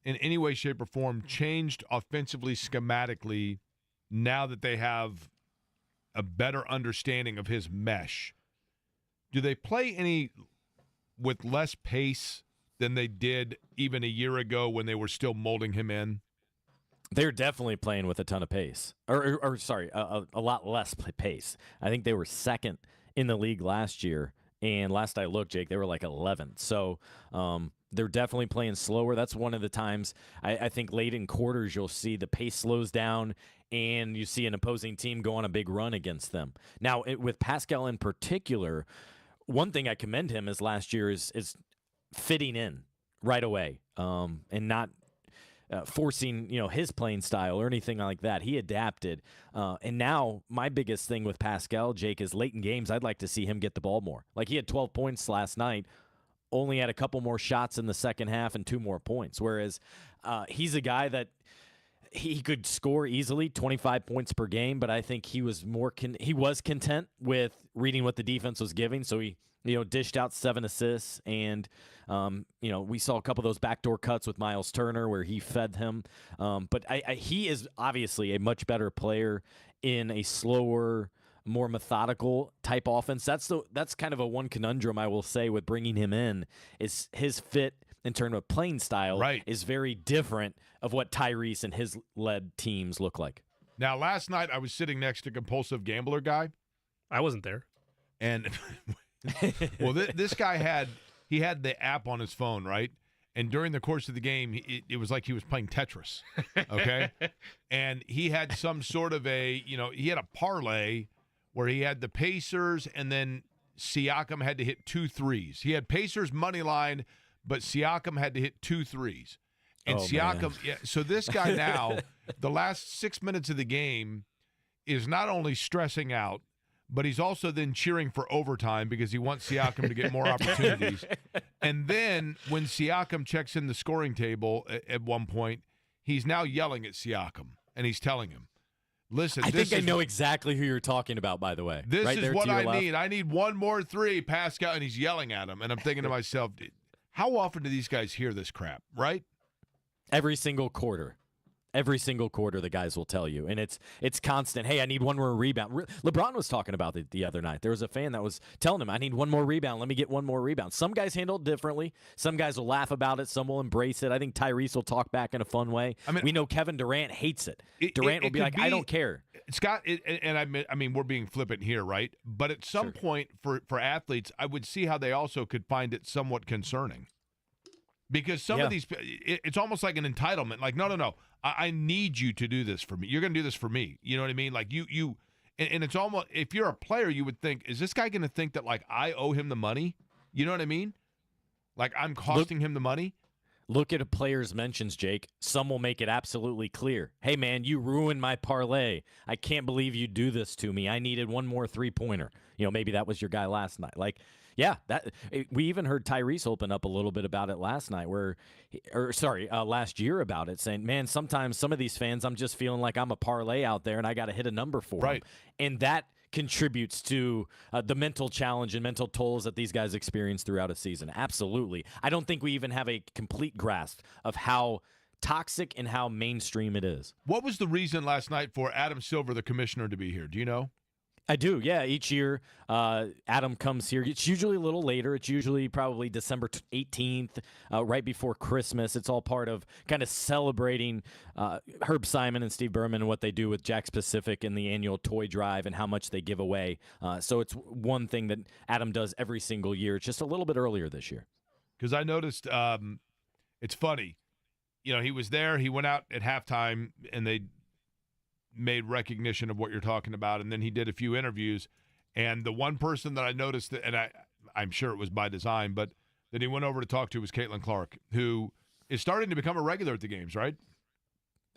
in any way, shape, or form, changed offensively, schematically, now that they have a better understanding of his mesh? Do they play any with less pace than they did even a year ago when they were still molding him in? They're definitely playing with a ton of pace, or sorry, a lot less pace. I think they were second in the league last year, and last I looked, Jake, they were like 11th. So they're definitely playing slower. That's one of the times I think late in quarters you'll see the pace slows down, and you see an opposing team go on a big run against them. Now, with Pascal in particular, one thing I commend him as last year is fitting in right away, and not forcing his playing style or anything like that. He adapted, and now my biggest thing with Pascal, Jake, is late in games I'd like to see him get the ball more. Like, he had 12 points last night, only had a couple more shots in the second half and 2 more points, whereas he's a guy that he could score easily 25 points per game, but I think he was content with reading what the defense was giving, so he dished out 7 assists, and we saw a couple of those backdoor cuts with Miles Turner where he fed him. But he is obviously a much better player in a slower, more methodical type offense. That's kind of a one conundrum I will say with bringing him in, is his fit in terms of playing style is very different of what Tyrese and his led teams look like. Now, last night I was sitting next to compulsive gambler guy. I wasn't there. And well, this guy had the app on his phone, right? And during the course of the game, it was like he was playing Tetris, okay? And he had some sort of he had a parlay where he had the Pacers, and then Siakam had to hit 2 threes. He had Pacers money line, but Siakam had to hit 2 threes. And Siakam, so this guy now, the last 6 minutes of the game, is not only stressing out, but he's also then cheering for overtime because he wants Siakam to get more opportunities. And then when Siakam checks in the scoring table at one point, he's now yelling at Siakam, and he's telling him, listen, I think I know exactly who you're talking about, by the way. This right is what I need. I need 1 more 3, Pascal, and he's yelling at him. And I'm thinking to myself, how often do these guys hear this crap, right? Every single quarter. Every single quarter, the guys will tell you, and it's constant. Hey, I need 1 more rebound. LeBron was talking about it the other night. There was a fan that was telling him, I need 1 more rebound. Let me get 1 more rebound. Some guys handle it differently. Some guys will laugh about it. Some will embrace it. I think Tyrese will talk back in a fun way. I mean, we know Kevin Durant hates it. Durant will be like, I don't care. Scott, and I mean, we're being flippant here, right? But at some point for athletes, I would see how they also could find it somewhat concerning. Because some of these, it's almost like an entitlement. Like, no. I need you to do this for me. You're going to do this for me. You know what I mean? Like and it's almost, if you're a player, you would think, is this guy going to think that, like, I owe him the money? You know what I mean? Like, I'm costing him the money? Look at a player's mentions, Jake. Some will make it absolutely clear. Hey, man, you ruined my parlay. I can't believe you do this to me. I needed 1 more 3-pointer. Maybe that was your guy last night. Like, yeah, we even heard Tyrese open up a little bit about it last night, last year about it, saying, man, sometimes some of these fans, I'm just feeling like I'm a parlay out there and I got to hit a number for them. And that contributes to the mental challenge and mental tolls that these guys experience throughout a season. Absolutely. I don't think we even have a complete grasp of how toxic and how mainstream it is. What was the reason last night for Adam Silver, the commissioner, to be here? Do you know? I do, yeah. Each year, Adam comes here. It's usually a little later. It's usually probably December 18th, right before Christmas. It's all part of kind of celebrating Herb Simon and Steve Berman and what they do with Jack's Pacific and the annual toy drive and how much they give away. So it's one thing that Adam does every single year. It's just a little bit earlier this year. Because I noticed it's funny. You know, he was there. He went out at halftime, and they made recognition of what you're talking about, and then he did a few interviews. And the one person that I noticed, and I'm sure it was by design, but that he went over to talk to was Caitlin Clark, who is starting to become a regular at the games, right?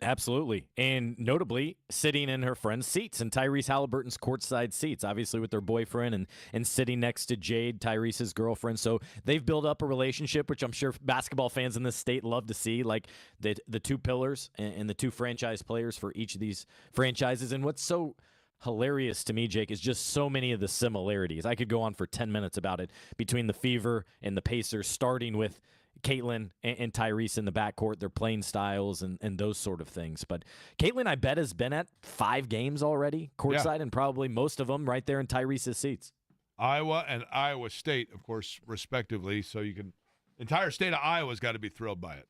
Absolutely. And notably, sitting in her friend's seats and Tyrese Haliburton's courtside seats, obviously with their boyfriend and sitting next to Jade, Tyrese's girlfriend. So they've built up a relationship, which I'm sure basketball fans in this state love to see, like the two pillars and the two franchise players for each of these franchises. And what's so hilarious to me, Jake, is just so many of the similarities. I could go on for 10 minutes about it between the Fever and the Pacers, starting with Caitlin and Tyrese in the backcourt, their playing styles and those sort of things. But Caitlin, I bet, has been at 5 games already courtside, and probably most of them right there in Tyrese's seats. Iowa and Iowa State, of course, respectively. So entire state of Iowa's got to be thrilled by it.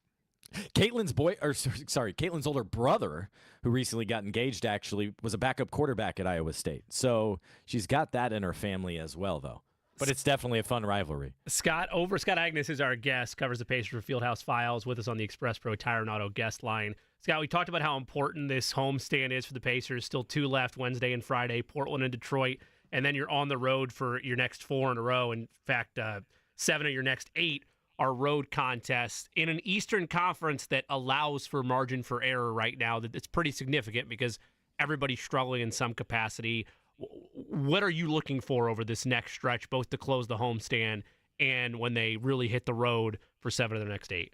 Caitlin's older brother, who recently got engaged, actually was a backup quarterback at Iowa State. So she's got that in her family as well, though. But it's definitely a fun rivalry. Scott Agnes is our guest, covers the Pacers for Fieldhouse Files, with us on the Express Pro Tire and Auto guest line. Scott, we talked about how important this homestand is for the Pacers. Still 2 left, Wednesday and Friday, Portland and Detroit, and then you're on the road for your next 4 in a row. In fact, 7 of your next 8 are road contests in an Eastern Conference that allows for margin for error right now. That's pretty significant because everybody's struggling in some capacity. What are you looking for over this next stretch, both to close the homestand and when they really hit the road for 7 of their next 8?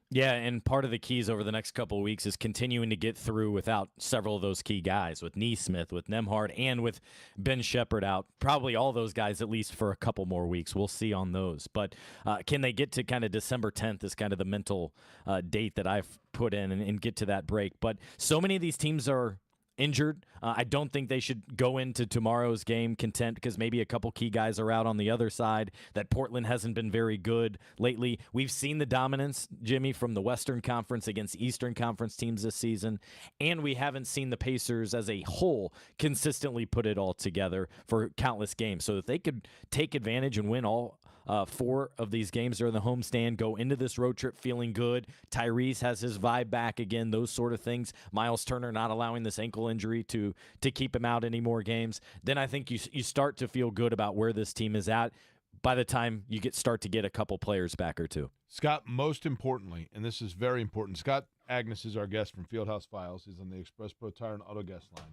Yeah, and part of the keys over the next couple of weeks is continuing to get through without several of those key guys, with Neesmith, with Nembhard, and with Ben Shepherd out. Probably all those guys at least for a couple more weeks. We'll see on those. But can they get to kind of December 10th is kind of the mental date that I've put in and get to that break. But so many of these teams are injured. I don't think they should go into tomorrow's game content because maybe a couple key guys are out on the other side. That Portland hasn't been very good lately. We've seen the dominance, Jimmy, from the Western Conference against Eastern Conference teams this season, and we haven't seen the Pacers as a whole consistently put it all together for countless games. So if they could take advantage and win all 4 of these games during the homestand, go into this road trip feeling good. Tyrese has his vibe back again, those sort of things. Miles Turner not allowing this ankle injury to keep him out any more games. Then I think you start to feel good about where this team is at by the time you start to get a couple players back or two. Scott, most importantly, and this is very important, Scott Agnes is our guest from Fieldhouse Files. He's on the Express Pro Tire and Auto guest line.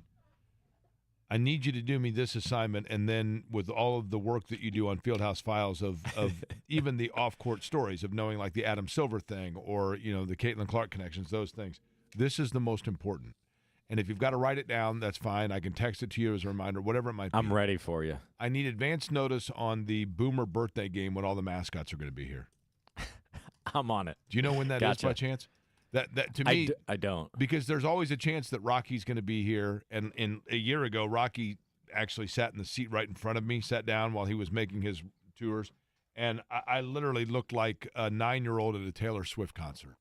I need you to do me this assignment, and then with all of the work that you do on Fieldhouse Files of even the off-court stories of knowing like the Adam Silver thing or, the Caitlin Clark connections, those things. This is the most important. And if you've got to write it down, that's fine. I can text it to you as a reminder, whatever it might be. I'm ready for you. I need advance notice on the Boomer birthday game when all the mascots are going to be here. I'm on it. Do you know when that is by chance? That to me, I don't, because there's always a chance that Rocky's going to be here. And a year ago, Rocky actually sat in the seat right in front of me, sat down while he was making his tours, and I literally looked like a 9-year-old at a Taylor Swift concert.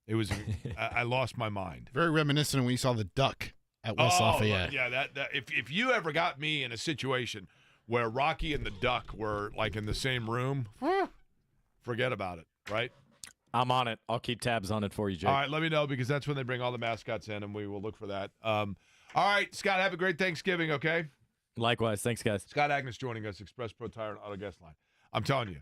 It was I lost my mind. Very reminiscent when we saw the duck at West Lafayette. Yeah, that if you ever got me in a situation where Rocky and the duck were like in the same room, forget about it, right? I'm on it. I'll keep tabs on it for you, Jake. All right, let me know because that's when they bring all the mascots in, and we will look for that. All right, Scott, have a great Thanksgiving, okay? Likewise. Thanks, guys. Scott Agnes joining us, Express Pro Tire and Auto guest line. I'm telling you,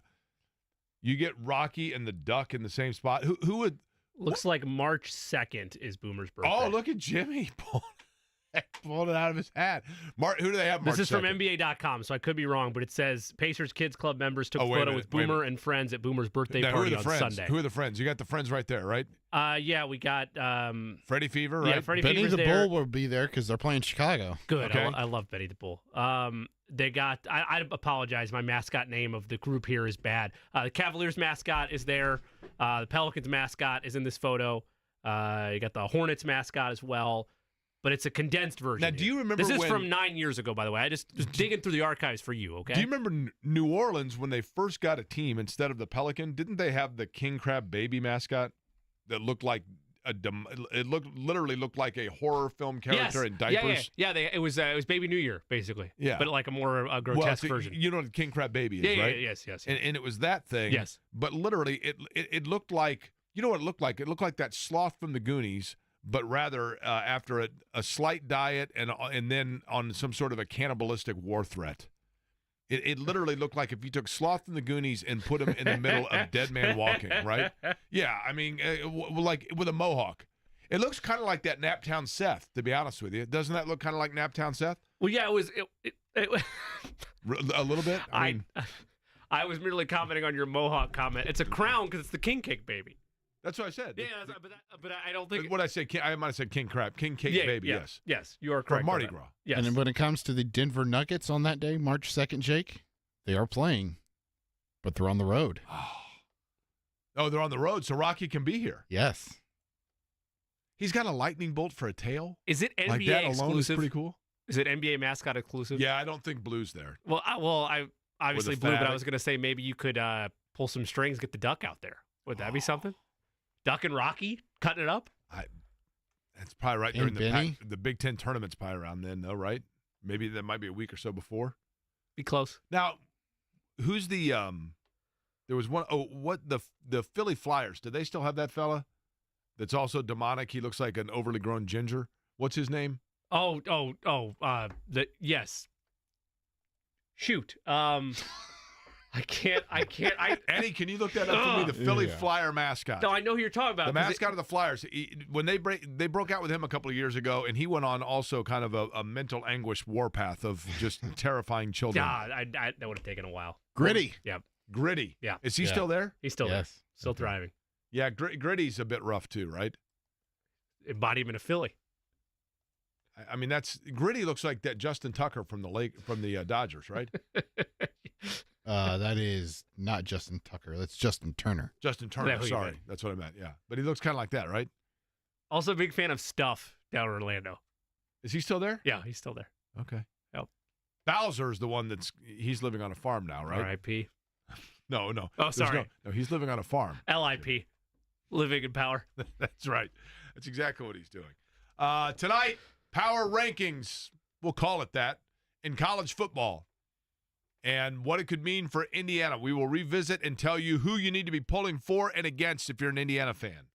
you get Rocky and the duck in the same spot. Who would? Looks like March 2nd is Boomer's birthday. Oh, look at Jimmy pulled it out of his hat. Who do they have March 2nd? This is from NBA.com, so I could be wrong, but it says Pacers Kids Club members took a photo with Boomer and friends at Boomer's birthday party on Sunday. Who are the friends? You got the friends right there, right? Yeah, we got Freddie Fever, right? Yeah, Freddie Benny Fever's the there. Bull will be there because they're playing Chicago. Good. Okay. I love Benny the Bull. They got. I apologize. My mascot name of the group here is bad. The Cavaliers mascot is there. The Pelicans mascot is in this photo. You got the Hornets mascot as well, but it's a condensed version. Now, do you remember This is when- from 9 years ago, by the way. I just was digging through the archives for you, okay? Do you remember New Orleans when they first got a team instead of the Pelican? Didn't they have the king crab baby mascot that looked like literally looked like a horror film character in diapers? It was Baby New Year, basically. Yeah. but like a more grotesque version. You know what the king crab baby is, right? Yes. And it was that thing. Yes. But literally, it looked like, you know what it looked like? It looked like that sloth from the Goonies, but rather after a slight diet and then on some sort of a cannibalistic war threat. It literally looked like if you took Sloth from the Goonies and put him in the middle of Dead Man Walking, right? Yeah, I mean, like with a mohawk. It looks kind of like that Naptown Seth, to be honest with you. Doesn't that look kind of like Naptown Seth? Well, yeah, it was. A little bit? I mean, I was merely commenting on your mohawk comment. It's a crown because it's the king cake baby. that's what I said. Yeah, but I don't think. What I said, I might have said king crab, king cake baby, yes. Yes, you are From correct. Mardi on that. Gras. Yes. And then when it comes to the Denver Nuggets on that day, March 2nd, Jake, they are playing, but they're on the road. Oh, they're on the road, so Rocky can be here. Yes. He's got a lightning bolt for a tail. Is it NBA Like that alone is exclusive? pretty cool. Is it NBA mascot exclusive? Yeah, I don't think Blue's there. Well, I obviously With a blue, but I flag. was gonna say maybe you could pull some strings, get the duck out there. Would that be something? Duck and Rocky cutting it up. That's probably right And during Benny? the Big Ten tournament's probably around then, though, right? Maybe that might be a week or so before. Be close. Now, who's the there was one what the Philly Flyers, do they still have that fella that's also demonic? He looks like an overly grown ginger. What's his name? Yes. Shoot. I can't. Eddie, can you look that up for me? The Philly Yeah. Flyer mascot. No, I know who you're talking about. The 'cause mascot of the Flyers. When they broke out with him a couple of years ago, and he went on also kind of a mental anguish warpath of just terrifying children. that would have taken a while. Gritty. Yep. Gritty. Yeah. Is he Yeah. still there? He's still there. Yes. Still Okay. thriving. Yeah, Gritty's a bit rough too, right? Embodiment of Philly. I mean, Gritty looks like that Justin Tucker from the Dodgers, right? That is not Justin Tucker. That's Justin Turner. Justin Is Turner. that who you Sorry, meant? that's what I meant. Yeah, but he looks kind of like that, right? Also a big fan of Stuff down in Orlando. Is he still there? Yeah, he's still there. Okay. Yep. Bowser is the one he's living on a farm now, right? R.I.P. No. Oh, There's sorry. No, he's living on a farm. L.I.P. Living in power. That's right. That's exactly what he's doing. Tonight, power rankings, we'll call it that, in college football and what it could mean for Indiana. We will revisit and tell you who you need to be pulling for and against if you're an Indiana fan.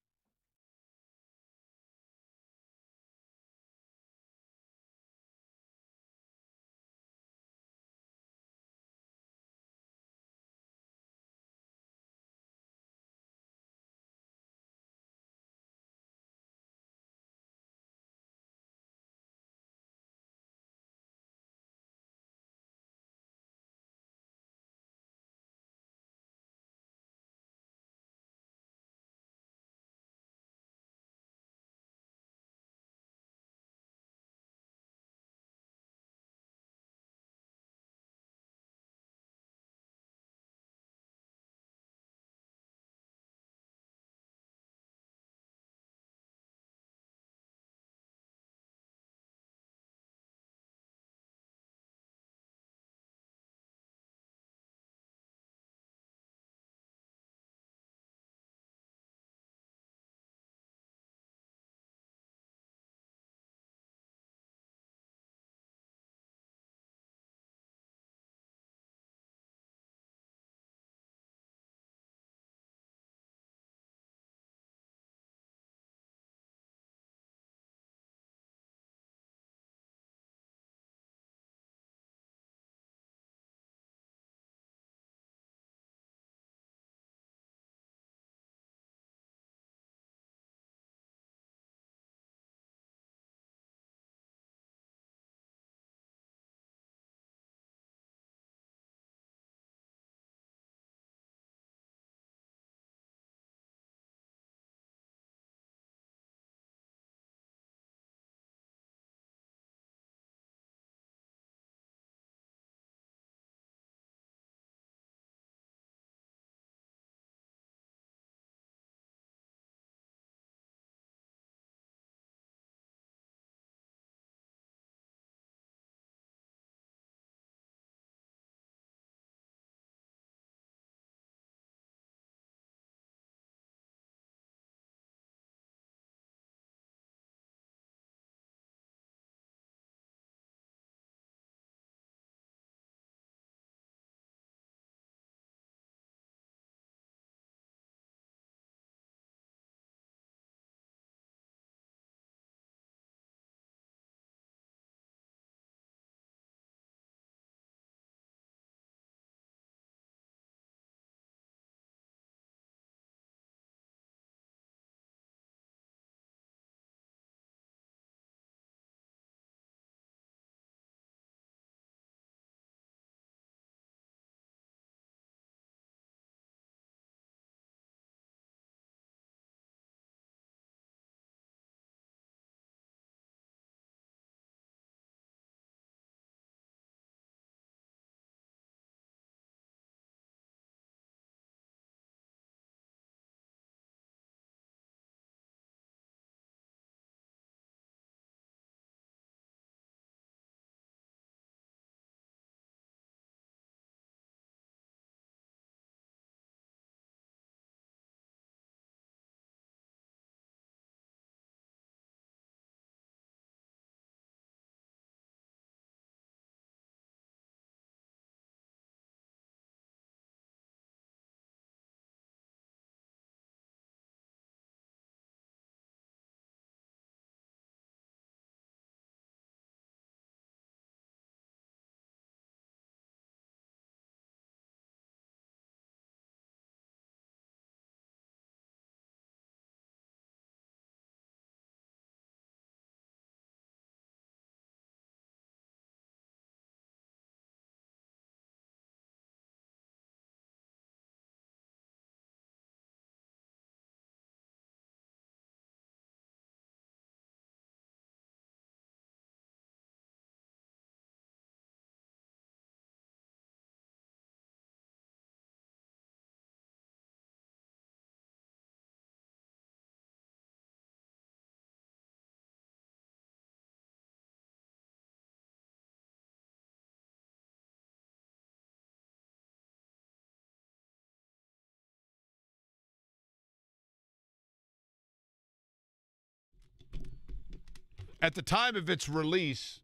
At the time of its release,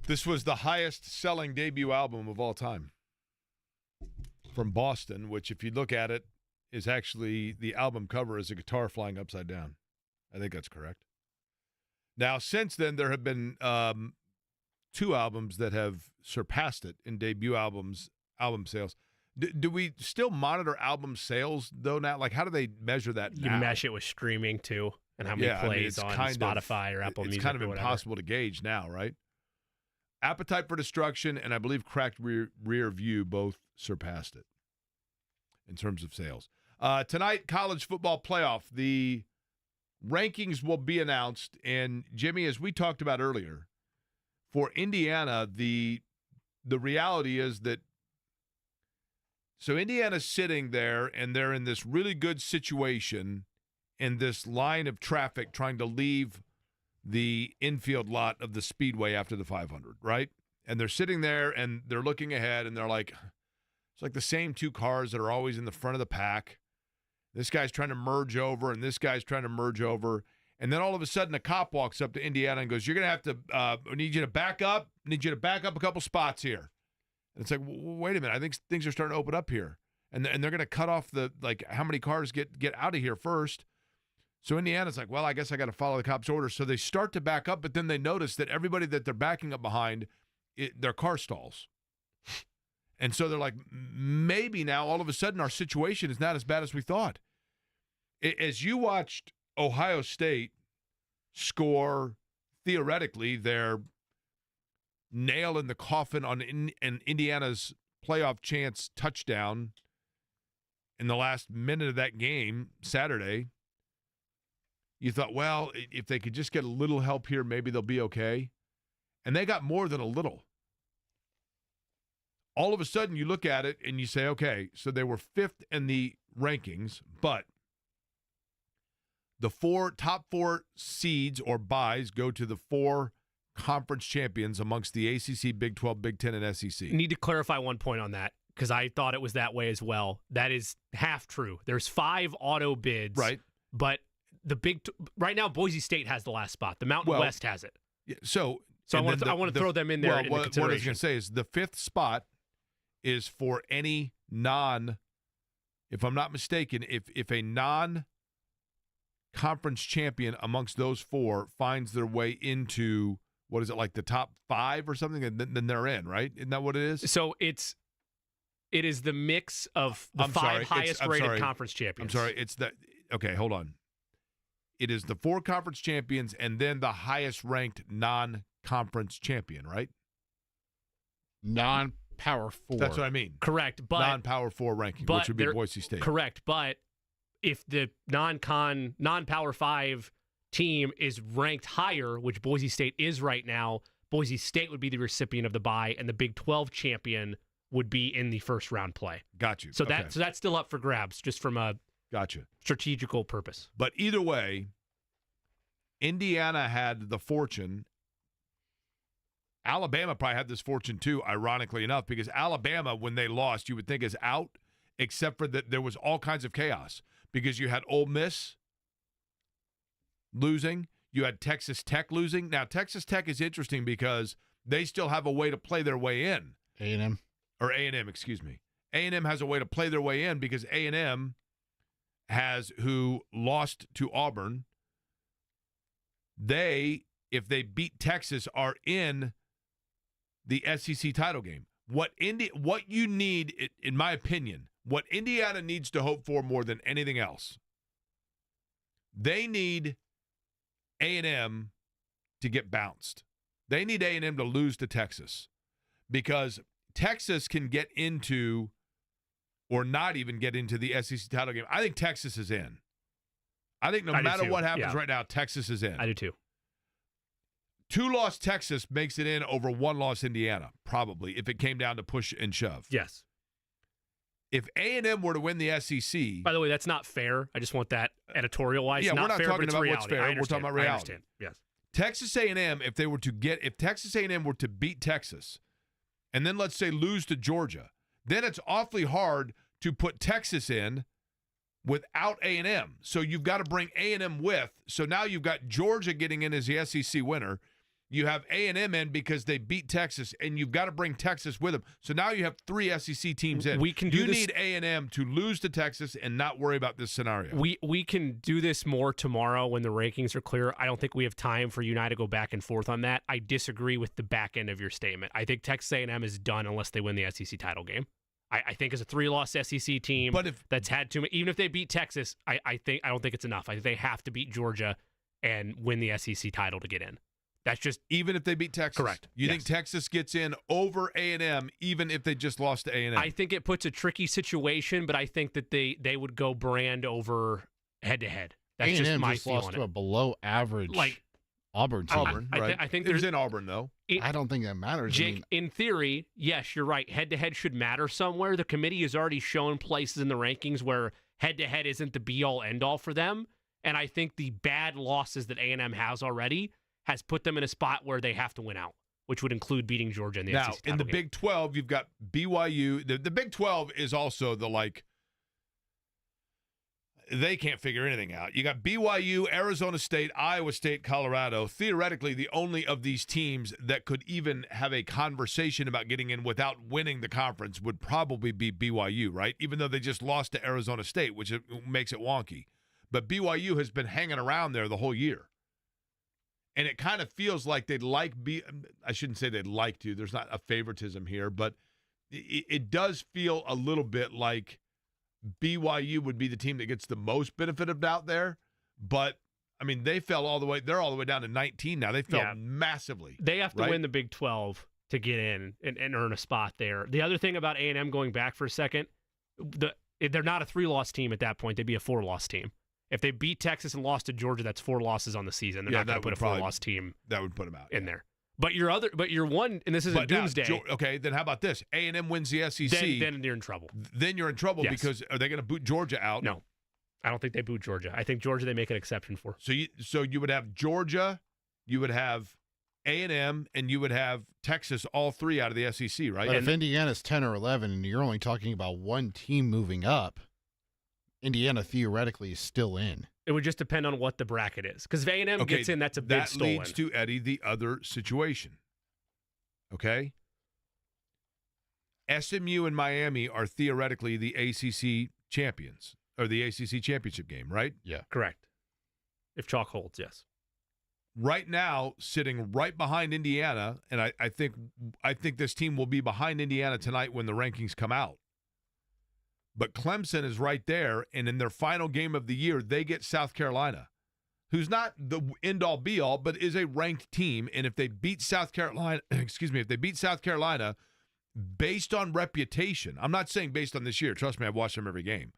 this was the highest-selling debut album of all time from Boston, which, if you look at it, is actually the album cover is a guitar flying upside down. I think that's correct. Now, since then, there have been 2 albums that have surpassed it in debut album sales. Do we still monitor album sales, though, now? Like, how do they measure that You now? mesh it with streaming, too, and how many plays on Spotify or Apple Music. It's kind of impossible to gauge now, right? Appetite for Destruction and I believe Cracked Rear View both surpassed it in terms of sales. Tonight, college football playoff. The rankings will be announced. And, Jimmy, as we talked about earlier, for Indiana, the reality is that so Indiana's sitting there, and they're in this really good situation in this line of traffic trying to leave the infield lot of the Speedway after the 500, right? And they're sitting there, and they're looking ahead, and they're like, it's like the same 2 cars that are always in the front of the pack. This guy's trying to merge over, and this guy's trying to merge over. And then all of a sudden, a cop walks up to Indiana and goes, you're going to have to – need you to back up. Need you to back up a couple spots here. And it's like, wait a minute. I think things are starting to open up here. And they're going to cut off how many cars get out of here first. So Indiana's like, well, I guess I got to follow the cop's orders. So they start to back up, but then they notice that everybody that they're backing up behind, their car stalls. And so they're like, maybe now all of a sudden our situation is not as bad as we thought. As you watched Ohio State score, theoretically, their nail in the coffin on Indiana's playoff chance touchdown in the last minute of that game, Saturday, you thought, well, if they could just get a little help here, maybe they'll be okay. And they got more than a little. All of a sudden, you look at it and you say, okay, so they were 5th in the rankings, but the top 4 seeds or byes go to the 4 conference champions amongst the ACC, Big 12, Big 10, and SEC. Need to clarify one point on that, because I thought it was that way as well. That is half true. There's 5 auto bids, right? But right now, Boise State has the last spot. The Mountain West has it. Yeah, so I want to throw them in there. What I was going to say is the 5th spot is for any if I'm not mistaken, if a non-conference champion amongst those 4 finds their way into, what is it, like the top 5 or something, and then they're in, right? Isn't that what it is? So it is the mix of the 5 highest rated conference champions. I'm sorry, okay, hold on. It is the 4 conference champions and then the highest ranked non-conference champion, right? Non-Power 4. That's what I mean. Correct, but non-Power 4 ranking, which would be Boise State. Correct, but if the non-Power 5 team is ranked higher, which Boise State is right now, Boise State would be the recipient of the bye, and the Big 12 champion would be in the first round play. Got you. So that's still up for grabs, just from a strategical purpose. But either way, Indiana had the fortune. Alabama probably had this fortune too, ironically enough, because Alabama, when they lost, you would think is out, except for that there was all kinds of chaos because you had Ole Miss losing, you had Texas Tech losing. Now, Texas Tech is interesting because they still have a way to play their way in. A&M. Or A&M, excuse me. A&M has a way to play their way in because A&M who lost to Auburn. If they beat Texas, are in the SEC title game. What you need, in my opinion, what Indiana needs to hope for more than anything else, they need A&M to get bounced. They need A&M to lose to Texas because Texas can get into or not even get into the SEC title game. I think Texas is in. I think no matter what happens right now, Texas is in. I do too. 2-loss Texas makes it in over 1-loss Indiana, probably, if it came down to push and shove. Yes. If A&M were to win the SEC... By the way, that's not fair. I just want that editorial-wise. Yeah, we're not fair, talking about reality. what's fair. We're talking about reality. I understand. Yes. Texas A&M, if Texas A&M were to beat Texas, and then let's say lose to Georgia, then it's awfully hard to put Texas in without A&M. So you've got to bring A&M with. So now you've got Georgia getting in as the SEC winner. You have A&M in because they beat Texas, and you've got to bring Texas with them. So now you have 3 SEC teams in. We can do you this. need A&M to lose to Texas and not worry about this scenario. We can do this more tomorrow when the rankings are clear. I don't think we have time for you and I to go back and forth on that. I disagree with the back end of your statement. I think Texas A&M is done unless they win the SEC title game. I think as a 3-loss SEC team that's had too many, even if they beat Texas, I don't think it's enough. I think they have to beat Georgia and win the SEC title to get in. That's just even if they beat Texas. Correct. You think Texas gets in over A&M even if they just lost to A&M? I think it puts a tricky situation, but I think that they would go brand over head to head. That's A&M just my just feeling. lost to a below average Auburn team. Auburn, right? I think it was there's in Auburn though. I don't think that matters. Jake, in theory, yes, you're right. Head to head should matter somewhere. The committee has already shown places in the rankings where head to head isn't the be all end all for them, and I think the bad losses that A&M has already has put them in a spot where they have to win out, which would include beating Georgia in the SEC title Now, in the game. Big 12, you've got BYU. The Big 12 is also they can't figure anything out. You got BYU, Arizona State, Iowa State, Colorado. Theoretically, the only of these teams that could even have a conversation about getting in without winning the conference would probably be BYU, right? Even though they just lost to Arizona State, which makes it wonky. But BYU has been hanging around there the whole year. And it kind of feels like I shouldn't say they'd like to. There's not a favoritism here, but it does feel a little bit like BYU would be the team that gets the most benefit of doubt there. But, I mean, they're all the way down to 19 now. They fell massively. They have to win the Big 12 to get in and earn a spot there. The other thing about A&M, going back for a second, they're not a 3-loss team at that point. They'd be a 4-loss team. If they beat Texas and lost to Georgia, that's 4 losses on the season. They're not going to put a 4-loss team. That would put them out in there. But your one, and this isn't doomsday. Okay, then how about this? A&M wins the SEC. Then you're in trouble. Then you're in trouble because are they going to boot Georgia out? No, I don't think they boot Georgia. I think Georgia they make an exception for. So you would have Georgia, you would have A&M, and you would have Texas, all 3 out of the SEC, right? But if Indiana's 10 or 11 and you're only talking about one team moving up, Indiana theoretically is still in. It would just depend on what the bracket is. Because if A&M gets in, that's a bid stolen. That leads to, Eddie, the other situation. Okay? SMU and Miami are theoretically the ACC champions, or the ACC championship game, right? Yeah. Correct. If chalk holds, yes. Right now, sitting right behind Indiana, and I think this team will be behind Indiana tonight when the rankings come out. But Clemson is right there, and in their final game of the year, they get South Carolina, who's not the end-all, be-all, but is a ranked team. And if they beat South Carolina, based on reputation, I'm not saying based on this year. Trust me, I've watched them every game.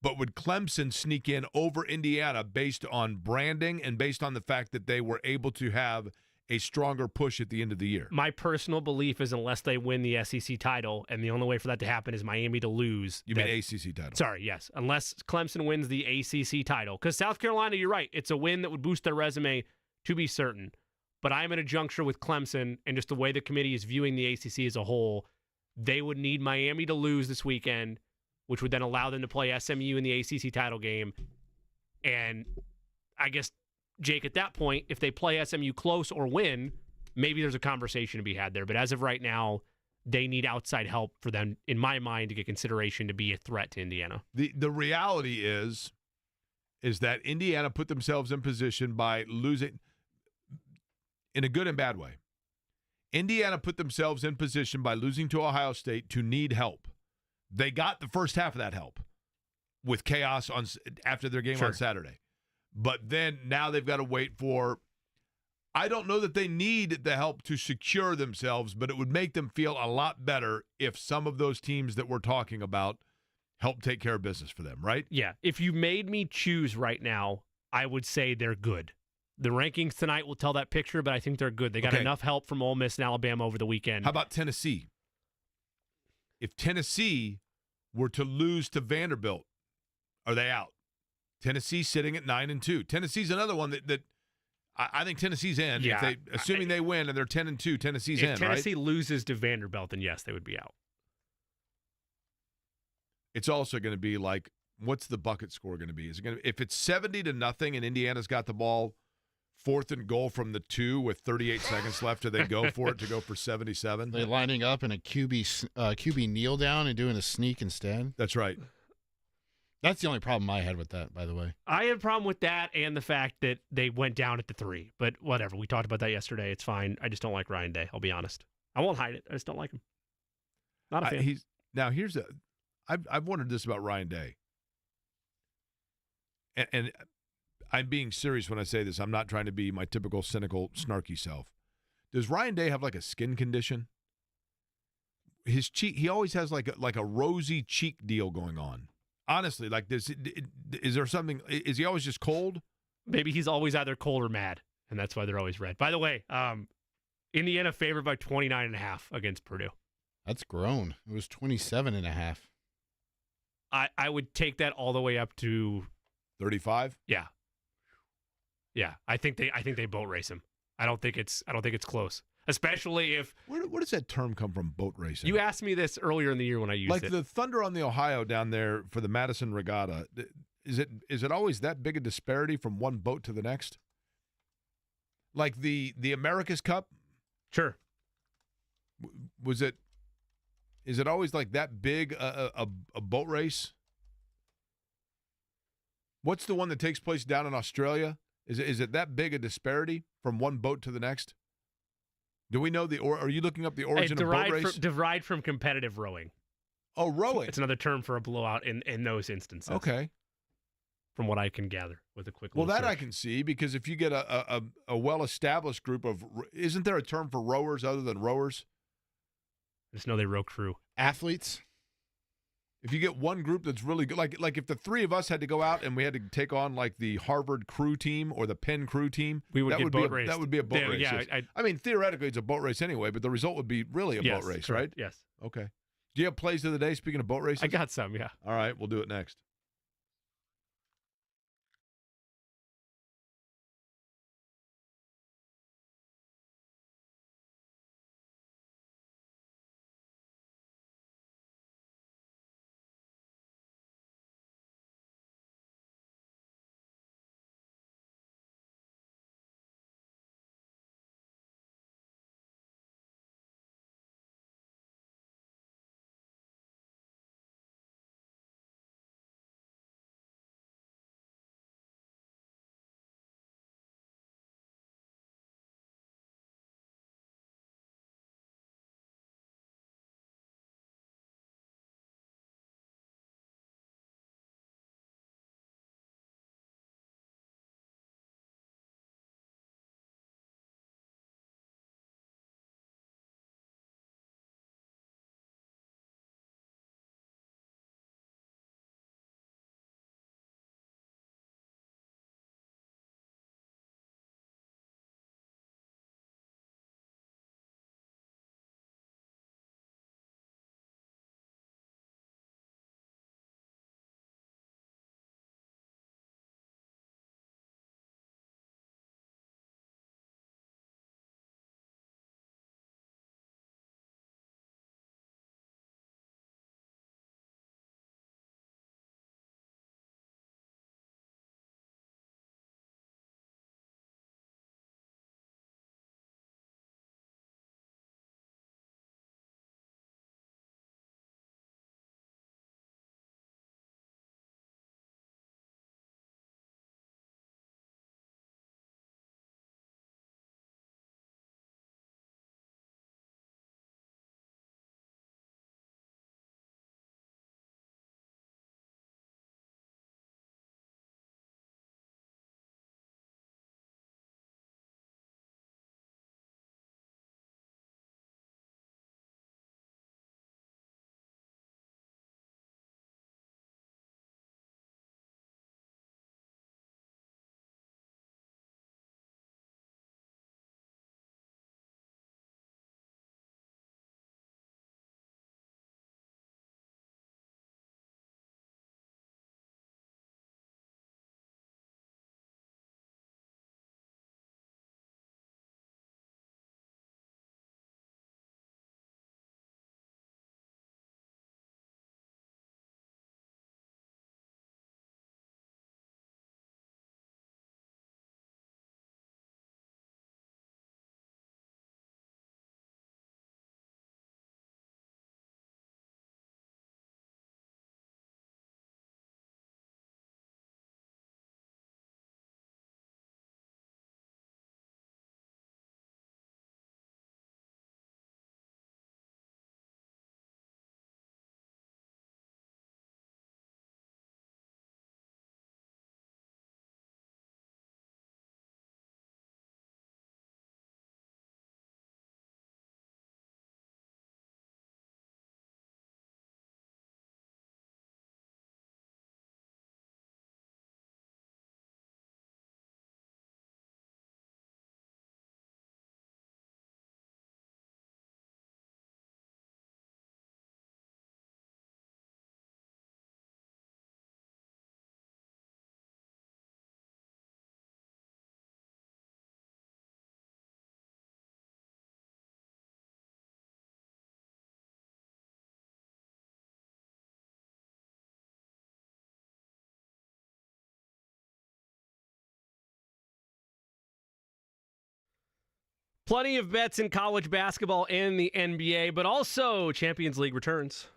But would Clemson sneak in over Indiana based on branding and based on the fact that they were able to have a stronger push at the end of the year? My personal belief is unless they win the SEC title, and the only way for that to happen is Miami to lose. You mean ACC title? Sorry, yes. Unless Clemson wins the ACC title. Because South Carolina, you're right, it's a win that would boost their resume, to be certain. But I'm at a juncture with Clemson, and just the way the committee is viewing the ACC as a whole, they would need Miami to lose this weekend, which would then allow them to play SMU in the ACC title game. And I guess, Jake, at that point, if they play SMU close or win, maybe there's a conversation to be had there. But as of right now, they need outside help for them, in my mind, to get consideration to be a threat to Indiana. The reality is that Indiana put themselves in position by losing, in a good and bad way. Indiana put themselves in position by losing to Ohio State to need help. They got the first half of that help with chaos after their game on Saturday. But then now they've got to wait for, I don't know that they need the help to secure themselves, but it would make them feel a lot better if some of those teams that we're talking about help take care of business for them, right? Yeah. If you made me choose right now, I would say they're good. The rankings tonight will tell that picture, but I think they're good. They got enough help from Ole Miss and Alabama over the weekend. How about Tennessee? If Tennessee were to lose to Vanderbilt, are they out? Tennessee sitting at 9-2. Tennessee's another one that I think Tennessee's in. Yeah, Assuming they win and they're 10-2, Tennessee's in, right? If Tennessee loses to Vanderbilt, then yes, they would be out. It's also going to be like what's the bucket score going to be? Is it going to, if it's 70-0 and Indiana's got the ball, 4th and goal from the 2 with 38 seconds left, do they go for it to go for 77? They lining up in a QB kneel down and doing a sneak instead. That's right. That's the only problem I had with that, by the way. I had a problem with that and the fact that they went down at the 3. But whatever. We talked about that yesterday. It's fine. I just don't like Ryan Day. I'll be honest. I won't hide it. I just don't like him. Not a fan. I've wondered this about Ryan Day. And I'm being serious when I say this. I'm not trying to be my typical cynical, snarky self. Does Ryan Day have like a skin condition? His cheek, he always has like a rosy cheek deal going on. Honestly, like this, is there something? Is he always just cold? Maybe he's always either cold or mad, and that's why they're always red. By the way, Indiana favored by 29.5 against Purdue. That's grown. It was 27.5. I would take that all the way up to 35. Yeah. I think they boat race him. I don't think it's close. Especially if where does that term come from? Boat racing. You asked me this earlier in the year when I used like it. The Thunder on the Ohio down there for the Madison Regatta. Is it always that big a disparity from one boat to the next? Like the America's Cup. Sure. Is it always like that big a boat race? What's the one that takes place down in Australia? Is it that big a disparity from one boat to the next? Do we know are you looking up the origin of boat race? Derived from competitive rowing. Oh, rowing. It's another term for a blowout in those instances. Okay. From what I can gather with a quick Well, that search. I can see, because if you get a well-established group of – isn't there a term for rowers other than rowers? I just know they row crew. Athletes? If you get one group that's really good, like if the three of us had to go out and we had to take on like the Harvard crew team or the Penn crew team, that would be a boat race. Yeah, yes. I mean, theoretically, it's a boat race anyway, but the result would be really a boat race, correct. right? Yes. Okay. Do you have plays of the day, speaking of boat races? I got some, yeah. All right, we'll do it next. Plenty of bets in college basketball and the NBA, but also Champions League returns.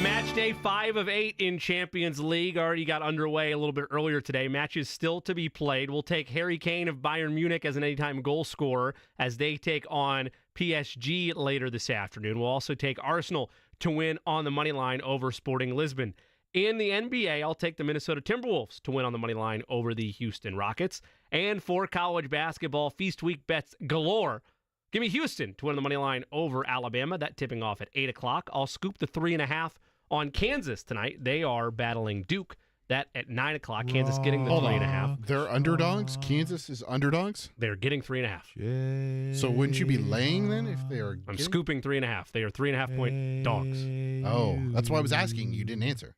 Match day 5 of 8 in Champions League already got underway a little bit earlier today. Matches still to be played. We'll take Harry Kane of Bayern Munich as an anytime goal scorer as they take on PSG later this afternoon. We'll also take Arsenal to win on the money line over Sporting Lisbon. In the NBA, I'll take the Minnesota Timberwolves to win on the money line over the Houston Rockets. And for college basketball, Feast Week bets galore. Give me Houston to win on the money line over Alabama. That tipping off at 8 o'clock. I'll scoop the 3.5 on Kansas tonight. They are battling Duke. That at 9 o'clock. Kansas getting the 3.5. They're underdogs? Kansas is underdogs? They're getting 3.5. So wouldn't you be laying then if they are I'm scooping 3.5. They are 3.5-point dogs. Oh, that's why I was asking. You didn't answer.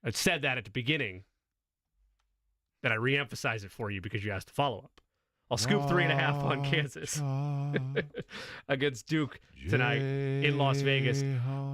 I said that at the beginning. Then I reemphasize it for you because you asked to follow up. I'll scoop 3.5 on Kansas against Duke tonight in Las Vegas.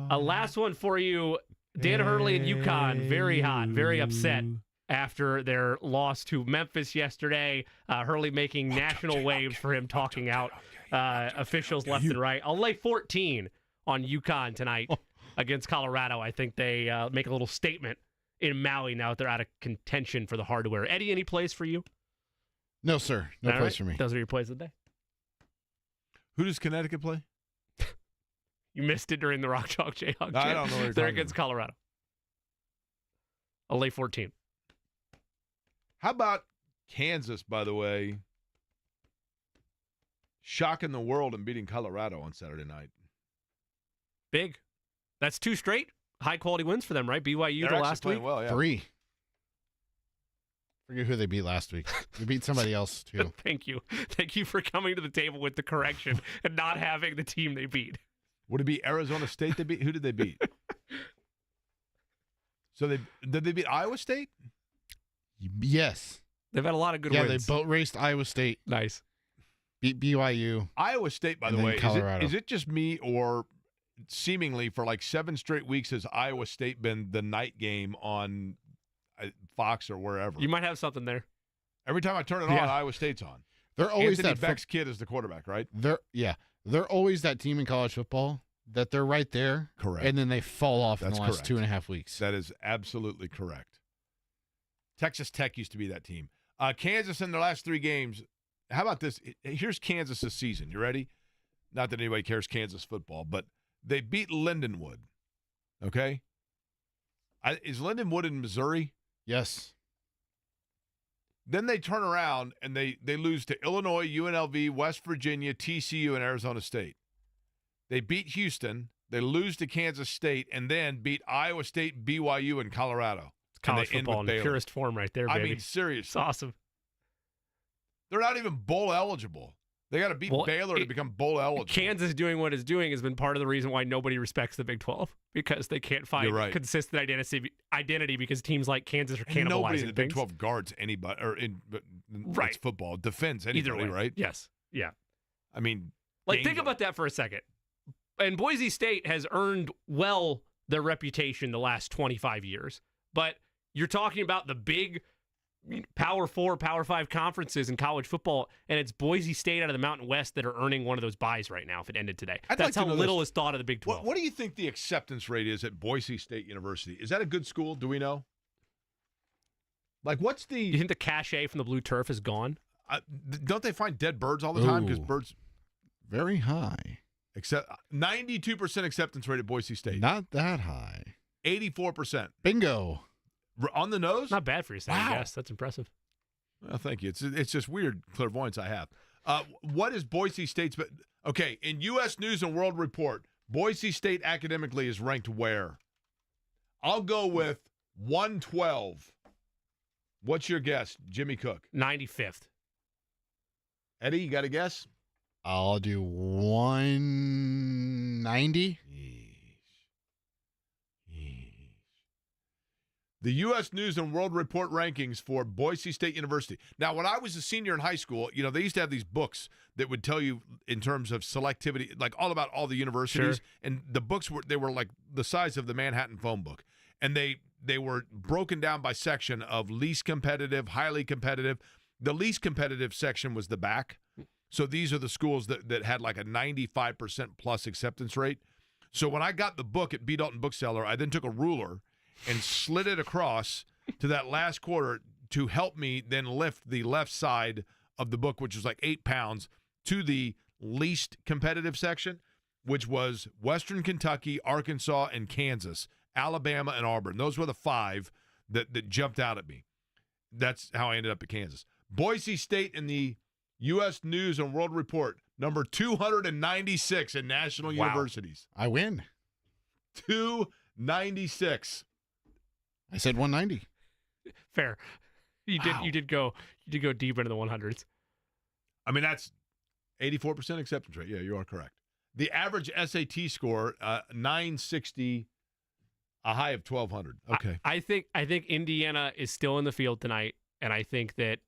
A last one for you. Dan Hurley and UConn, very hot, very upset after their loss to Memphis yesterday. Hurley making national waves for him talking out officials left and right. I'll lay 14 on UConn tonight against Colorado. I think they make a little statement in Maui now that they're out of contention for the hardware. Eddie, any plays for you? No, sir. No All place right. for me. Those are your plays of the day. Who does Connecticut play? You missed it during the Rock Chalk Jayhawk. I don't know what you're They're talking against Colorado. I'll lay 14. How about Kansas, by the way, shocking the world and beating Colorado on Saturday night? Big. That's 2 straight high-quality wins for them, right? BYU They're the actually last playing week. well, yeah. 3. Forget who they beat last week. They beat somebody else, too. Thank you. Thank you for coming to the table with the correction and not having the team they beat. Would it be Arizona State they beat? Who did they beat? So did they beat Iowa State? Yes. They've had a lot of good Yeah, wins. they boat raced Iowa State. Nice. Beat BYU. Iowa State, by And the then way, Colorado. is it just me or seemingly for like 7 straight weeks has Iowa State been the night game on Fox or wherever? You might have something there. Every time I turn it on, Iowa State's on. They're always Anthony that Beck's kid is the quarterback, right? They're always that team in college football that they're right there. Correct. And then they fall off in That's the last correct. 2.5 weeks. That is absolutely correct. Texas Tech used to be that team. Kansas in their last 3 games. How about this? Here's Kansas' season. You ready? Not that anybody cares Kansas football, but they beat Lindenwood. Okay? Is Lindenwood in Missouri? Yes. Then they turn around and they lose to Illinois, UNLV, West Virginia, TCU, and Arizona State. They beat Houston. They lose to Kansas State and then beat Iowa State, BYU, and Colorado. It's college And they end football with in Baylor. purest form right there, baby. I mean, It's seriously. awesome. They're not even bowl eligible. They got to beat Baylor to become bowl eligible. Kansas doing what it's doing has been part of the reason why nobody respects the Big 12 because they can't find consistent identity because teams like Kansas are cannibalizing Nobody in the Big things. 12 guards anybody, or Right. it's football, defends anybody, Either way, right? Yes. Yeah. I mean, Like, think about that for a second. And Boise State has earned well their reputation the last 25 years. But you're talking about the big Power 4, Power 5 conferences in college football, and it's Boise State out of the Mountain West that are earning one of those buys right now if it ended today. I'd That's like to how know little this. is thought of the Big 12. What do you think the acceptance rate is at Boise State University? Is that a good school? Do we know? Like, what's Do you the? think the cachet from the blue turf is gone? Don't they find dead birds all the time? Because Ooh. birds. Very high. Except 92% acceptance rate at Boise State. Not that high. 84%. Bingo. On the nose? Not bad for you, saying Wow. yes. That's impressive. Well, thank you. It's just weird clairvoyance I have. What is Boise State's? Okay, in U.S. News and World Report, Boise State academically is ranked where? I'll go with 112. What's your guess, Jimmy Cook? 95th. Eddie, you got a guess? I'll do 190. The U.S. News and World Report rankings for Boise State University. Now, when I was a senior in high school, they used to have these books that would tell you in terms of selectivity, like all about all the universities. Sure. And the books were like the size of the Manhattan phone book. And they were broken down by section of least competitive, highly competitive. The least competitive section was the back. So these are the schools that had like a 95% plus acceptance rate. So when I got the book at B. Dalton Bookseller, I then took a ruler and slid it across to that last quarter to help me then lift the left side of the book, which was like 8 pounds, to the least competitive section, which was Western Kentucky, Arkansas, and Kansas, Alabama, and Auburn. Those were the 5 that jumped out at me. That's how I ended up at Kansas. Boise State in the U.S. News and World Report, number 296 in national universities. I win. 296. I said 190. Fair. You did. Wow. You did go deep into the 100s. I mean, that's 84% acceptance rate. Yeah, you are correct. The average SAT score, 960, a high of 1,200. Okay. I think Indiana is still in the field tonight, and I think that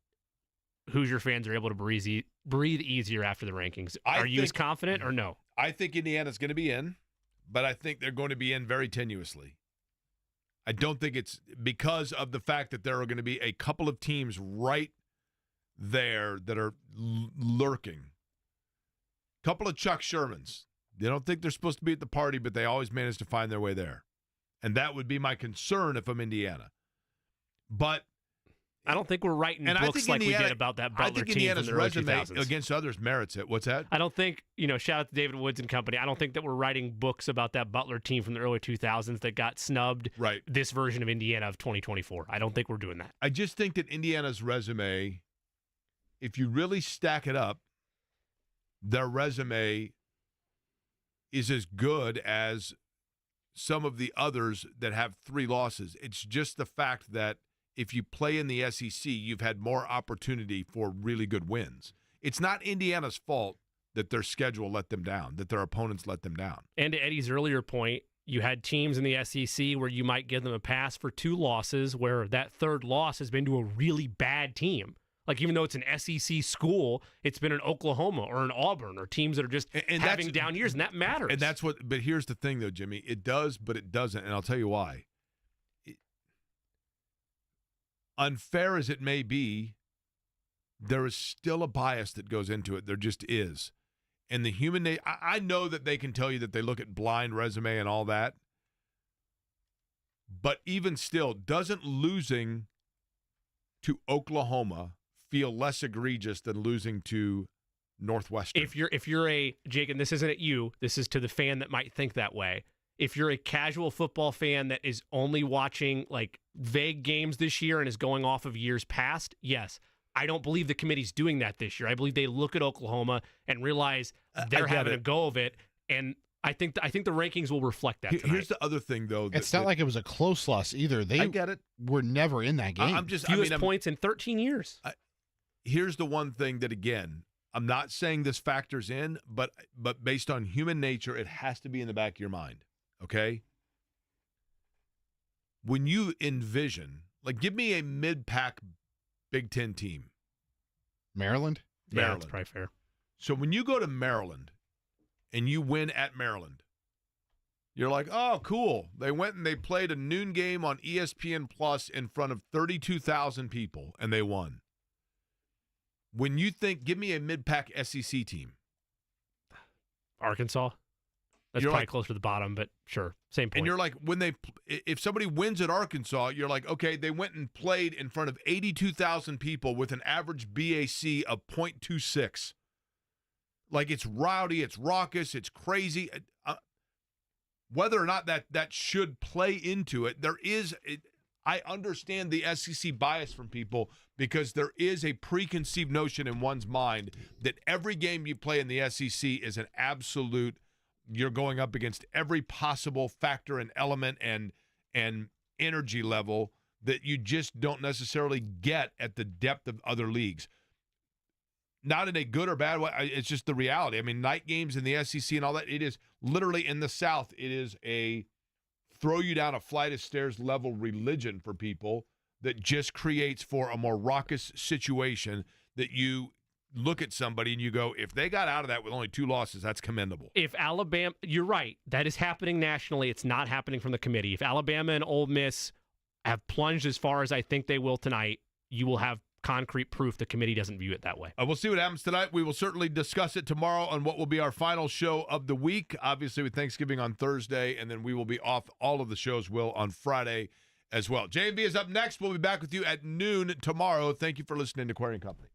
Hoosier fans are able to breathe easier after the rankings. Are you as confident or no? I think Indiana's going to be in, but I think they're going to be in very tenuously. I don't think it's because of the fact that there are going to be a couple of teams right there that are lurking. Couple of Chuck Shermans. They don't think they're supposed to be at the party, but they always manage to find their way there. And that would be my concern if I'm Indiana. But I don't think we're writing books like we did about that Butler team from the early 2000s. Against others merits it. What's that? I don't think, shout out to David Woods and company. I don't think that we're writing books about that Butler team from the early 2000s that got snubbed. Right. This version of Indiana of 2024. I don't think we're doing that. I just think that Indiana's resume, if you really stack it up, their resume is as good as some of the others that have 3 losses. It's just the fact that if you play in the SEC, you've had more opportunity for really good wins. It's not Indiana's fault that their schedule let them down, that their opponents let them down. And to Eddie's earlier point, you had teams in the SEC where you might give them a pass for 2 losses, where that third loss has been to a really bad team. Like, even though it's an SEC school, it's been an Oklahoma or an Auburn or teams that are just having down years, and that matters. And that's what. But here's the thing, though, Jimmy. It does, but it doesn't, and I'll tell you why. Unfair as it may be, there is still a bias that goes into it. There just is. And the human nature, I know that they can tell you that they look at blind resume and all that. But even still, doesn't losing to Oklahoma feel less egregious than losing to Northwestern? If you're a Jake, and this isn't at you, this is to the fan that might think that way. If you're a casual football fan that is only watching like vague games this year and is going off of years past, yes. I don't believe the committee's doing that this year. I believe they look at Oklahoma and realize they're having a go of it, and I think the rankings will reflect that tonight. Here's the other thing, though. It's not like it was a close loss either. They I get it. were never in that game. Fewest points in 13 years. Here's the one thing that, again, I'm not saying this factors in, but based on human nature, it has to be in the back of your mind. Okay? When you envision, like, give me a mid-pack Big Ten team. Maryland? Yeah, that's probably fair. So when you go to Maryland and you win at Maryland, you're like, oh, cool. They went and they played a noon game on ESPN Plus in front of 32,000 people, and they won. When you think, give me a mid-pack SEC team. Arkansas? That's You're probably like, closer to the bottom, but sure, same point. And you're like, if somebody wins at Arkansas, you're like, okay, they went and played in front of 82,000 people with an average BAC of 0.26. Like, it's rowdy, it's raucous, it's crazy. Whether or not that should play into it, I understand the SEC bias from people because there is a preconceived notion in one's mind that every game you play in the SEC is an absolute. You're going up against every possible factor and element and energy level that you just don't necessarily get at the depth of other leagues. Not in a good or bad way. It's just the reality. I mean, night games in the SEC and all that, it is literally in the South, it is a throw you down a flight of stairs level religion for people that just creates for a more raucous situation that you look at somebody and you go, if they got out of that with only 2 losses, that's commendable. If Alabama, you're right, that is happening nationally. It's not happening from the committee. If Alabama and Ole Miss have plunged as far as I think they will tonight, you will have concrete proof the committee doesn't view it that way. We'll see what happens tonight. We will certainly discuss it tomorrow on what will be our final show of the week, obviously with Thanksgiving on Thursday, and then we will be off. All of the shows will on Friday as well. J&B is up next. We'll be back with you at noon tomorrow. Thank you for listening to Query & Company.